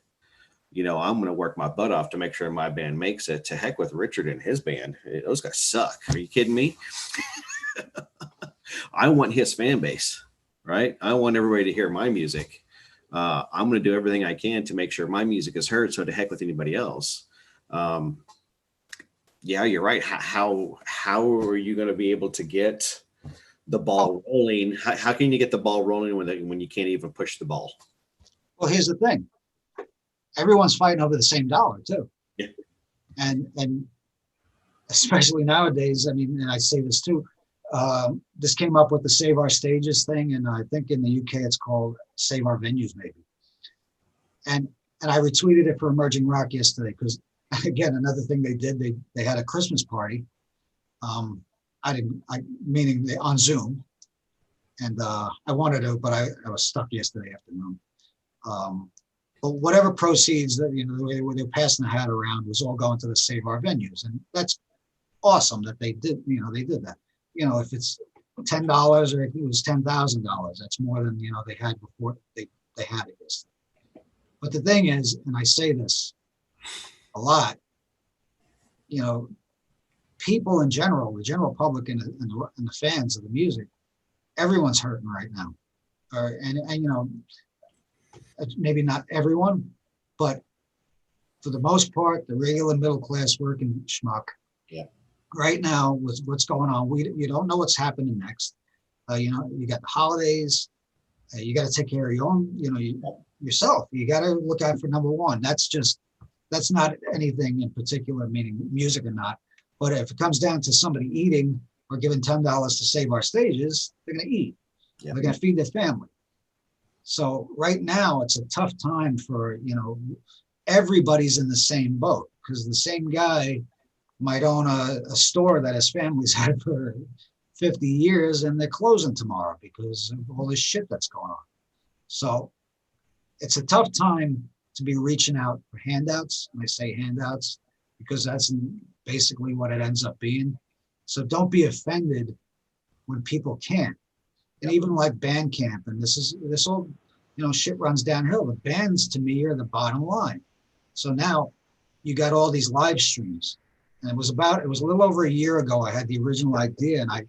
I'm going to work my butt off to make sure my band makes it. To heck with Richard and his band. Those guys suck. Are you kidding me? I want his fan base, right? I want everybody to hear my music. I'm going to do everything I can to make sure my music is heard. So to heck with anybody else. Yeah, you're right. How are you going to be able to get the ball rolling? How can you get the ball rolling when you can't even push the ball? Well, here's the thing. Everyone's fighting over the same dollar too. Yeah. And especially nowadays, I mean, and I say this too, this came up with the Save Our Stages thing. And I think in the UK, it's called Save Our Venues maybe. And I retweeted it for Emerging Rock yesterday because again, another thing they did, they had a Christmas party. Meaning on Zoom. And I wanted to, but I was stuck yesterday afternoon. But whatever proceeds that, where they're passing the hat around was all going to the Save Our Venues. And that's awesome that they did, they did that. If it's $10 or if it was $10,000, that's more than, they had before they had it yesterday. But the thing is, and I say this a lot, people in general, the general public and the fans of the music, everyone's hurting right now. And maybe not everyone, but for the most part, the regular middle class working schmuck. Yeah. Right now, with what's going on, you don't know what's happening next. You got the holidays. You got to take care of your own, yourself. You got to look out for number one. That's not anything in particular, meaning music or not. But if it comes down to somebody eating or giving $10 to Save Our Stages, they're going to eat. Yeah. They're going to feed their family. So right now it's a tough time for, everybody's in the same boat because the same guy might own a store that his family's had for 50 years and they're closing tomorrow because of all this shit that's going on. So it's a tough time to be reaching out for handouts. And I say handouts because that's basically what it ends up being. So don't be offended when people can't. And even like Bandcamp, and this all, shit runs downhill. The bands to me are the bottom line. So now you got all these live streams. And it was a little over a year ago, I had the original idea and I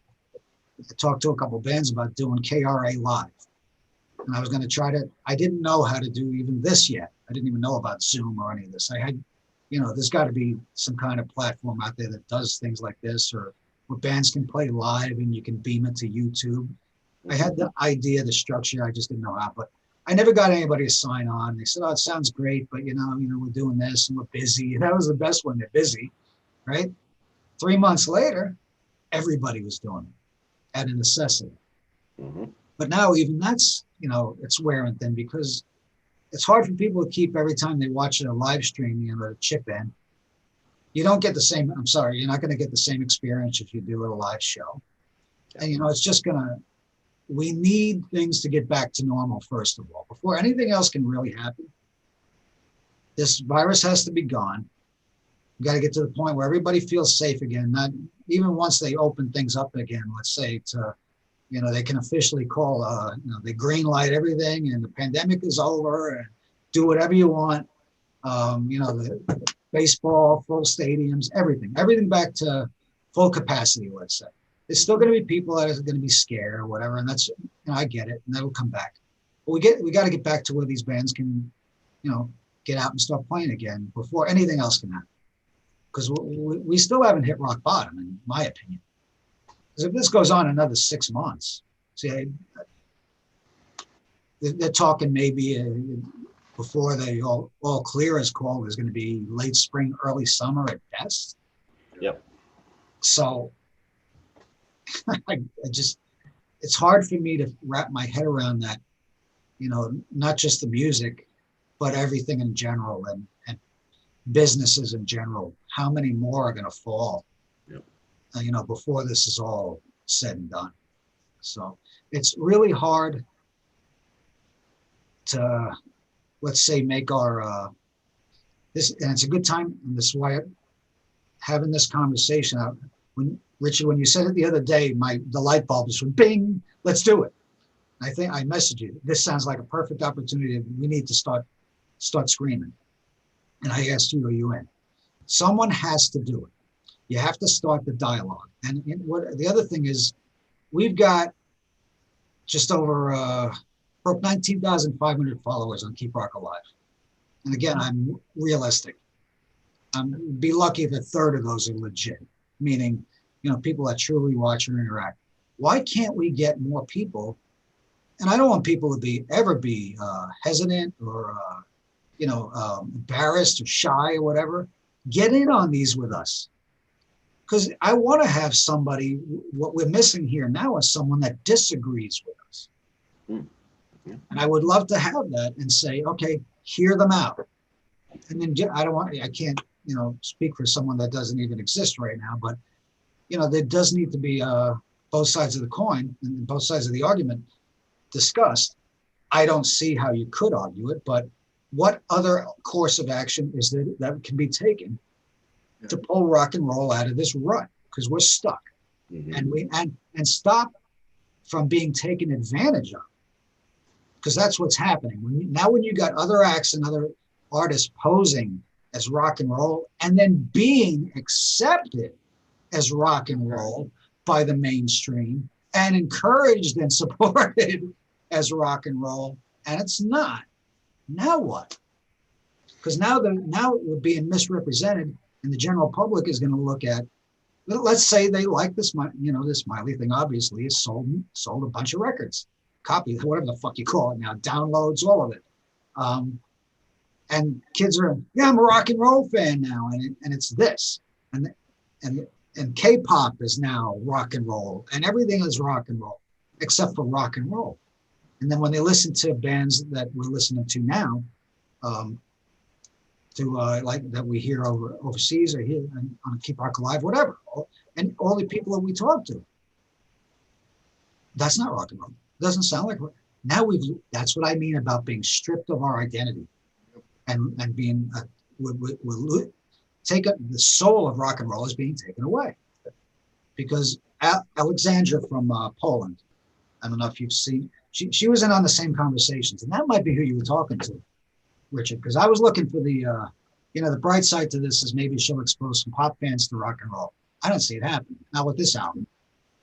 talked to a couple bands about doing KRA live. And I was going to I didn't know how to do even this yet. I didn't even know about Zoom or any of this. I had, there's got to be some kind of platform out there that does things like this or where bands can play live and you can beam it to YouTube. I had the idea, the structure, I just didn't know how, but I never got anybody to sign on. They said, oh, it sounds great, but we're doing this and we're busy. And that was the best when they're busy, right? 3 months later, everybody was doing it at a necessity. Mm-hmm. But now even that's, it's wearing thin because it's hard for people to keep every time they watch a live stream, the chip in. You don't get the same, I'm sorry, you're not going to get the same experience if you do a live show. And, it's just we need things to get back to normal, first of all. Before anything else can really happen, this virus has to be gone. We got to get to the point where everybody feels safe again. Not even once they open things up again, let's say they can officially call, they green light everything and the pandemic is over and do whatever you want. The baseball, full stadiums, everything back to full capacity, let's say. There's still going to be people that are going to be scared or whatever. And that's, I get it. And that'll come back. But we got to get back to where these bands can, get out and start playing again before anything else can happen. Because we still haven't hit rock bottom, in my opinion. Because if this goes on another 6 months, see, they're talking maybe before they all clear is called, there's going to be late spring, early summer at best. Yep. So it's hard for me to wrap my head around that, not just the music, but everything in general and businesses in general. How many more are going to fall, before this is all said and done? So it's really hard to, let's say, make our, this, and it's a good time, and this is why having this conversation out. Richard, when you said it the other day, the light bulb just went bing, let's do it. I think I messaged you. This sounds like a perfect opportunity. We need to start screaming. And I asked you, are you in? Someone has to do it. You have to start the dialogue. And the other thing is, we've got just over 19,500 followers on Keep Rock Alive. And again, I'm realistic. Be lucky if a third of those are legit, meaning, people that truly watch or interact. Why can't we get more people? And I don't want people to ever be hesitant or, embarrassed or shy or whatever. Get in on these with us. Because I want to have somebody, what we're missing here now is someone that disagrees with us. Mm. Yeah. And I would love to have that and say, okay, hear them out. And then I can't, speak for someone that doesn't even exist right now, but there does need to be both sides of the coin and both sides of the argument discussed. I don't see how you could argue it, but what other course of action is there that can be taken to pull rock and roll out of this rut? Because we're stuck. Mm-hmm. and stop from being taken advantage of. Because that's what's happening. When you got other acts and other artists posing as rock and roll and then being accepted as rock and roll by the mainstream and encouraged and supported as rock and roll, and it's not. Now what? Because now we're being misrepresented, and the general public is going to look at. Let's say they like this, this Miley thing. Obviously, is sold a bunch of records, copies, whatever the fuck you call it now, downloads, all of it. And kids are, I'm a rock and roll fan now, and it's this, and K-pop is now rock and roll, and everything is rock and roll, except for rock and roll. And then when they listen to bands that we're listening to now, like that we hear overseas or here on Keep Rock Alive, whatever, and all the people that we talk to, that's not rock and roll. It doesn't sound like rock. Now that's what I mean about being stripped of our identity, and being we're taken. The soul of rock and roll is being taken away, because Alexandra from Poland, I don't know if you've seen. She was in on the same conversations, and that might be who you were talking to, Richard, because I was looking for the bright side to this is maybe she'll expose some pop fans to rock and roll. I don't see it happening, not with this album,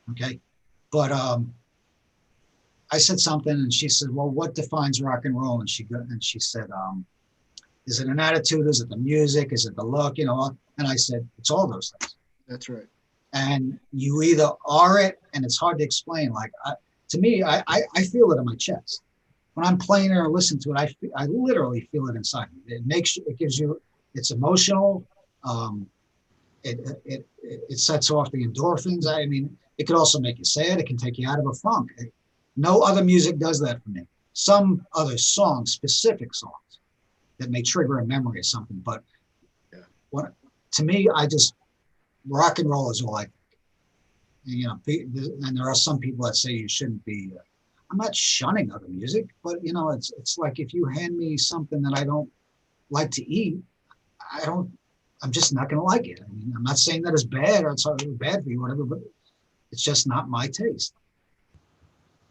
okay? But I said something, and she said, well, what defines rock and roll? And she said, is it an attitude? Is it the music? Is it the look? And I said, it's all those things. That's right. And you either are it, and it's hard to explain. Like, to me, I feel it in my chest. When I'm playing it or listen to it, I literally feel it inside me. It gives you, it's emotional. It sets off the endorphins. I mean, it could also make you sad. It can take you out of a funk. No other music does that for me. Some other songs, specific songs that may trigger a memory or something. But to me, rock and roll is all I, and there are some people that say you shouldn't be. I'm not shunning other music, but it's like if you hand me something that I don't like to eat, I'm just not going to like it. I mean, I'm not saying that it's bad or it's bad for you, whatever, but it's just not my taste.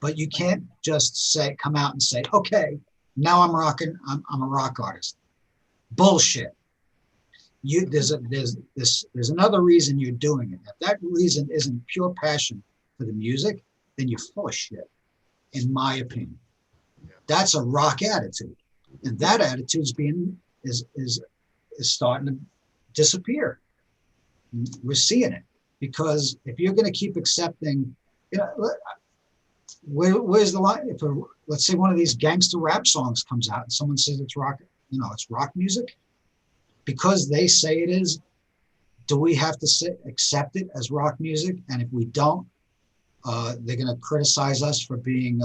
But you can't just come out and say, okay, now I'm a rock artist. Bullshit. There's another reason you're doing it. If that reason isn't pure passion for the music, then you're full of shit, in my opinion. That's a rock attitude. And that attitude is starting to disappear. We're seeing it, because if you're going to keep accepting, where's the line? Let's say one of these gangster rap songs comes out and someone says it's rock, it's rock music, because they say it is. Do we have to accept it as rock music? And if we don't, they're going to criticize us for being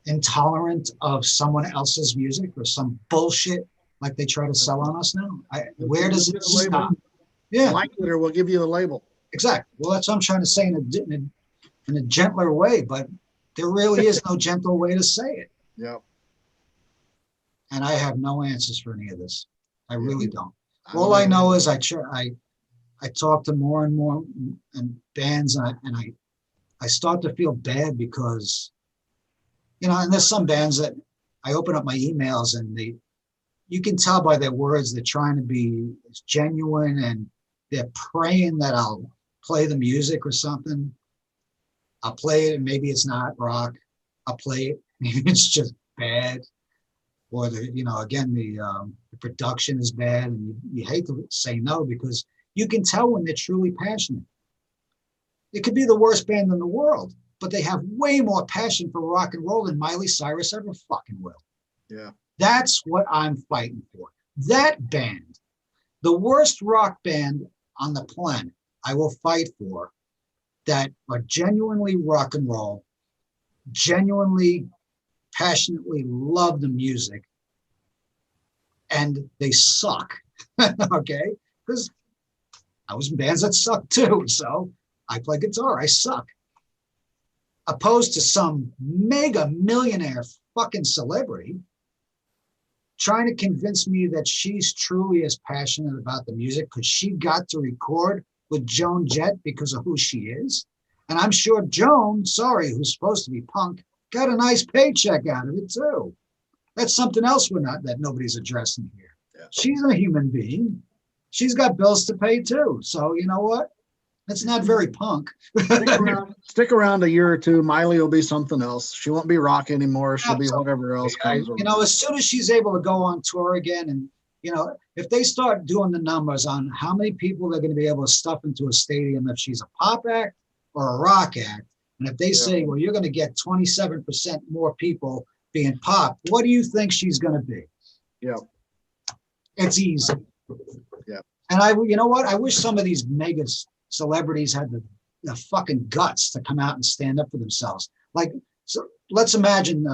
intolerant of someone else's music or some bullshit like they try to sell on us now. Where does it stop? Yeah, like it or we'll give you the label. Exactly. Well, that's what I'm trying to say in a gentler way, but there really is no gentle way to say it. Yeah. And I have no answers for any of this. I really don't. All I know is I talk to more and more bands, and I start to feel bad because, and there's some bands that I open up my emails and you can tell by their words they're trying to be genuine and they're praying that I'll play the music or something. I'll play it and maybe it's not rock. I'll play it, maybe it's just bad. Or the production is bad, and you hate to say no because you can tell when they're truly passionate. It could be the worst band in the world, but they have way more passion for rock and roll than Miley Cyrus ever fucking will. Yeah. That's what I'm fighting for. That band, the worst rock band on the planet, I will fight for, that are genuinely rock and roll, genuinely, passionately love the music, and they suck. Okay? Because I was in bands that suck too, so I play guitar, I suck. Opposed to some mega millionaire fucking celebrity trying to convince me that she's truly as passionate about the music because she got to record with Joan Jett because of who she is. And I'm sure Joan, who's supposed to be punk, got a nice paycheck out of it too. That's something else that nobody's addressing here. Yeah. She's a human being. She's got bills to pay too. So you know what? That's not very punk. Stick around a year or two. Miley will be something else. She won't be rock anymore. She'll be whatever else comes. As soon as she's able to go on tour again, and if they start doing the numbers on how many people they're going to be able to stuff into a stadium if she's a pop act or a rock act, and if they say, well, you're going to get 27% more people being pop, what do you think she's going to be? Yeah. It's easy. Yeah. And I wish some of these mega celebrities had the fucking guts to come out and stand up for themselves. Like, so let's imagine,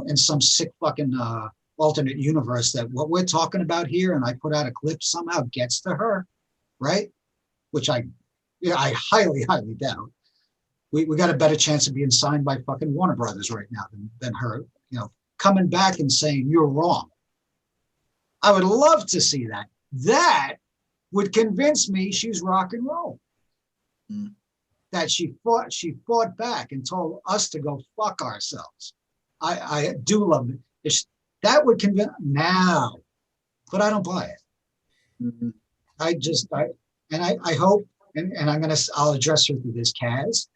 in some sick fucking alternate universe that what we're talking about here, and I put out a clip, somehow gets to her, right? Which I highly, highly doubt. We got a better chance of being signed by fucking Warner Brothers right now than her, coming back and saying you're wrong. I would love to see that. That would convince me she's rock and roll. Mm. That she fought back and told us to go fuck ourselves. I do love it. That would convince now, but I don't buy it. Mm-hmm. I hope, and I'll address her through this, Kaz.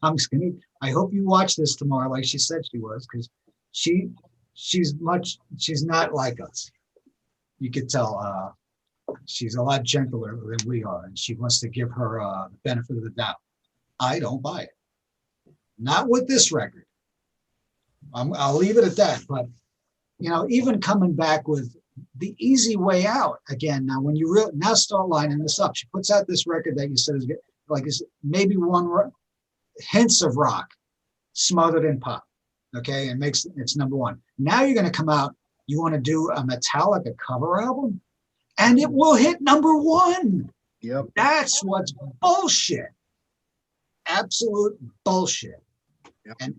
I hope you watch this tomorrow, like she said she was, because she's not like us. You could tell she's a lot gentler than we are, and she wants to give her the benefit of the doubt. I don't buy it. not with this record. I'll leave it at that. But, you know, even coming back with The Easy Way Out again. Now, when you now start lining this up, she puts out this record that you said is like is maybe hints of rock smothered in pop. Okay, and makes it's number one. Now you're going to come out. You want to do a Metallica cover album, and it will hit number one. Yep. That's what's bullshit. Absolute bullshit. Yep. And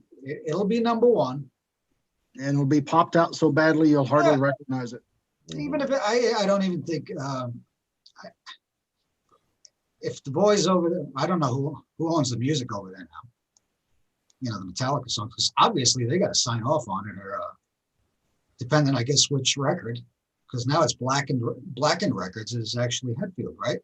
it'll be number one. And it'll be popped out so badly you'll hardly recognize it. Even if I don't even think if the boys over there, I don't know who owns the music over there now. You know, the Metallica songs, because obviously they got to sign off on it, or depending, I guess, which record, because now it's Blackened Records is actually Hetfield, right?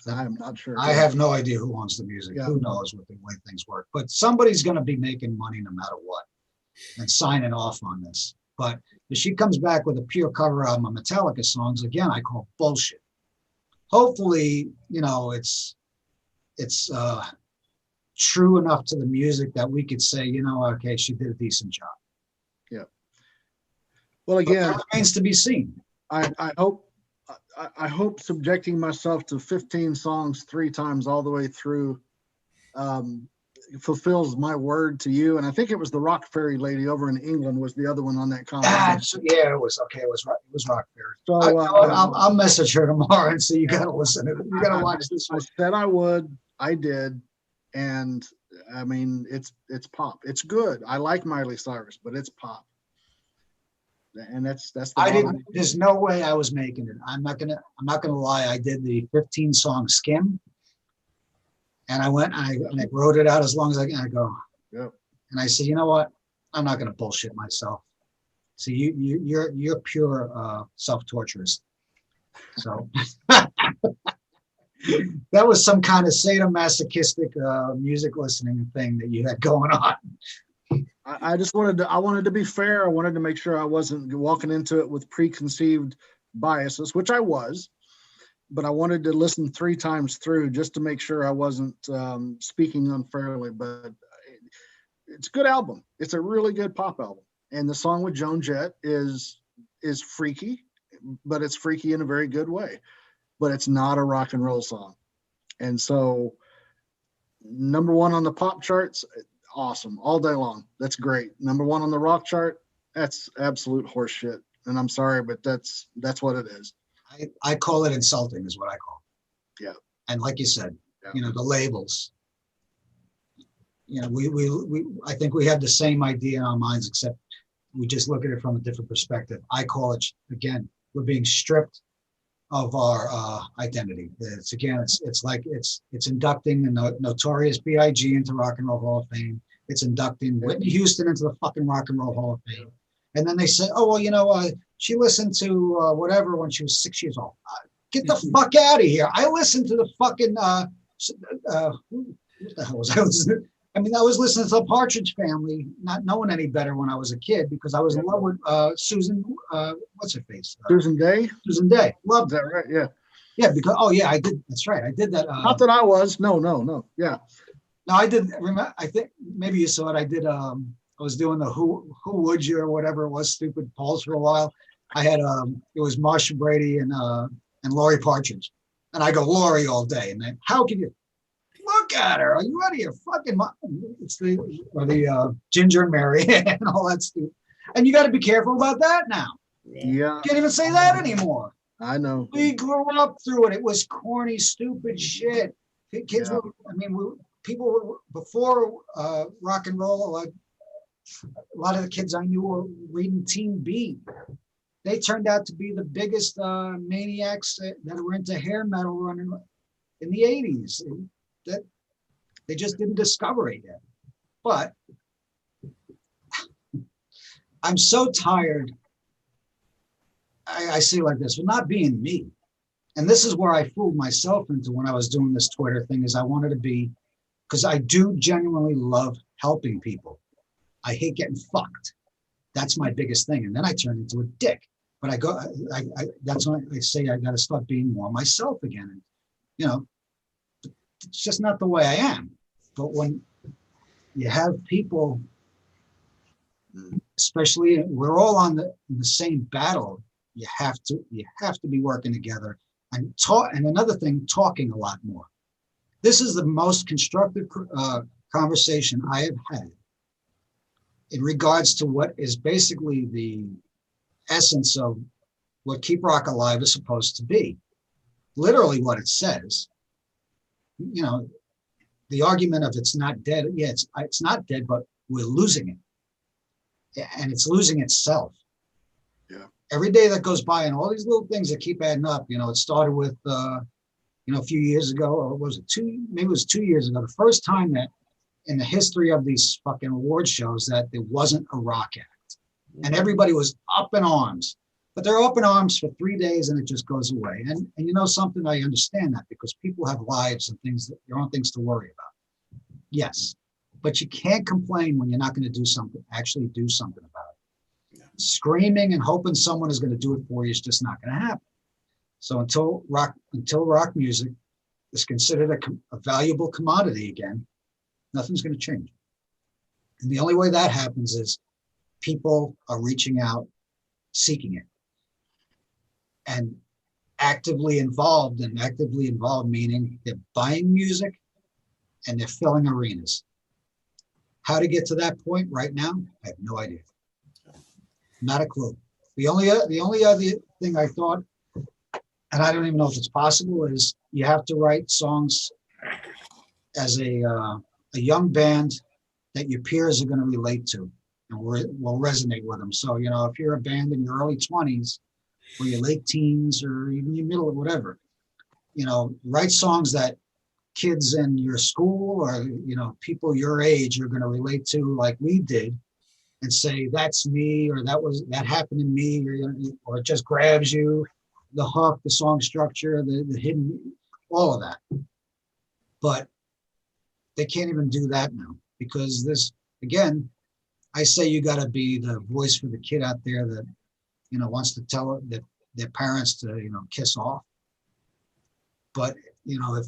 I'm not sure. I have no idea who owns the music. Yeah. Who knows what the way things work? But somebody's going to be making money no matter what and signing off on this. But if she comes back with a pure cover album of Metallica songs, again, I call bullshit. Hopefully, you know, it's true enough to the music that we could say, you know, okay, she did a decent job. Yeah. Well, again, it remains to be seen. I hope subjecting myself to 15 songs 3 times all the way through fulfills my word to you. And I think it was the Rock Fairy lady over in England was the other one on that comment. Yeah, it was okay. It was Rock Fairy. So I'll message her tomorrow and say you got to listen to it. You got to watch this one. I said I would. I did. And I mean, it's pop. It's good. I like Miley Cyrus, but it's pop. And that's there's no way I was making it. I'm not gonna lie. I did the 15 song skim, and I went and I wrote it out as long as I can. I go, yep. And I said, you know what? I'm not gonna bullshit myself. So you're pure self-torturist. So that was some kind of sadomasochistic music listening thing that you had going on. I wanted to be fair. I wanted to make sure I wasn't walking into it with preconceived biases, which I was, but I wanted to listen 3 times through just to make sure I wasn't speaking unfairly. But it's a good album. It's a really good pop album. And the song with Joan Jett is freaky, but it's freaky in a very good way. But it's not a rock and roll song. And so number 1 on the pop charts, awesome, all day long. That's great. Number 1 on the rock chart, that's absolute horseshit. And I'm sorry, but that's what it is. I call it insulting is what I call it. Yeah. And like you said, you know, the labels, you know, we I think we have the same idea in our minds, except we just look at it from a different perspective. I call it, again, we're being stripped of our identity. It's like it's inducting the Notorious B.I.G. into Rock and Roll Hall of Fame. It's inducting Whitney Houston into the fucking Rock and Roll Hall of Fame. And then they say, oh, well, you know, she listened to whatever when she was 6 years old. Get the fuck out of here. I listened to the fucking, what the hell was I listening to? I mean, I was listening to the Partridge Family, not knowing any better when I was a kid, because I was in love with Susan, what's her face? Susan Day? Susan Day. Loved that, right? Yeah. Yeah, because, oh, yeah, I did. That's right. I did that. Not that I was. No. Yeah. No, I did. Remember, I think maybe you saw it. I did. I was doing the Who Would You or whatever it was, stupid polls for a while. I had it was Marsha Brady and Lori Partridge, and I go Lori all day. And then how can you look at her? Are you out of your fucking mind? It's the Ginger and Mary and all that stuff. And you got to be careful about that now. Yeah. Can't even say that anymore. I know. We grew up through it. It was corny, stupid shit. Kids were. I mean, people were, before rock and roll. Like, a lot of the kids I knew were reading Teen Beat. They turned out to be the biggest maniacs that were into hair metal running in the 80s. That they just didn't discover it yet. But I'm so tired. I see it like this, with not being me. And this is where I fooled myself into when I was doing this Twitter thing, is I wanted to be, because I do genuinely love helping people. I hate getting fucked. That's my biggest thing. And then I turn into a dick. But that's when I say I got to start being more myself again. And, you know, it's just not the way I am. But when you have people, especially we're all on the same battle. You have to be working together and talk. And another thing, talking a lot more. This is the most constructive conversation I have had in regards to what is basically the essence of what Keep Rock Alive is supposed to be. Literally what it says, you know, the argument of it's not dead. Yeah, it's not dead, but we're losing it. And it's losing itself. Yeah. Every day that goes by and all these little things that keep adding up, you know, it started with, a few years ago, or was it maybe it was 2 years ago, the first time that in the history of these fucking award shows that there wasn't a rock act. And everybody was up in arms. But they're up in arms for 3 days and it just goes away. And you know something, I understand that because people have lives and things, their own things to worry about. Yes, but you can't complain when you're not going to do something, actually do something about it. Yeah. Screaming and hoping someone is going to do it for you is just not going to happen. So until rock music is considered a valuable commodity again, nothing's going to change. And the only way that happens is people are reaching out, seeking it, and actively involved meaning they're buying music and they're filling arenas. How to get to that point right now, I have no idea. Not a clue. The only other thing I thought, and I don't even know if it's possible, is you have to write songs as a young band that your peers are going to relate to and will resonate with them. So, you know, if you're a band in your early 20s or your late teens or even your middle or whatever, you know, write songs that kids in your school or, you know, people your age are going to relate to like we did and say, that's me, or that happened to me, or it just grabs you, the hook, the song structure, the hidden, all of that. But they can't even do that now because this, again, I say you got to be the voice for the kid out there that, you know, wants to tell their parents to, you know, kiss off. But, you know,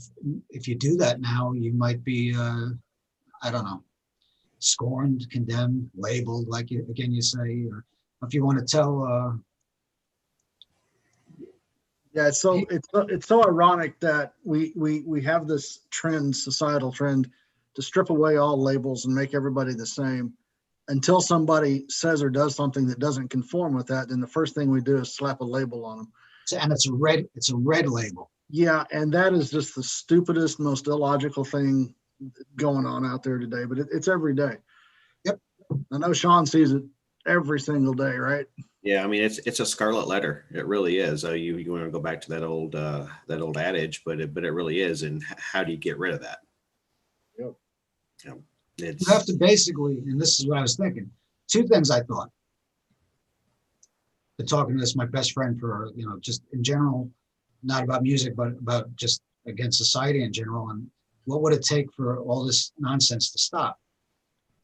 if you do that now, you might be, I don't know, scorned, condemned, labeled, like you say, or if you want to tell. Yeah, it's so ironic that we have this societal trend to strip away all labels and make everybody the same. Until somebody says or does something that doesn't conform with that, then the first thing we do is slap a label on them. And it's a red label. Yeah, and that is just the stupidest, most illogical thing going on out there today. But it's every day. Yep. I know Sean sees it every single day, right? Yeah, I mean it's a scarlet letter. It really is. You want to go back to that old adage, but it really is. And how do you get rid of that? Yep. You have to basically, and this is what I was thinking. Two things I thought. Been talking to my best friend for, you know, just in general, not about music, but about just against society in general. And what would it take for all this nonsense to stop?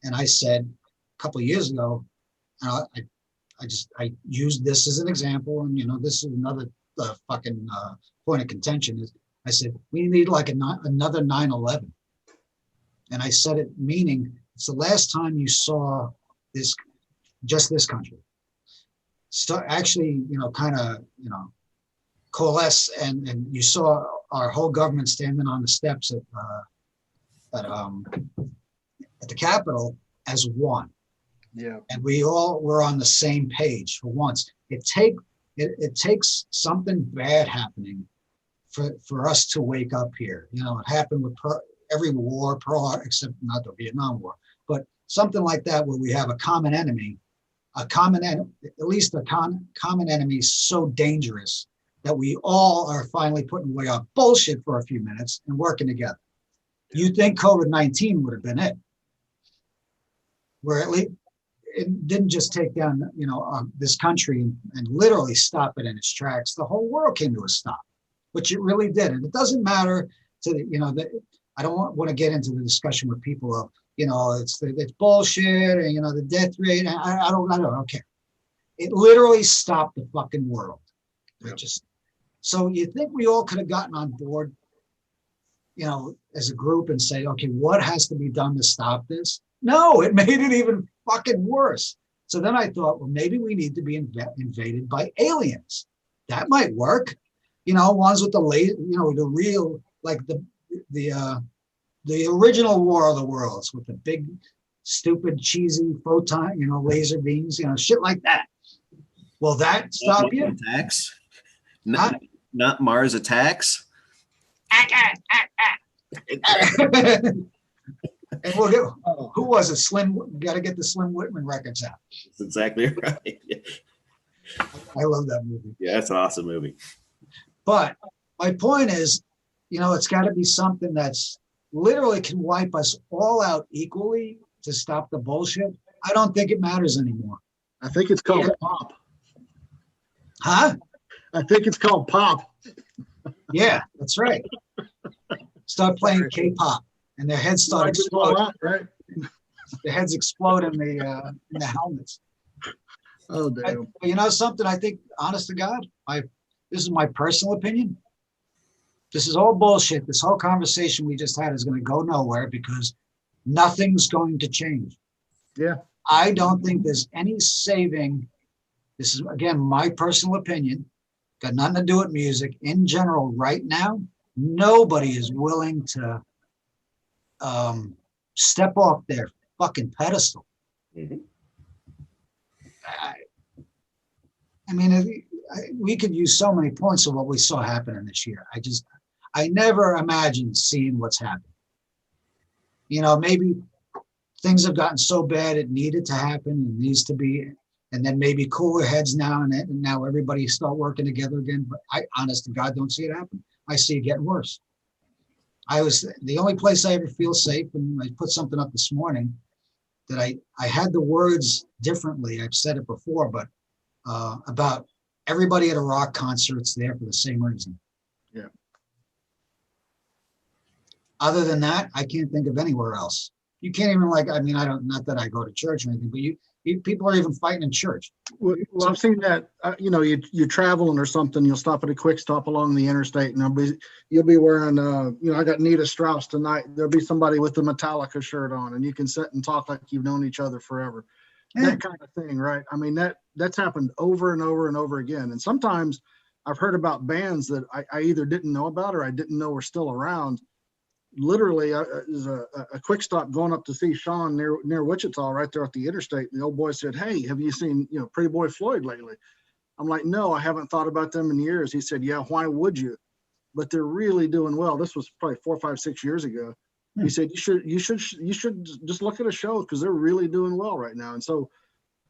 And I said a couple of years ago, I used this as an example, and you know, this is another fucking point of contention. Is I said we need like another 9/11, and I said it meaning it's the last time you saw this country start actually, you know, kind of, you know, coalesce, and you saw our whole government standing on the steps at the Capitol as one. Yeah. And we all were on the same page for once. It takes something bad happening for us to wake up here. You know, it happened with every war, except not the Vietnam War, but something like that where we have a common enemy, common enemy so dangerous that we all are finally putting away our bullshit for a few minutes and working together. You think COVID-19 would have been it, where at least it didn't just take down, you know, this country and literally stop it in its tracks. The whole world came to a stop, which it really did. And it doesn't matter to the, you know, I don't want to get into the discussion with people of, you know, it's bullshit and, you know, the death rate. I don't care. It literally stopped the fucking world. Yep. So you think we all could have gotten on board, you know, as a group and say, okay, what has to be done to stop this? No, it made it even fucking worse. So then I thought, well, maybe we need to be invaded by aliens. That might work. Ones with the the real, like the original War of the Worlds with the big, stupid, cheesy photon, laser beams, shit like that. Will that stop you? Attacks? Not Mars Attacks? And we'll get, who was it? Slim, got to get the Slim Whitman records out. That's exactly right. I love that movie. Yeah, it's an awesome movie. But my point is, it's got to be something that's literally can wipe us all out equally to stop the bullshit. I don't think it matters anymore. I think it's called pop. Huh? I think it's called pop. Yeah, that's right. Start playing K-pop, and their heads start exploding. Right? Their heads explode in the helmets. Oh damn! Something, I think, honest to God, this is my personal opinion. This is all bullshit. This whole conversation we just had is going to go nowhere because nothing's going to change. Yeah. I don't think there's any saving. This is, again, my personal opinion. Got nothing to do with music. In general, right now, nobody is willing to step off their fucking pedestal. Mm-hmm. I mean, we could use so many points of what we saw happening this year. I never imagined seeing what's happened. Maybe things have gotten so bad it needed to happen and needs to be, and then maybe cooler heads now, and now everybody start working together again. But I, honest to God, don't see it happen. I see it getting worse. The only place I ever feel safe, and I put something up this morning that I had the words differently. I've said it before, but about everybody at a rock concert's there for the same reason. Yeah. Other than that, I can't think of anywhere else. You can't even not that I go to church or anything, but people are even fighting in church. Well, I've seen that. You're traveling or something. You'll stop at a quick stop along the interstate, and you'll be wearing. I got Nita Strauss tonight. There'll be somebody with the Metallica shirt on, and you can sit and talk like you've known each other forever. Yeah. That kind of thing, right? I mean, that's happened over and over and over again. And sometimes I've heard about bands that I either didn't know about or I didn't know were still around. Literally, there's a quick stop going up to see Sean near Wichita, right there at the interstate. And the old boy said, "Hey, have you seen Pretty Boy Floyd lately?" I'm like, "No, I haven't thought about them in years." He said, "Yeah, why would you? But they're really doing well." This was probably 4, 5, 6 years ago. He said, "You should just look at a show because they're really doing well right now." And so,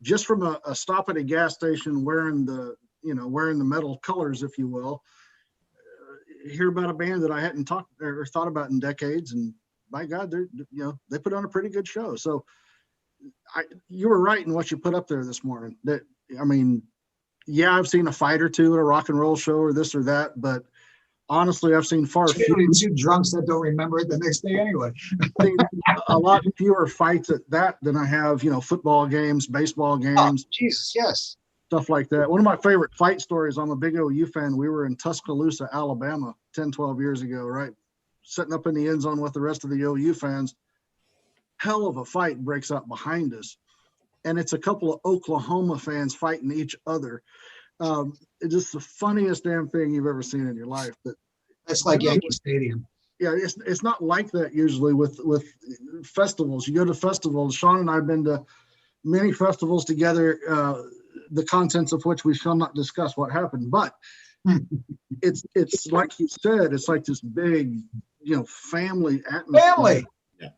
just from a stop at a gas station, wearing the metal colors, if you will. Hear about a band that I hadn't talked or thought about in decades, and by God, they put on a pretty good show. So, you were right in what you put up there this morning. I've seen a fight or two at a rock and roll show or this or that, but honestly, I've seen far fewer. Two drunks that don't remember it the next day anyway. A lot fewer fights at that than I have, football games, baseball games. Oh, Jesus, yes. Stuff like that. One of my favorite fight stories, I'm a big OU fan. We were in Tuscaloosa, Alabama 10, 12 years ago, right? Sitting up in the end zone with the rest of the OU fans. Hell of a fight breaks out behind us. And it's a couple of Oklahoma fans fighting each other. It's just the funniest damn thing you've ever seen in your life. That's like Yankee Stadium. Yeah, it's not like that usually with festivals. You go to festivals. Sean and I have been to many festivals together, the contents of which we shall not discuss what happened. But it's like you said, it's like this big, family atmosphere. Family. Yeah.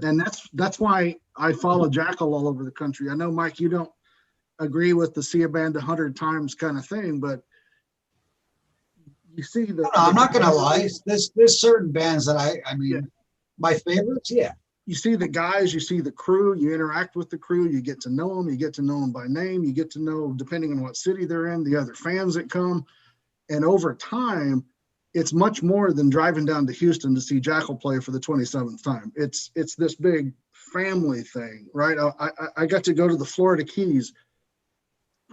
And that's why I follow Jackal all over the country. I know, Mike, you don't agree with the see a band 100 times kind of thing, but you see the. No, I'm not going to lie. There's certain bands that my favorites. Yeah. You see the guys, you see the crew, you interact with the crew, you get to know them by name, you get to know, depending on what city they're in, the other fans that come. And over time, it's much more than driving down to Houston to see Jackal play for the 27th time. It's this big family thing, right? I got to go to the Florida Keys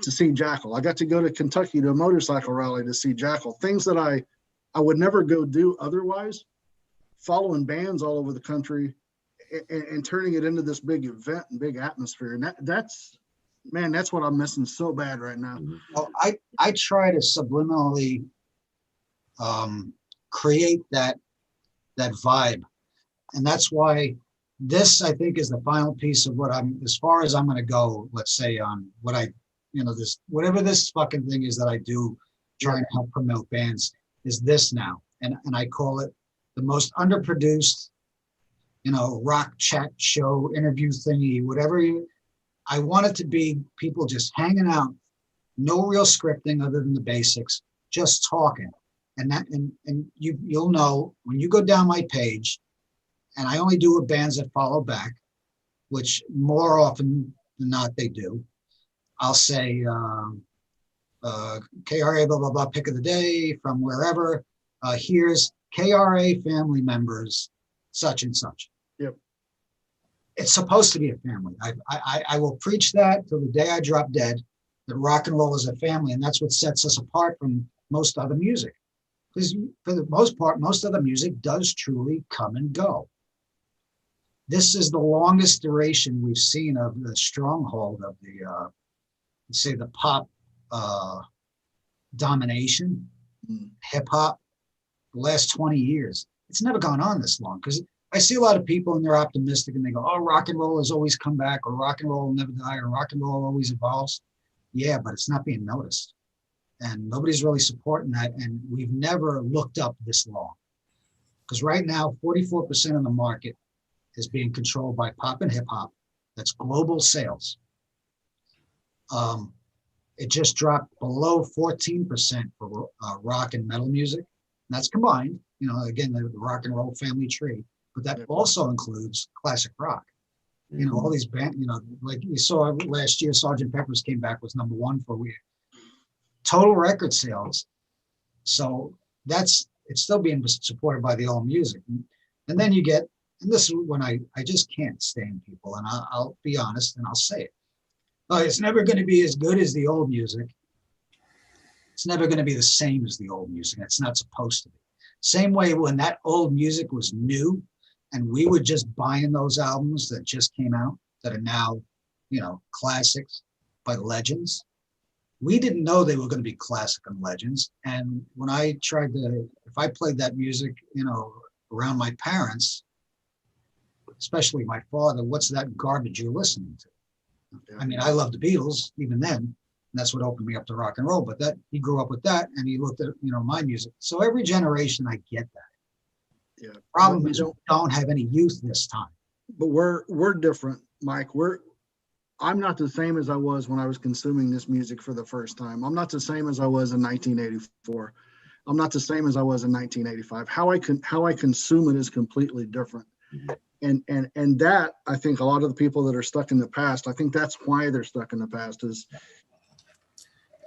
to see Jackal. I got to go to Kentucky to a motorcycle rally to see Jackal. Things that I would never go do otherwise. Following bands all over the country, and turning it into this big event and big atmosphere. And that's what I'm missing so bad right now. Well, I try to subliminally create that vibe, and that's why this, I think, is the final piece of what I'm, as far as I'm going to go, let's say, on what I, this, whatever this fucking thing is that I do, trying to help promote bands, is this now. And I call it the most underproduced, rock chat show, interview thingy, whatever I want it to be, people just hanging out, no real scripting other than the basics, just talking. And you'll know when you go down my page, and I only do with bands that follow back, which more often than not they do. I'll say KRA blah blah blah pick of the day from wherever. Here's KRA family members, such and such. Yep. It's supposed to be a family. I will preach that till the day I drop dead, that rock and roll is a family, and that's what sets us apart from most other music. Because for the most part, most other music does truly come and go. This is the longest duration we've seen of the stronghold of the, say, the pop domination, hip hop, the last 20 years. It's never gone on this long, because I see a lot of people and they're optimistic and they go, oh, rock and roll has always come back, or rock and roll will never die, or rock and roll always evolves. Yeah, but it's not being noticed. And nobody's really supporting that. And we've never looked up this long. Because right now, 44% of the market is being controlled by pop and hip hop. That's global sales. It just dropped below 14% for rock and metal music. And that's combined, again, the rock and roll family tree. But that also includes classic rock. All these bands, like you saw last year, Sgt. Pepper's came back, was #1 for total record sales. So it's still being supported by the old music. And then you get, and this is when I just can't stand people, and I'll be honest and I'll say it. It's never going to be as good as the old music. It's never going to be the same as the old music. It's not supposed to be. Same way when that old music was new and we were just buying those albums that just came out that are now, classics by legends. We didn't know they were going to be classic and legends. And when I tried to, if I played that music, around my parents, especially my father, what's that garbage you're listening to? I mean, I love the Beatles even then. And that's what opened me up to rock and roll. But that he grew up with that, and he looked at my music. So every generation, I get that. Yeah. Problem is, we don't have any youth this time. But we're different, Mike. I'm not the same as I was when I was consuming this music for the first time. I'm not the same as I was in 1984. I'm not the same as I was in 1985. How I consume it is completely different. And that, I think a lot of the people that are stuck in the past, I think that's why they're stuck in the past, is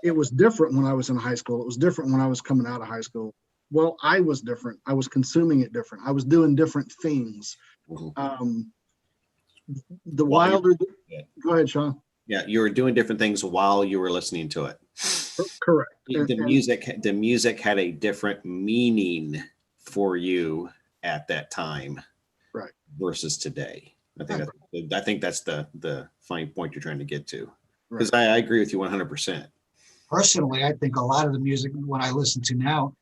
it was different when I was in high school. It was different when I was coming out of high school. Well, I was different. I was consuming it different. I was doing different things. Go ahead, Sean. Yeah, you were doing different things while you were listening to it. Correct. The music had a different meaning for you at that time, right, versus today. I think that's the fine point you're trying to get to. Because I agree with you 100%. Personally, I think a lot of the music when I listen to now,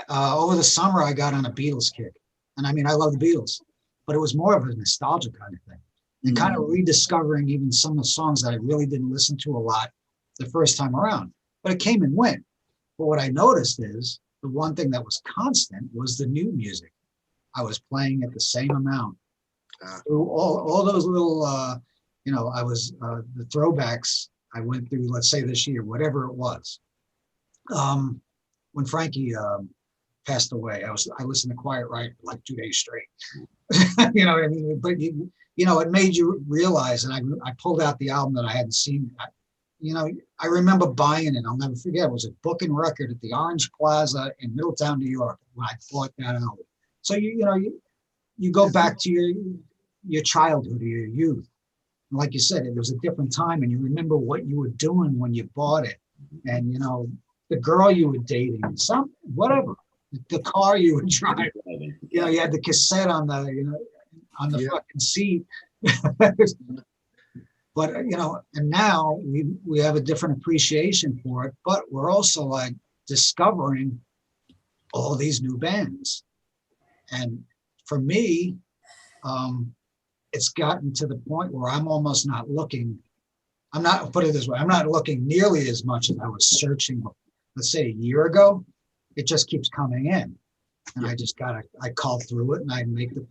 over the summer I got on a Beatles kick, and I mean I love the Beatles, but it was more of a nostalgia kind of thing, and kind of rediscovering even some of the songs that I really didn't listen to a lot the first time around. But it came and went. But what I noticed is the one thing that was constant was the new music. I was playing at the same amount through all those little, I was the throwbacks I went through. Let's say this year, whatever it was. When Frankie passed away, I listened to Quiet Riot for like 2 days straight. You know what I mean? But it made you realize, and I pulled out the album that I hadn't seen. I remember buying it. I'll never forget. It was a booking record at the Orange Plaza in Middletown, New York, when I bought that album. So you go back to your childhood or your youth. And like you said, it was a different time, and you remember what you were doing when you bought it, and the girl you were dating, whatever, the car you were driving. You had the cassette on the. on the Yeah. fucking seat. But and now we have a different appreciation for it, but we're also like discovering all these new bands. And for me, it's gotten to the point where I'm almost not looking. Put it this way, I'm not looking nearly as much as I was searching, let's say a year ago. It just keeps coming in. And I call through it and I make the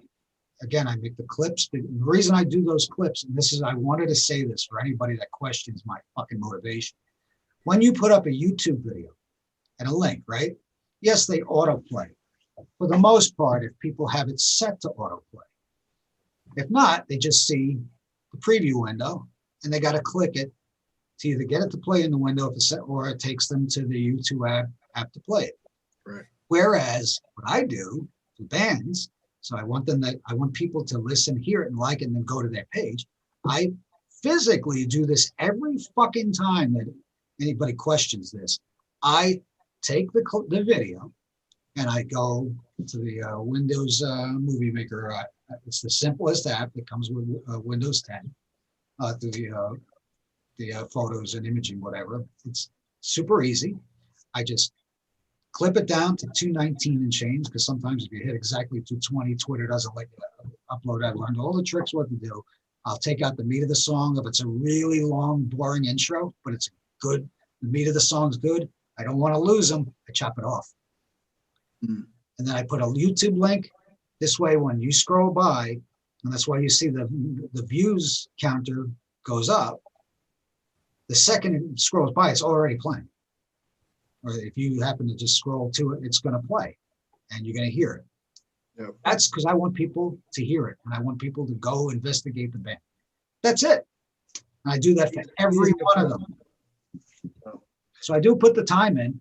clips. The reason I do those clips, and I wanted to say this for anybody that questions my fucking motivation. When you put up a YouTube video and a link, right? Yes, they autoplay. For the most part, if people have it set to autoplay. If not, they just see the preview window and they got to click it to either get it to play in the window if it's set, or it takes them to the YouTube app to play it. Right. Whereas what I do for bands, so I want people to listen, hear it, and like it, and then go to their page. I physically do this every fucking time that anybody questions this. I take the video and I go to the Windows Movie Maker. It's the simplest app that comes with Windows 10 through the photos and imaging, whatever. It's super easy. I just clip it down to 219 and change, because sometimes if you hit exactly 220, Twitter doesn't let you upload. I've learned all the tricks what to do. I'll take out the meat of the song. If it's a really long, boring intro, but it's good, the meat of the song's good, I don't want to lose them, I chop it off. And then I put a YouTube link. This way, when you scroll by, and that's why you see the views counter goes up, the second it scrolls by, it's already playing. Or if you happen to just scroll to it, it's going to play and you're going to hear it. Yep. That's because I want people to hear it and I want people to go investigate the band. That's it. And I do that for every one of them. So I do put the time in,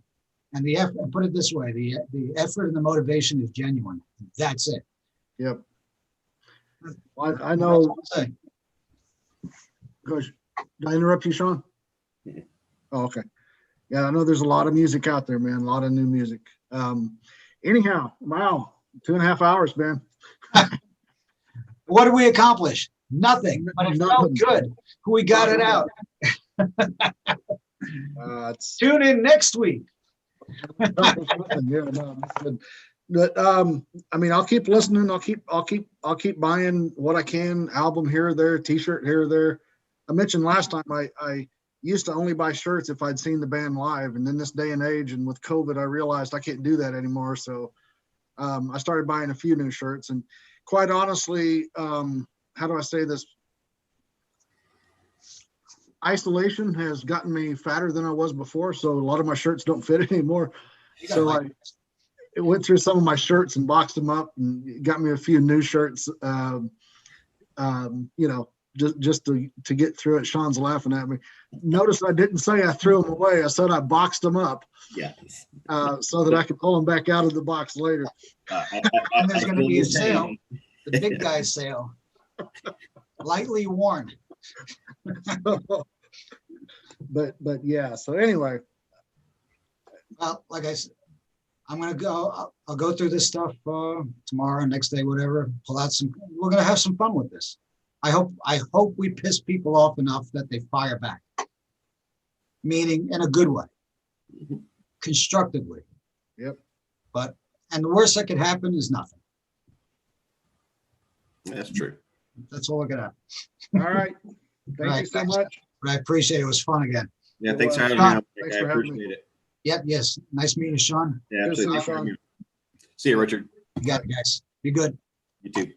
and the effort, put it this way, the effort and the motivation is genuine. That's it. Yep. I know. Gosh, did I interrupt you, Sean? Oh, okay. Yeah, I know there's a lot of music out there, man. A lot of new music. Anyhow, wow, 2.5 hours, man. What did we accomplish? Nothing, but it felt good. We got it out. Tune in next week. Yeah, no, but I mean, I'll keep listening. I'll keep buying what I can. Album here or there, T-shirt here or there. I mentioned last time I used to only buy shirts if I'd seen the band live, and then this day and age, and with COVID, I realized I can't do that anymore. So I started buying a few new shirts, and quite honestly, how do I say this? Isolation has gotten me fatter than I was before, so a lot of my shirts don't fit anymore. So I went through some of my shirts and boxed them up and got me a few new shirts. Just to get through it. Sean's laughing at me. Notice I didn't say I threw them away. I said I boxed them up. Yeah. So that I could pull them back out of the box later. And there's going to be a sale, the big guy sale, lightly worn. But yeah. So anyway. Well, like I said, I'm going to go. I'll go through this stuff tomorrow, next day, whatever. Pull out some. We're going to have some fun with this. I hope we piss people off enough that they fire back, meaning in a good way, constructively. Yep. And the worst that could happen is nothing. That's true. That's all I got out. All right. Thank you so much. But I appreciate it. It was fun again. Yeah, thanks for having Sean, me. thanks I for having appreciate me. it. Yep. Yes. Nice meeting you, Sean. Yeah, Good to see you, absolutely. Sean. See you, Richard. You got it, guys. Be good. You too.